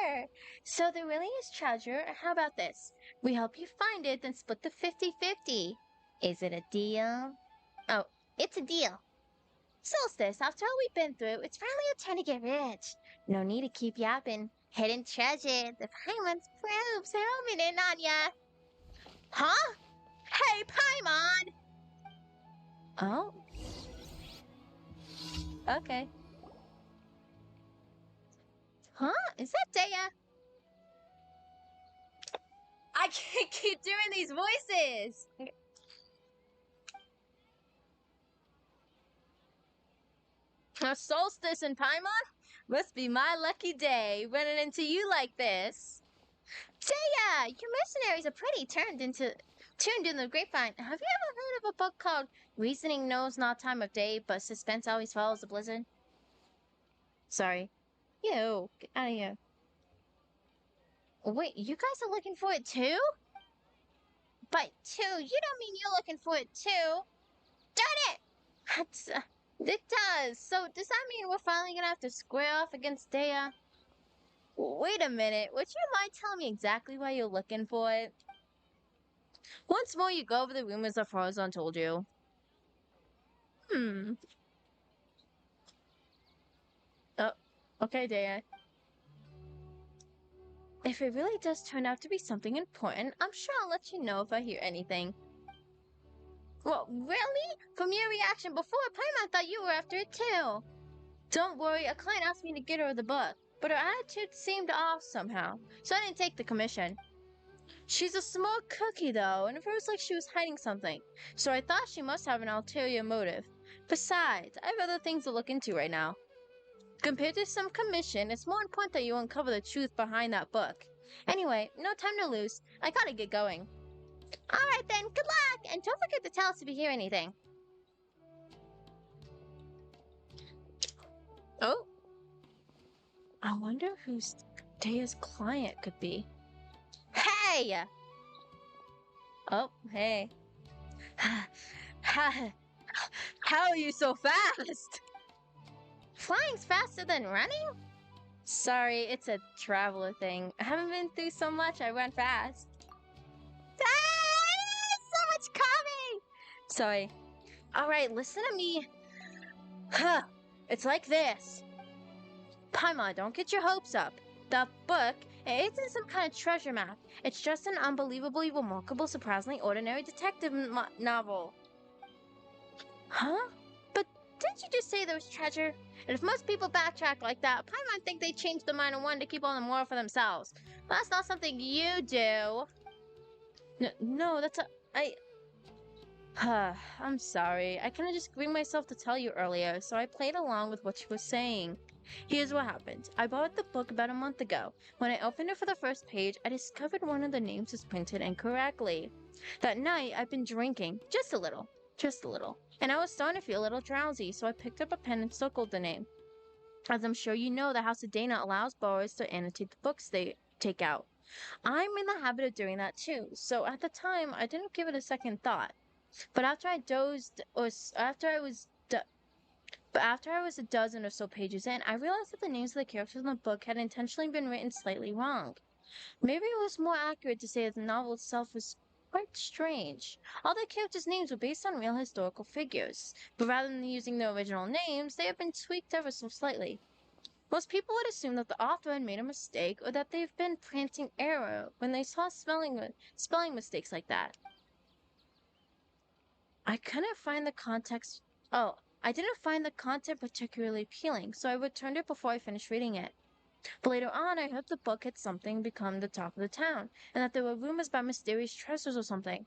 S1: earlier? So there really is treasure. How about this? We help you find it, then split the 50-50. Is it a deal? Oh, it's a deal. Solstice, after all we've been through, it's finally your turn to get rich. No need to keep yapping. Hidden treasure. The Paimon's probes. They're homing in on ya. Huh? Hey, Paimon! Oh. Okay. Huh? Is that Daya? I can't keep doing these voices! A Solstice and Paimon? Must be my lucky day, running into you like this. Daya! Your mercenaries are pretty tuned in the grapevine. Have you ever heard of a book called Reasoning Knows Not Time of Day, but Suspense Always Follows the Blizzard? Sorry. Ew, get out of here. Wait, you guys are looking for it too? But two, you don't mean you're looking for it too? Darn it! That's, it does. So does that mean we're finally gonna have to square off against Daya? Wait a minute, would you mind telling me exactly why you're looking for it? Once more you go over the rumors that Farazan told you. Oh, okay, Daya. If it really does turn out to be something important, I'm sure I'll let you know if I hear anything. Well, really? From your reaction before, Paimon thought you were after it too. Don't worry, a client asked me to get her the book, but her attitude seemed off somehow, so I didn't take the commission. She's a smart cookie though, and it feels like she was hiding something, so I thought she must have an ulterior motive. Besides, I have other things to look into right now. Compared to some commission, it's more important that you uncover the truth behind that book. Anyway, no time to lose. I gotta get going. Alright then, good luck! And don't forget to tell us if you hear anything. Oh. I wonder who Daya's client could be. Hey! Oh, hey. How are you so fast? Flying's faster than running? Sorry, it's a traveler thing. I haven't been through so much, I run fast. So much coming! Sorry. Alright, listen to me. It's like this. Paimon, don't get your hopes up. The book, it isn't some kind of treasure map. It's just an unbelievably remarkable, surprisingly ordinary detective novel. Huh? But didn't you just say there was treasure? And if most people backtrack like that, Paimon think they changed their mind and wanted to keep all the moral for themselves. But that's not something you do. No, that's I'm sorry. I couldn't just bring myself to tell you earlier, so I played along with what you were saying. Here's what happened. I bought the book about a month ago. When I opened it for the first page, I discovered one of the names was printed incorrectly. That night, I'd been drinking. Just a little. And I was starting to feel a little drowsy, so I picked up a pen and circled the name. As I'm sure you know, the House of Dana allows borrowers to annotate the books they take out. I'm in the habit of doing that too, so at the time, I didn't give it a second thought. But after I was a dozen or so pages in, I realized that the names of the characters in the book had intentionally been written slightly wrong. Maybe it was more accurate to say that the novel itself was quite strange. All the characters' names were based on real historical figures, but rather than using their original names, they have been tweaked ever so slightly. Most people would assume that the author had made a mistake or that they've been planting error when they saw spelling mistakes like that. I didn't find the content particularly appealing, so I returned it before I finished reading it. But later on, I heard the book had something become the talk of the town, and that there were rumors about mysterious treasures or something.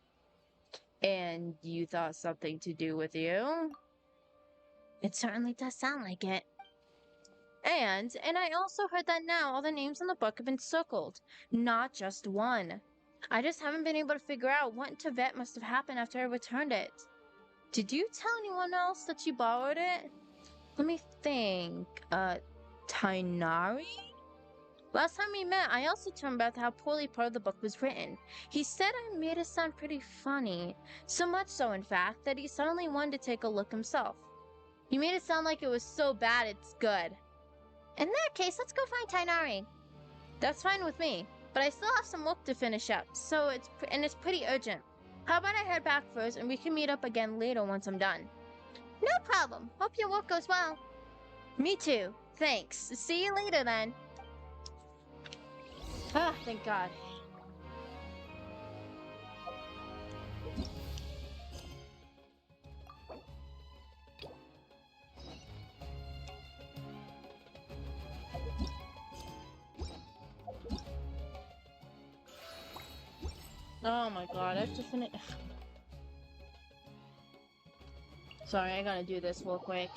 S1: And you thought something to do with you? It certainly does sound like it. And I also heard that now all the names in the book have been circled, not just one. I just haven't been able to figure out what in Tibet must have happened after I returned it. Did you tell anyone else that you borrowed it? Let me think. Tainari? Last time we met, I also told him about how poorly part of the book was written. He said I made it sound pretty funny. So much so, in fact, that he suddenly wanted to take a look himself. You made it sound like it was so bad it's good. In that case, let's go find Tainari. That's fine with me, but I still have some work to finish up, so it's pretty urgent. How about I head back first and we can meet up again later once I'm done? No problem. Hope your work goes well. Me too. Thanks. See you later then. Ah, thank God. Oh my God, I have to finish. Sorry, I gotta do this real quick.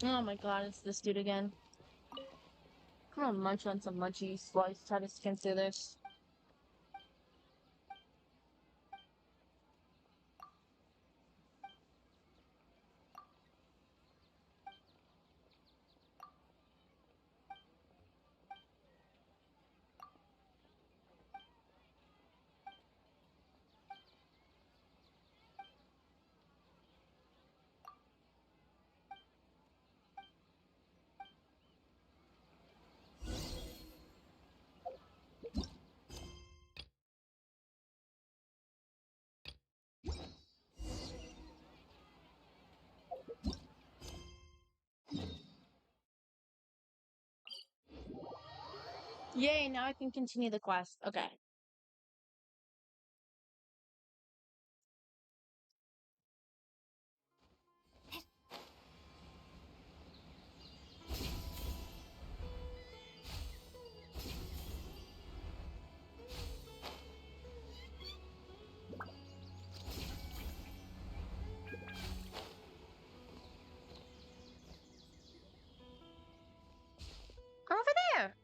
S1: Oh my God, it's this dude again. I'm gonna munch on some munchies while I try to skim through this. Yay, now I can continue the quest. Okay.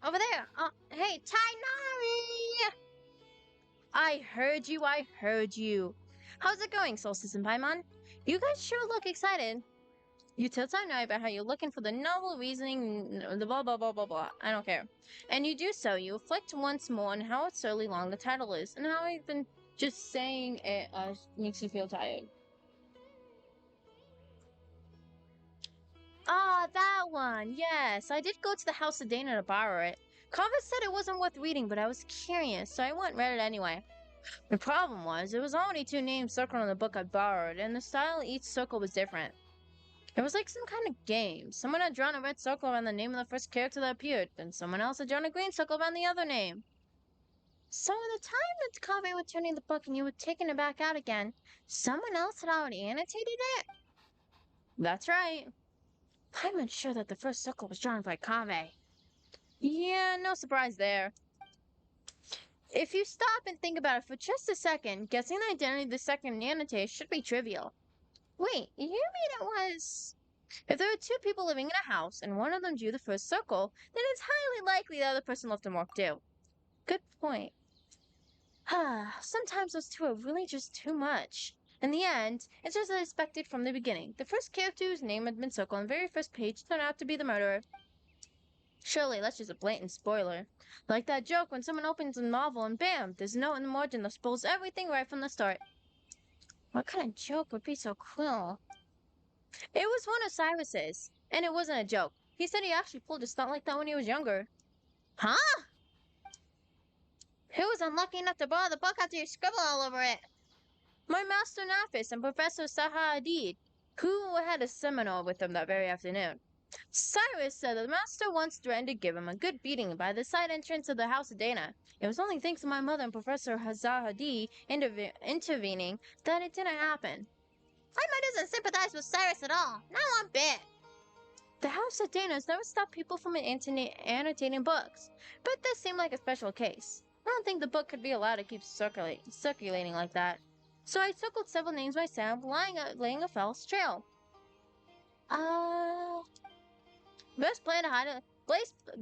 S1: Over there. Hey, Tainari! I heard you, I heard you. How's it going, Solstice and Paimon? You guys sure look excited. You tell Tainari about how you're looking for the novel reasoning, the blah blah blah blah blah. I don't care. And you do so. You reflect once more on how absurdly long the title is, and how even just saying it makes you feel tired. Ah, that one. Yes, I did go to the House of Dana to borrow it. Kava said it wasn't worth reading, but I was curious, so I went and read it anyway. The problem was, there was only two names circled on the book I borrowed, and the style of each circle was different. It was like some kind of game. Someone had drawn a red circle around the name of the first character that appeared, and someone else had drawn a green circle around the other name. So at the time that Kaveh was turning the book and you were taking it back out again, someone else had already annotated it? That's right. I'm not sure that the first circle was drawn by Kaveh. Yeah, no surprise there. If you stop and think about it for just a second, guessing the identity of the second annotator should be trivial. Wait, you mean it was... If there were two people living in a house and one of them drew the first circle, then it's highly likely the other person left a mark too. Good point. Sometimes those two are really just too much. In the end, it's just as expected from the beginning. The first character whose name had been circled on the very first page turned out to be the murderer. Surely that's just a blatant spoiler. Like that joke when someone opens a novel and bam, there's a note in the margin that spoils everything right from the start. What kind of joke would be so cruel? It was one of Cyrus's, and it wasn't a joke. He said he actually pulled a stunt like that when he was younger. Huh? Who was unlucky enough to borrow the book after you scribbled all over it? My master Nafis and Professor Saha Hadid, who had a seminar with him that very afternoon. Cyrus said the master once threatened to give him a good beating by the side entrance of the House of Dana. It was only thanks to my mother and Professor Hazahadi intervening that it didn't happen. Paimon doesn't sympathize with Cyrus at all. Not one bit. The House of Dana has never stopped people from annotating books, but this seemed like a special case. I don't think the book could be allowed to keep circulating like that. So I circled several names myself, laying a false trail. The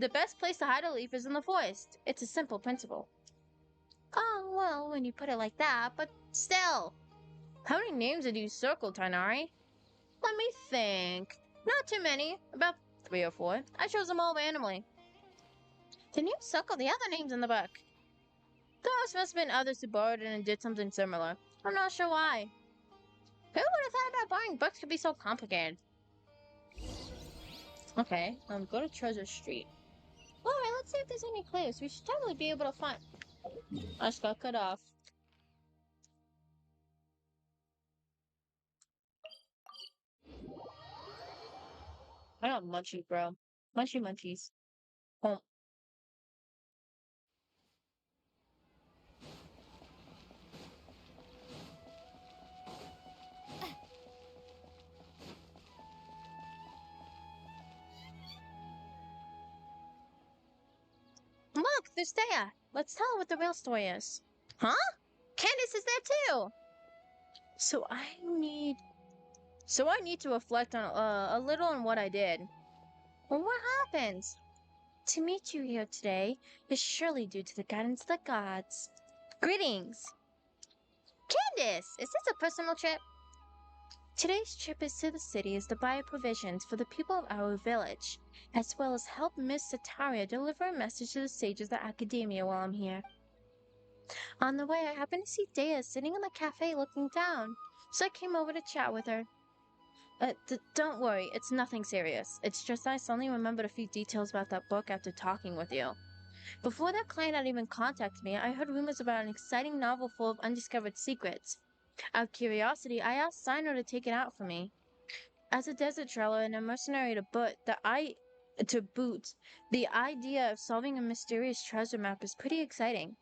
S1: best place to hide a leaf is in the forest. It's a simple principle. Oh, well, when you put it like that, but still. How many names did you circle, Tainari? Let me think. Not too many. About 3 or 4. I chose them all randomly. Then you circle the other names in the book. Those must have been others who borrowed it and did something similar. I'm not sure why. Who would have thought about buying books could be so complicated? Okay, go to Treasure Street. Alright, let's see if there's any clues. We should totally be able to find... I just got cut off. I got munchies, bro. Munchies. Oh. Look, there's Thea. Let's tell her what the real story is. Huh? Candace is there too. So I need to reflect on a little on what I did. Well, what happens? To meet you here today is surely due to the guidance of the gods. Greetings. Candace, is this a personal trip? Today's trip is to the cities to buy provisions for the people of our village, as well as help Miss Sataria deliver a message to the sages of academia while I'm here. On the way, I happened to see Dea sitting in the cafe looking down, so I came over to chat with her. Don't worry, it's nothing serious. It's just I suddenly remembered a few details about that book after talking with you. Before that client had even contacted me, I heard rumors about an exciting novel full of undiscovered secrets. Out of curiosity, I asked Sino to take it out for me. As a desert traveler and a mercenary to boot, the idea of solving a mysterious treasure map is pretty exciting.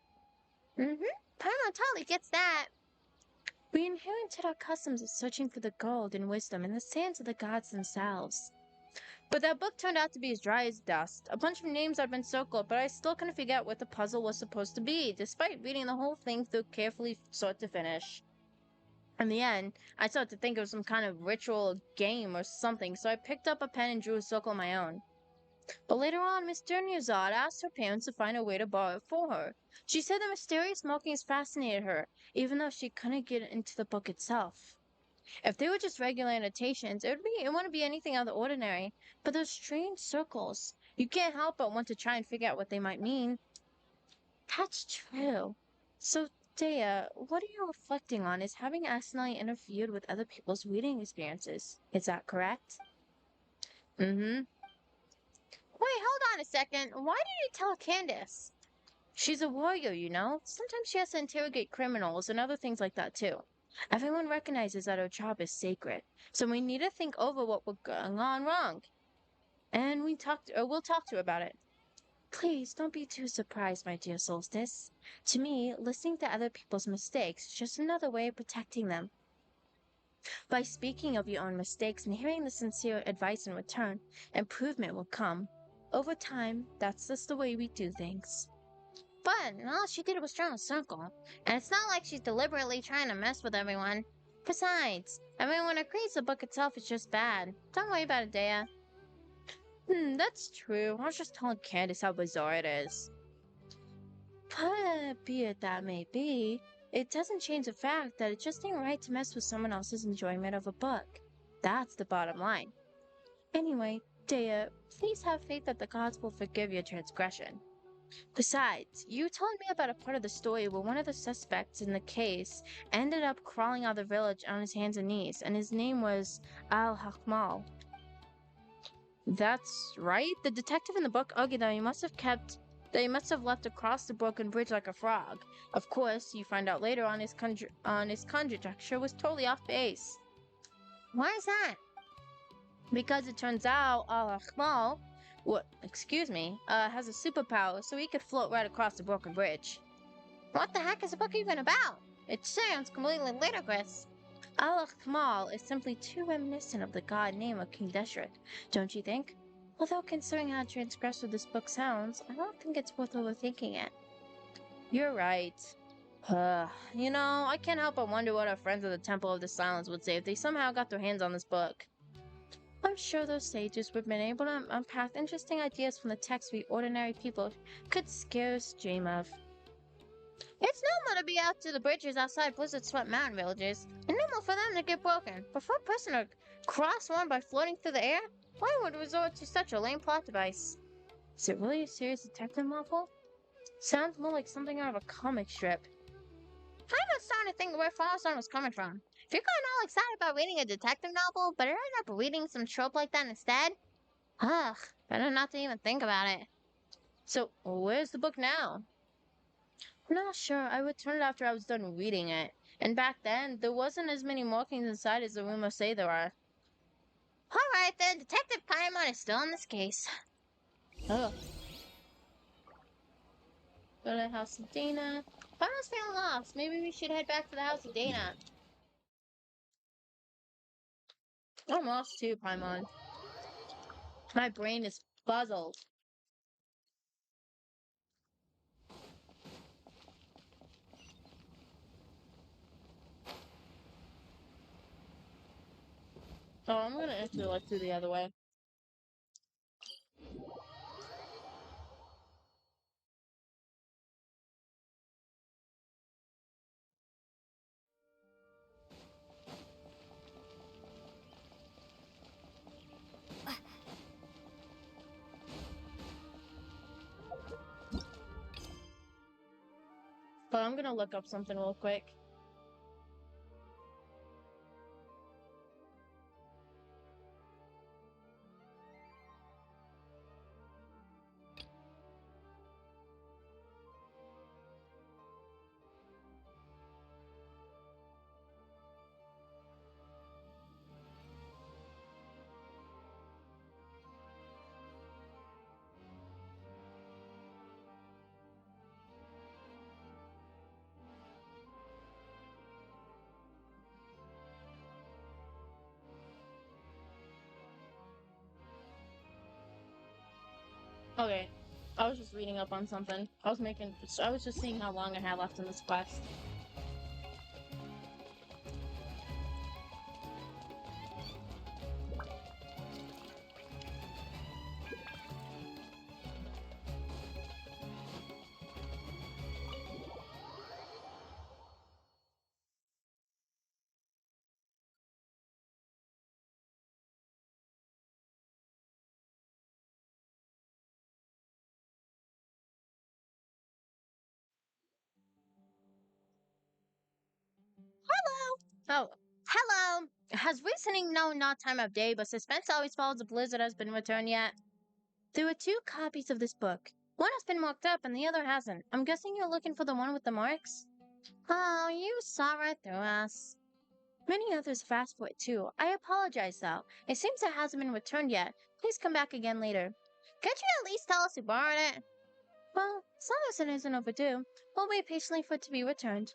S1: Paimon totally gets that. We inherited our customs of searching for the gold and wisdom in the sands of the gods themselves. But that book turned out to be as dry as dust. A bunch of names had been circled, but I still couldn't figure out what the puzzle was supposed to be, despite reading the whole thing through carefully start to finish. In the end, I started to think it was some kind of ritual game or something, so I picked up a pen and drew a circle of my own. But later on, Miss Durniazad asked her parents to find a way to borrow it for her. She said the mysterious markings fascinated her, even though she couldn't get into the book itself. If they were just regular annotations, it wouldn't be anything out of the ordinary. But those strange circles, you can't help but want to try and figure out what they might mean. That's true. So, Dea, what are you reflecting on is having accidentally interfered with other people's reading experiences. Is that correct? Wait, hold on a second. Why did you tell Candace? She's a warrior, you know. Sometimes she has to interrogate criminals and other things like that, too. Everyone recognizes that her job is sacred, so we need to think over what we're going on wrong. And we'll talk to her about it. Please don't be too surprised, my dear Solstice. To me, listening to other people's mistakes is just another way of protecting them. By speaking of your own mistakes and hearing the sincere advice in return, improvement will come. Over time, that's just the way we do things. But all she did was draw a circle, and it's not like she's deliberately trying to mess with everyone. Besides, everyone agrees the book itself is just bad. Don't worry about it, Dea. That's true. I was just telling Candace how bizarre it is. But be it that may be, it doesn't change the fact that it just ain't right to mess with someone else's enjoyment of a book. That's the bottom line. Anyway, Dea, please have faith that the gods will forgive your transgression. Besides, you told me about a part of the story where one of the suspects in the case ended up crawling out of the village on his hands and knees, and his name was Al-Hakmal. That's right. The detective in the book argued that he must have left across the broken bridge like a frog. Of course, you find out later on his conjecture was totally off base. Why is that? Because it turns out Al-Hakmal has a superpower, so he could float right across the broken bridge. What the heck is the book even about? It sounds completely ludicrous. Al-Akmal is simply too reminiscent of the god name of King Deshret, don't you think? Although considering how transgressive this book sounds, I don't think it's worth overthinking it. You're right. You know, I can't help but wonder what our friends at the Temple of the Silence would say if they somehow got their hands on this book. I'm sure those sages would have been able to unpack interesting ideas from the text we ordinary people could scarce dream of. It's normal to be out to the bridges outside blizzard-swept mountain villages, and normal for them to get broken. But for a person to cross one by floating through the air, why would resort to such a lame plot device? Is it really a serious detective novel? Sounds more like something out of a comic strip. I was starting to think where Firestone was coming from. If you're going all excited about reading a detective novel, but ended up reading some trope like that instead, ugh, better not to even think about it. So, where's the book now? I'm not sure. I returned it after I was done reading it. And back then, there wasn't as many markings inside as the rumors say there are. Alright then, Detective Paimon is still in this case. Oh. Go to the house of Dana. Paimon feeling lost. Maybe we should head back to the house of Dana. I'm lost too, Paimon. My brain is puzzled. Oh, I'm gonna enter like through the other way. But I'm gonna look up something real quick. Okay. I was just reading up on something. I was just seeing how long I had left in this quest. Oh, hello! Has reasoning no not time of day, but suspense always follows a blizzard has been returned yet? There were two copies of this book. One has been marked up and the other hasn't. I'm guessing you're looking for the one with the marks? Oh, you saw right through us. Many others have asked for it too. I apologize though. It seems it hasn't been returned yet. Please come back again later. Could you at least tell us who borrowed it? Well, as long as it isn't overdue, we'll wait patiently for it to be returned.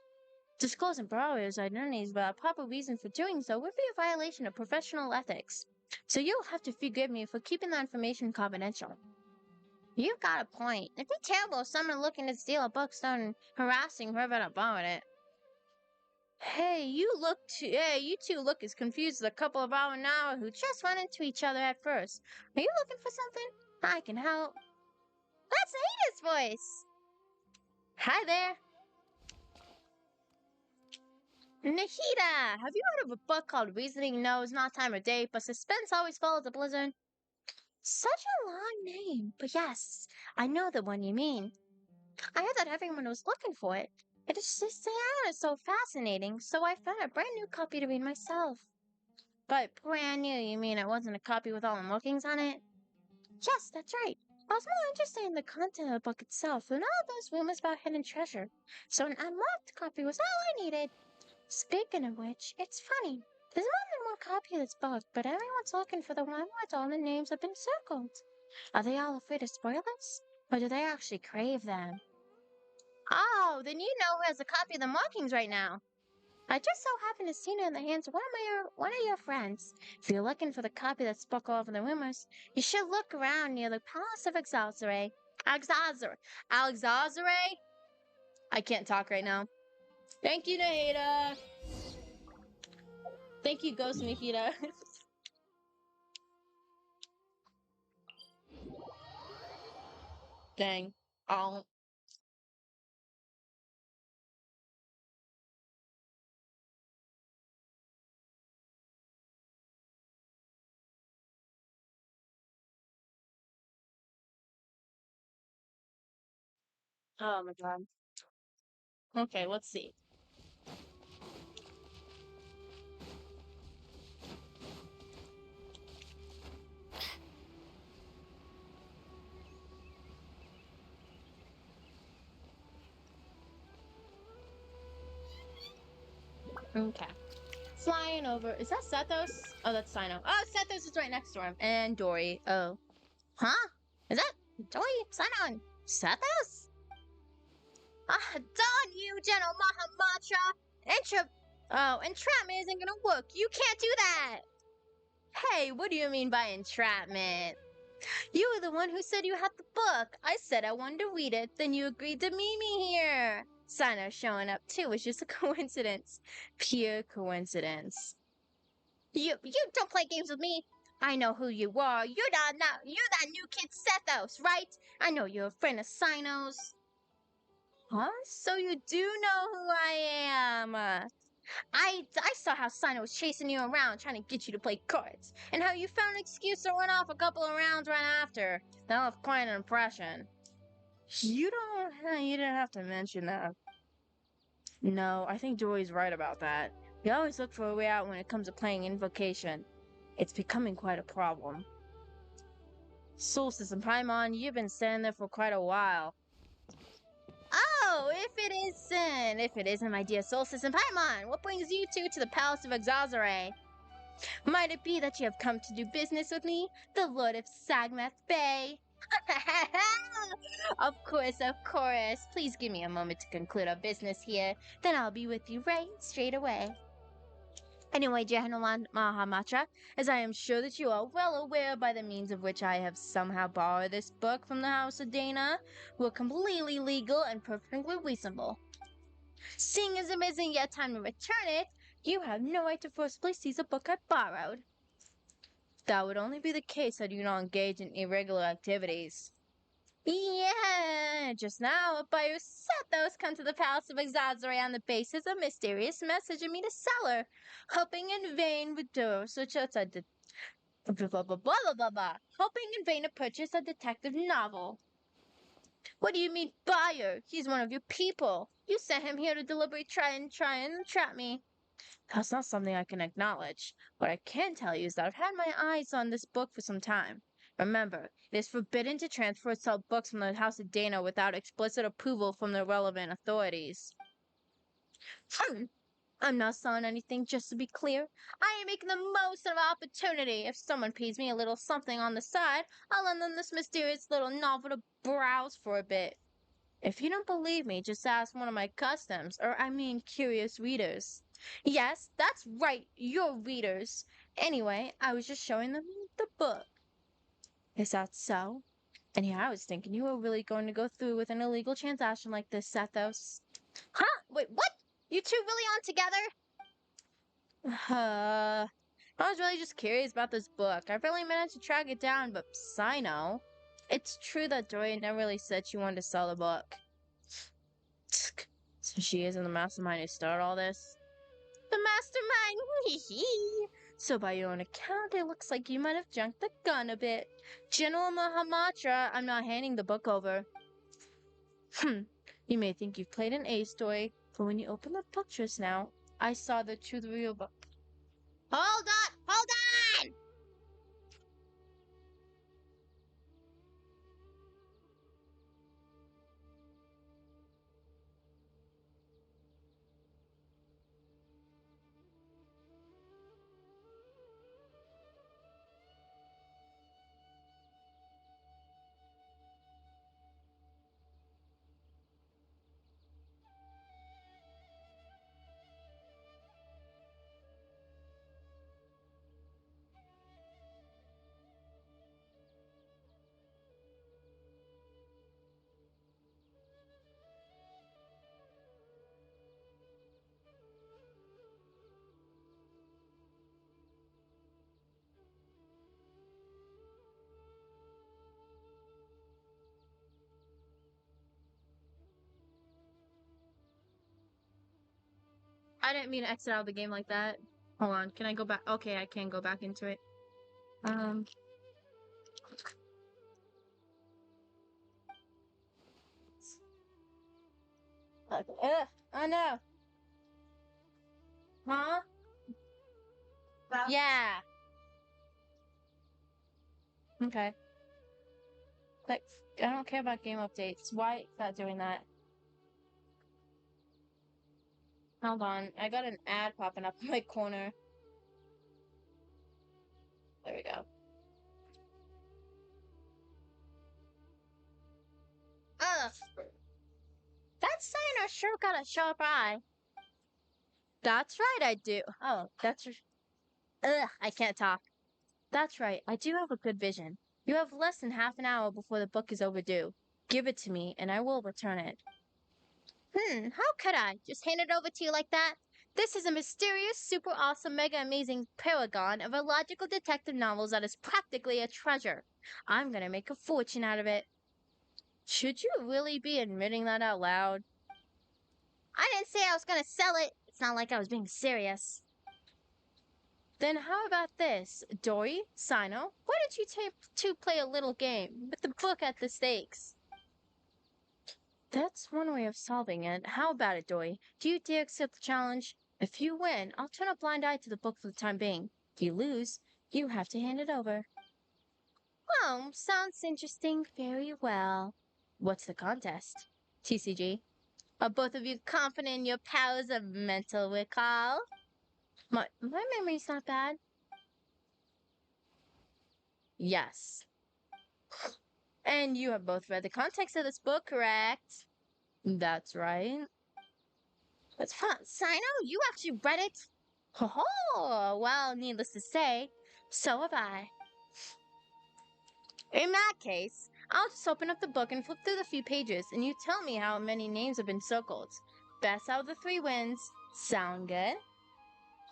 S1: Disclosing borrowers' identities without proper reason for doing so would be a violation of professional ethics. So you'll have to forgive me for keeping that information confidential. You've got a point. It'd be terrible if someone looking to steal a book started harassing whoever that borrowed it. Hey, you two look as confused as a couple of now who just run into each other at first. Are you looking for something? I can help. That's Ada's voice! Hi there. Nahida, have you heard of a book called Reasoning Knows Not Time or Day, but suspense always follows a blizzard? Such a long name, but yes, I know the one you mean. I heard that everyone was looking for it. It is just sounded so fascinating, so I found a brand new copy to read myself. But brand new, you mean it wasn't a copy with all the markings on it? Yes, that's right. I was more interested in the content of the book itself than all those rumors about hidden treasure, so an unmarked copy was all I needed. Speaking of which, it's funny. There's more than one copy of this book, but everyone's looking for the one where all the names have been circled. Are they all afraid of spoilers? Or do they actually crave them? Oh, then you know who has a copy of the markings right now. I just so happened to see it in the hands of one of your friends. If you're looking for the copy that spoke all over the rumors, you should look around near the Palace of Alexazare. Alexazare? I can't talk right now. Thank you, Nahida. Thank you, Ghost Nahida. Dang. Oh. Oh my god. Okay, let's see. Okay. Flying over. Is that Sethos? Oh, that's Sino. Oh, Sethos is right next to him. And Dory. Oh. Huh? Is that Dory, Sino, and Sethos? Ah, darn you, General Mahamacha! Entrapment isn't gonna work. You can't do that! Hey, what do you mean by entrapment? You were the one who said you had the book. I said I wanted to read it, then you agreed to meet me here. Sino showing up too was just a coincidence. Pure coincidence. You don't play games with me. I know who you are. You're that new kid Sethos, right? I know you're a friend of Sino's. Huh? So you do know who I am. I saw how Sino was chasing you around trying to get you to play cards, and how you found an excuse to run off a couple of rounds right after. That left quite an impression. You didn't have to mention that. No, I think Joey's right about that. We always look for a way out when it comes to playing Invocation. It's becoming quite a problem. Solstice and Paimon, you've been standing there for quite a while. Oh, if it isn't, my dear Solstice and Paimon, what brings you two to the Palace of Exazare? Might it be that you have come to do business with me, the Lord of Sagmath Bay? Of course, of course. Please give me a moment to conclude our business here, then I'll be with you right straight away. Anyway, Jehanalan Mahamatra, as I am sure that you are well aware by the means of which I have somehow borrowed this book from the House of Dana, were completely legal and perfectly reasonable. Seeing as it isn't yet time to return it, you have no right to forcibly seize a book I borrowed. That would only be the case had you not engaged in irregular activities. Yeah, just now, a buyer Sethos come to the Palace of Exazare on the basis of a mysterious message of me to sell her, hoping in vain with such a hoping in vain to purchase a detective novel. What do you mean, buyer? He's one of your people. You sent him here to deliberately try and trap me. That's not something I can acknowledge. What I can tell you is that I've had my eyes on this book for some time. Remember, it is forbidden to transfer or sell books from the House of Dana without explicit approval from the relevant authorities. I'm not selling anything, just to be clear. I am making the most of an opportunity. If someone pays me a little something on the side, I'll lend them this mysterious little novel to browse for a bit. If you don't believe me, just ask one of my curious readers. Yes, that's right, your readers. Anyway, I was just showing them the book. Is that so? Anyhow, I was thinking you were really going to go through with an illegal transaction like this, Sethos. Huh? Wait, what? You two really on together? I was really just curious about this book. I really managed to track it down, but Sino. It's true that Dorian never really said she wanted to sell the book. So she isn't the mastermind who started all this? The mastermind! Hee hee! So by your own account, it looks like you might have junked the gun a bit. General Mahamatra, I'm not handing the book over. You may think you've played an A story, but when you open the book just now, I saw the truth of your book. Hold on! Hold on! I didn't mean to exit out of the game like that. Hold on, can I go back? Okay, I can go back into it. Oh no. Huh? Yeah. Okay. Like, I don't care about game updates. Why not doing that? Hold on. I got an ad popping up in my corner. There we go. Ugh. That signer sure got a sharp eye. That's right, I do. Oh, ugh, I can't talk. That's right, I do have a good vision. You have less than half an hour before the book is overdue. Give it to me, and I will return it. How could I? Just hand it over to you like that? This is a mysterious, super awesome, mega amazing paragon of illogical detective novels that is practically a treasure. I'm gonna make a fortune out of it. Should you really be admitting that out loud? I didn't say I was gonna sell it. It's not like I was being serious. Then how about this? Dory, Sino, why don't you two play a little game with the book at the stakes? That's one way of solving it. How about it, Dory? Do you dare accept the challenge? If you win, I'll turn a blind eye to the book for the time being. If you lose, you have to hand it over. Oh, sounds interesting. Very well. What's the contest? TCG. Are both of you confident in your powers of mental recall? My memory's not bad. Yes. And you have both read the context of this book, correct? That's right. That's fun. Sino, you actually read it? Oh, well, needless to say, so have I. In that case, I'll just open up the book and flip through the few pages, and you tell me how many names have been circled. Best out of the three wins. Sound good?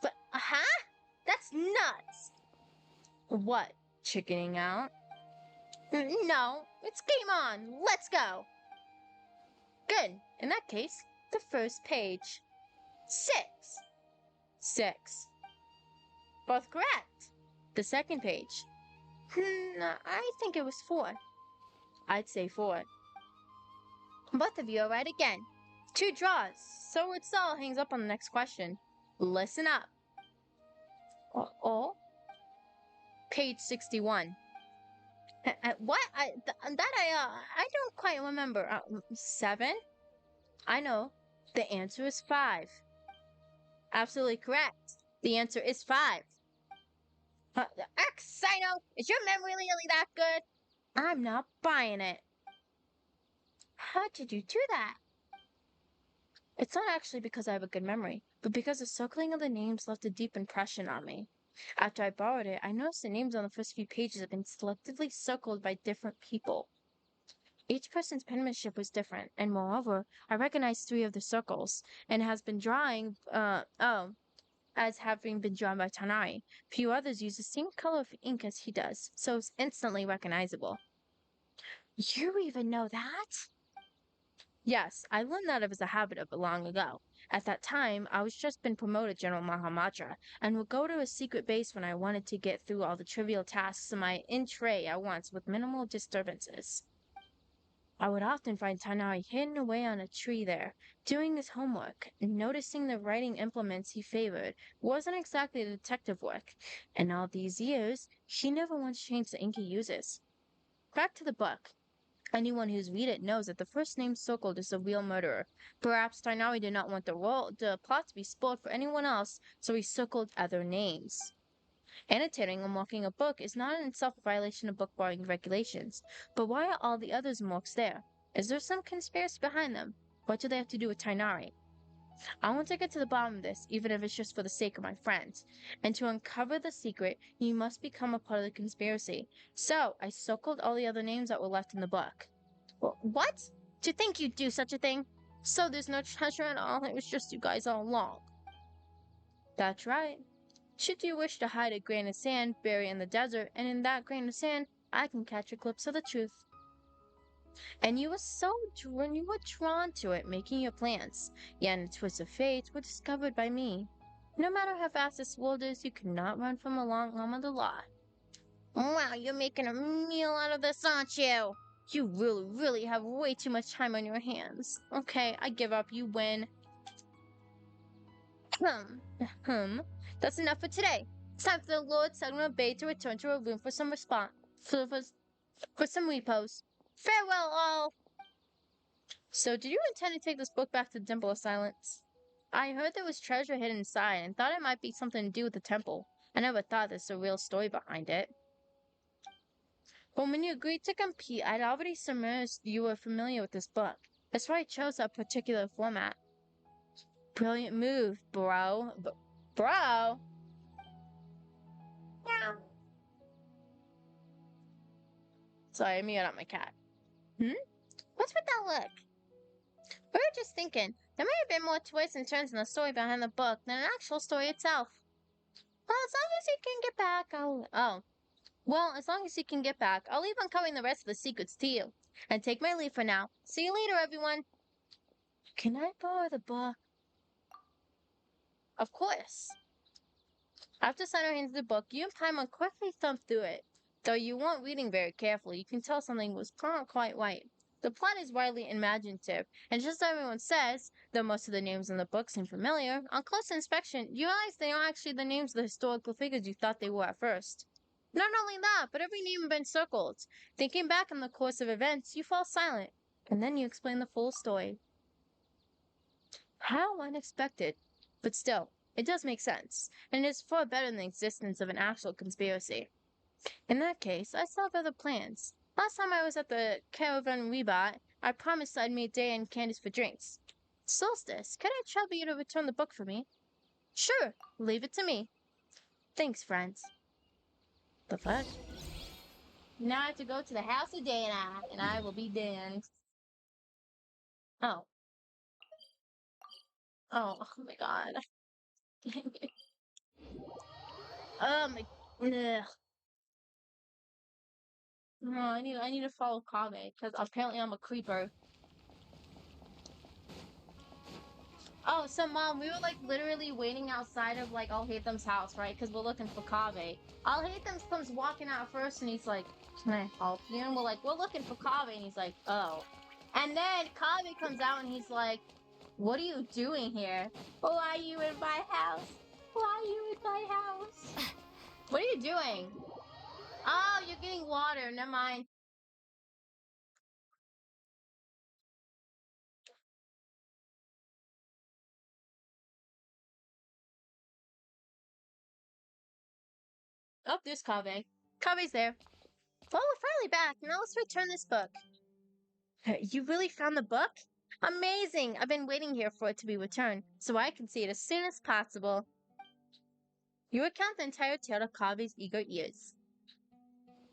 S1: But, huh? That's nuts! What, chickening out? No, it's game on. Let's go. Good. In that case, the first page. 6. 6. Both correct. The second page. I think it was 4. I'd say 4. Both of you are right again. 2 draws. So it's all hangs up on the next question. Listen up. Oh? Page 61. What? I don't quite remember. 7? I know. The answer is 5. Absolutely correct. The answer is 5. Sino, is your memory really that good? I'm not buying it. How did you do that? It's not actually because I have a good memory, but because the circling of the names left a deep impression on me. After I borrowed it, I noticed the names on the first few pages have been selectively circled by different people. Each person's penmanship was different, and moreover, I recognized 3 of the circles, and has been drawing, as having been drawn by Tanai. Few others use the same color of ink as he does, so it's instantly recognizable. You even know that? Yes, I learned that it was a habit of it long ago. At that time, I was just been promoted General Mahamatra, and would go to a secret base when I wanted to get through all the trivial tasks of my in-tray at once with minimal disturbances. I would often find Tanai hidden away on a tree there, doing his homework, and noticing the writing implements he favored wasn't exactly detective work, and all these years, he never once changed the ink he uses. Back to the book. Anyone who's read it knows that the first name circled is the real murderer. Perhaps Tainawi did not want the plot to be spoiled for anyone else, so he circled other names. Annotating or marking a book is not in itself a violation of book borrowing regulations, but why are all the others marks there? Is there some conspiracy behind them? What do they have to do with Tainari? I want to get to the bottom of this, even if it's just for the sake of my friends. And to uncover the secret, you must become a part of the conspiracy. So, I circled all the other names that were left in the book. What? To think you'd do such a thing? So there's no treasure at all, it was just you guys all along. That's right. Should you wish to hide a grain of sand, bury it in the desert, and in that grain of sand, I can catch a glimpse of the truth. And you were drawn to it, making your plans. Yet in a twist of fate, were discovered by me. No matter how fast this world is, you cannot run from a long arm of the law. Wow, you're making a meal out of this, aren't you? You really have way too much time on your hands. Okay, I give up. You win. That's enough for today. It's time for the Lord Sagna Bay to return to her room for some for some repose. Farewell, all! So, did you intend to take this book back to the Temple of Silence? I heard there was treasure hidden inside and thought it might be something to do with the temple. I never thought there's a real story behind it. But when you agreed to compete, I'd already surmised you were familiar with this book. That's why I chose that particular format. Brilliant move, bro. Bro? Sorry, I'm yelling at my cat. What's with that look? We were just thinking, there may have been more twists and turns in the story behind the book than an actual story itself. Well, as long as you can get back, as long as you can get back, I'll leave uncovering the rest of the secrets to you. And take my leave for now. See you later, everyone. Can I borrow the book? Of course. After Sana hands the book, you and Paimon quickly thumb through it. Though you weren't reading very carefully, you can tell something was not quite right. The plot is widely imaginative, and just as everyone says, though most of the names in the book seem familiar, on close inspection, you realize they aren't actually the names of the historical figures you thought they were at first. Not only that, but every name had been circled. Thinking back in the course of events, you fall silent, and then you explain the full story. How unexpected. But still, it does make sense, and is far better than the existence of an actual conspiracy. In that case, I still have other plans. Last time I was at the Caravan Rebot, I promised I'd meet Day and Candace for drinks. Solstice, could I trouble you to return the book for me? Sure, leave it to me. Thanks, friends. The fuck? Now I have to go to the house of Dana, and I will be damned. Oh. Oh my god. Ugh. No, I need to follow Kame, because apparently I'm a creeper. Oh, so Mom, we were like literally waiting outside of like Al Haytham's house, right? Because we're looking for Kave. Al Haytham comes walking out first and he's like, "Can I help you?" And we're like, "We're looking for Kave," and he's like, "Oh." And then Kave comes out and he's like, "What are you doing here? Why are you in my house? Why are you in my house? What are you doing? Oh, you're getting water. Never mind." Oh, there's Kave. Kave's there. Well, we're finally back. Now let's return this book. You really found the book? Amazing! I've been waiting here for it to be returned, so I can see it as soon as possible. You recount the entire tale to Kave's eager ears.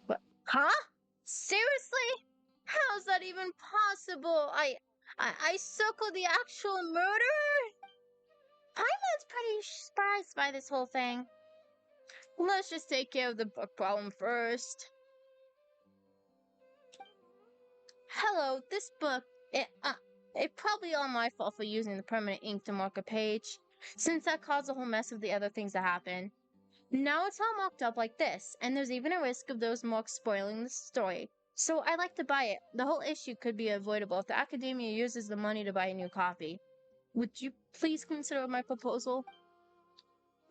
S1: What? Huh? Seriously? How's that even possible? I circled the actual murderer? Paimon's pretty surprised by this whole thing. Let's just take care of the book problem first. Hello, this book, it's probably all my fault for using the permanent ink to mark a page, since that caused a whole mess of the other things that happened. Now it's all marked up like this, and there's even a risk of those marks spoiling the story. So I like to buy it. The whole issue could be avoidable if the Academia uses the money to buy a new copy. Would you please consider my proposal?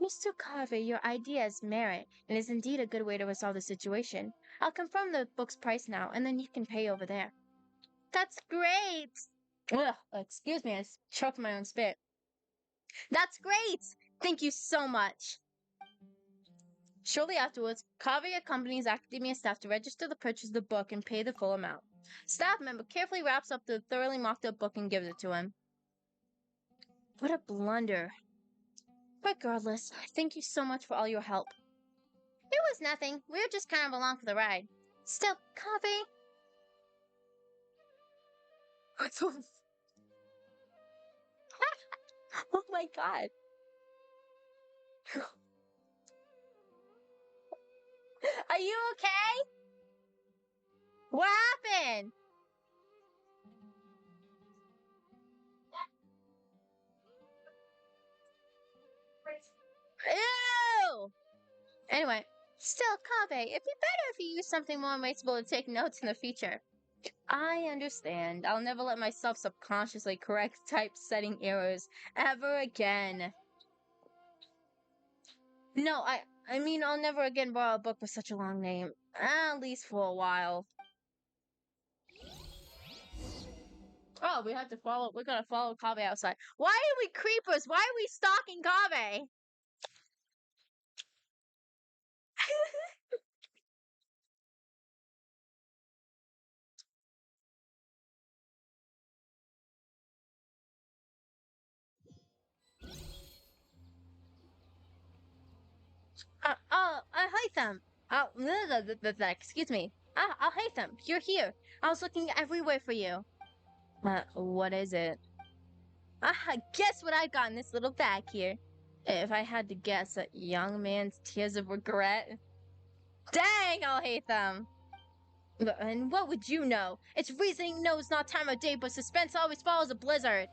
S1: Mr. Carver, your idea has merit, and is indeed a good way to resolve the situation. I'll confirm the book's price now, and then you can pay over there. That's great! Ugh, excuse me, I choked my own spit. That's great! Thank you so much! Shortly afterwards, Kaveh accompanies Academia staff to register the purchase of the book and pay the full amount. Staff member carefully wraps up the thoroughly mocked up book and gives it to him. What a blunder. Regardless, thank you so much for all your help. It was nothing. We were just kind of along for the ride. Still, Kaveh... Oh my god. Are you okay? What happened? Ew! Anyway, still, Kaveh, it'd be better if you used something more erasable to take notes in the future. I understand. I'll never let myself subconsciously correct typesetting errors ever again. No, I mean I'll never again borrow a book with such a long name. At least for a while. Oh, we're gonna follow Kaveh outside. Why are we creepers? Why are we stalking Kaveh? Hytham. Excuse me. Hytham, you're here. I was looking everywhere for you. What is it? Guess what I got in this little bag here? If I had to guess, a young man's tears of regret. Dang, I'll hate them. And what would you know? It's reasoning knows not time of day, but suspense always follows a blizzard.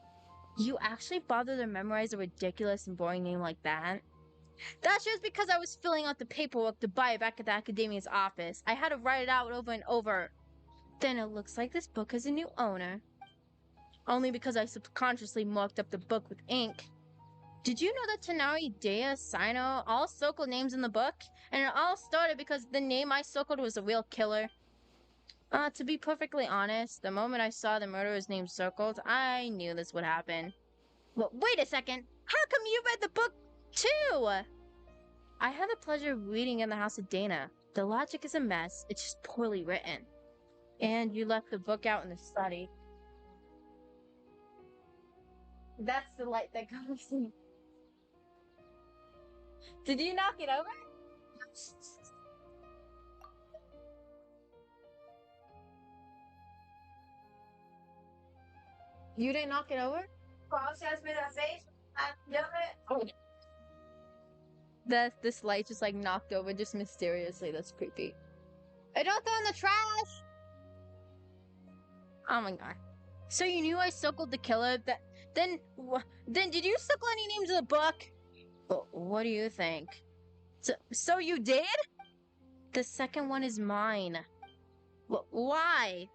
S1: You actually bother to memorize a ridiculous and boring name like that? That's just because I was filling out the paperwork to buy it back at the academia's office. I had to write it out over and over. Then it looks like this book has a new owner. Only because I subconsciously marked up the book with ink. Did you know that Tanari, Dea, Sino all circled names in the book? And it all started because the name I circled was a real killer. To be perfectly honest, the moment I saw the murderer's name circled, I knew this would happen. Well, wait a second! How come you read the book, too? I had the pleasure of reading in the house of Dana. The logic is a mess, it's just poorly written. And you left the book out in the study. That's the light that comes in. Did you knock it over? You didn't knock it over? Oh. This light just like knocked over just mysteriously. That's creepy. I don't throw in the trash! Oh my god. So you knew I circled the killer? Then did you circle any names in the book? What do you think? So you did? The second one is mine. Why?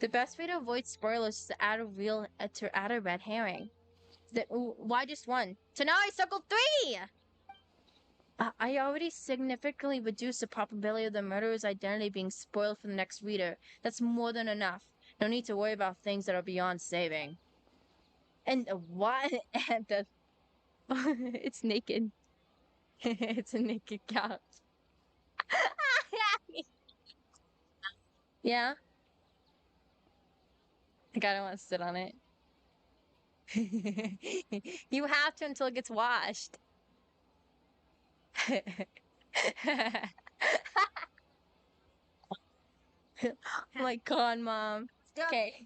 S1: The best way to avoid spoilers is to add a red herring. Why just one? So now I circled 3! I already significantly reduced the probability of the murderer's identity being spoiled for the next reader. That's more than enough. No need to worry about things that are beyond saving. And why? And the... it's naked. It's a naked couch. Yeah? I kinda want to sit on it. You have to until it gets washed. Oh my god, Mom. Okay.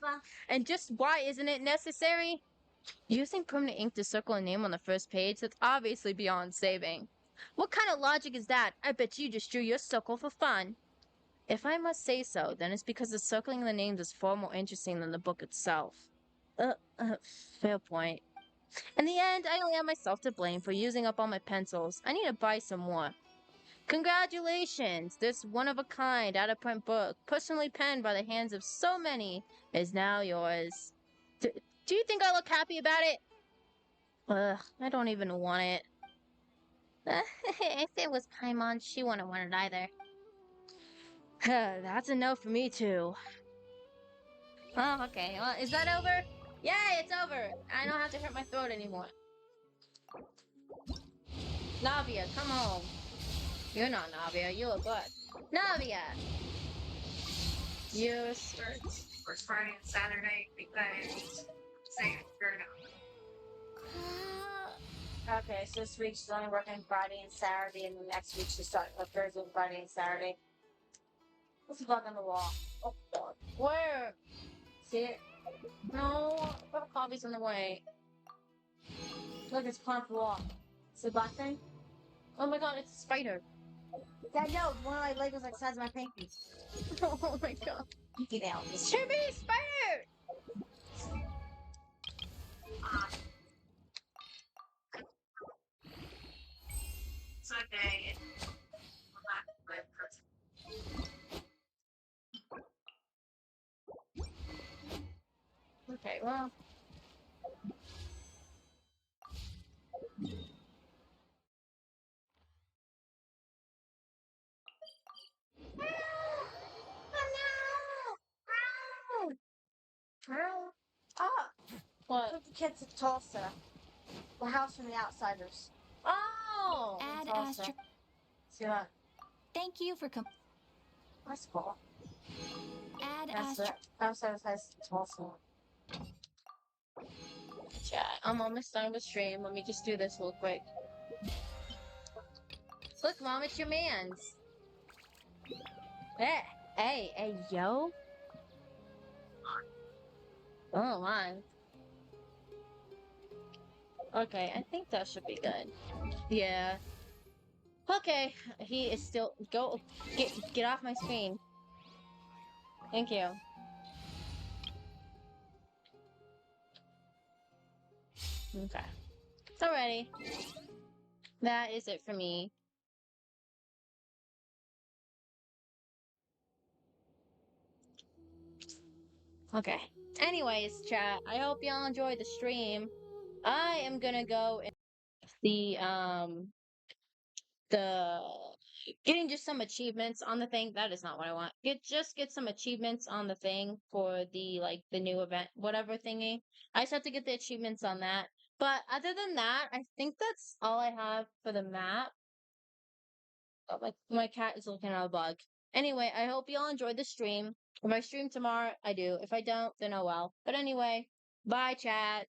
S1: And just why isn't it necessary? Using permanent ink to circle a name on the first page, that's obviously beyond saving. What kind of logic is that? I bet you just drew your circle for fun. If I must say so, then it's because the circling of the names is far more interesting than the book itself. Uh, fair point. In the end, I only have myself to blame for using up all my pencils. I need to buy some more. Congratulations! This one-of-a-kind, out-of-print book, personally penned by the hands of so many, is now yours. Do you think I look happy about it? Ugh, I don't even want it. If it was Paimon, she wouldn't want it either. That's a no for me, too. Oh, okay. Well, is that over? Yay, it's over! I don't have to hurt my throat anymore. Navia, come home. You're not Navia, you're a butt. Navia! You
S18: for Friday and Saturday because you're not. Okay, so this week she's only working Friday and Saturday, and the next week she's starting with Thursday, Friday, and Saturday. What's the bug on the wall? Oh god. Where? See it? No, the coffee's in the way. Look, it's clomped wall. It's the black thing? Oh my god, it's a spider. Yeah, no, one of my leg was like the size of my pinky. Oh my god. Pinky nail. Should be spider! It's okay. well. Ah! What? Put the kids at Tulsa. The house from the outsiders. Oh!
S11: Add
S18: Tulsa.
S11: asterisk.
S18: See that?
S11: Thank you for
S18: That's cool.
S11: Add
S18: That's
S11: asterisk.
S18: the outsiders has Tulsa. Chat. I'm almost done with stream. Let me just do this real quick. Look, Mom, it's your man's. Hey, yo. Oh, my. Okay, I think that should be good. Yeah. Okay, he is still get off my screen. Thank you. Okay. Alrighty. That is it for me. Okay. Anyways, chat, I hope y'all enjoyed the stream. I am gonna go and the getting just some achievements on the thing. That is not what I want. Get some achievements on the thing for the new event, whatever thingy. I just have to get the achievements on that. But other than that, I think that's all I have for the map. Oh, my cat is looking at a bug. Anyway, I hope y'all enjoyed the stream. If I stream tomorrow, I do. If I don't, then oh well. But anyway, bye chat.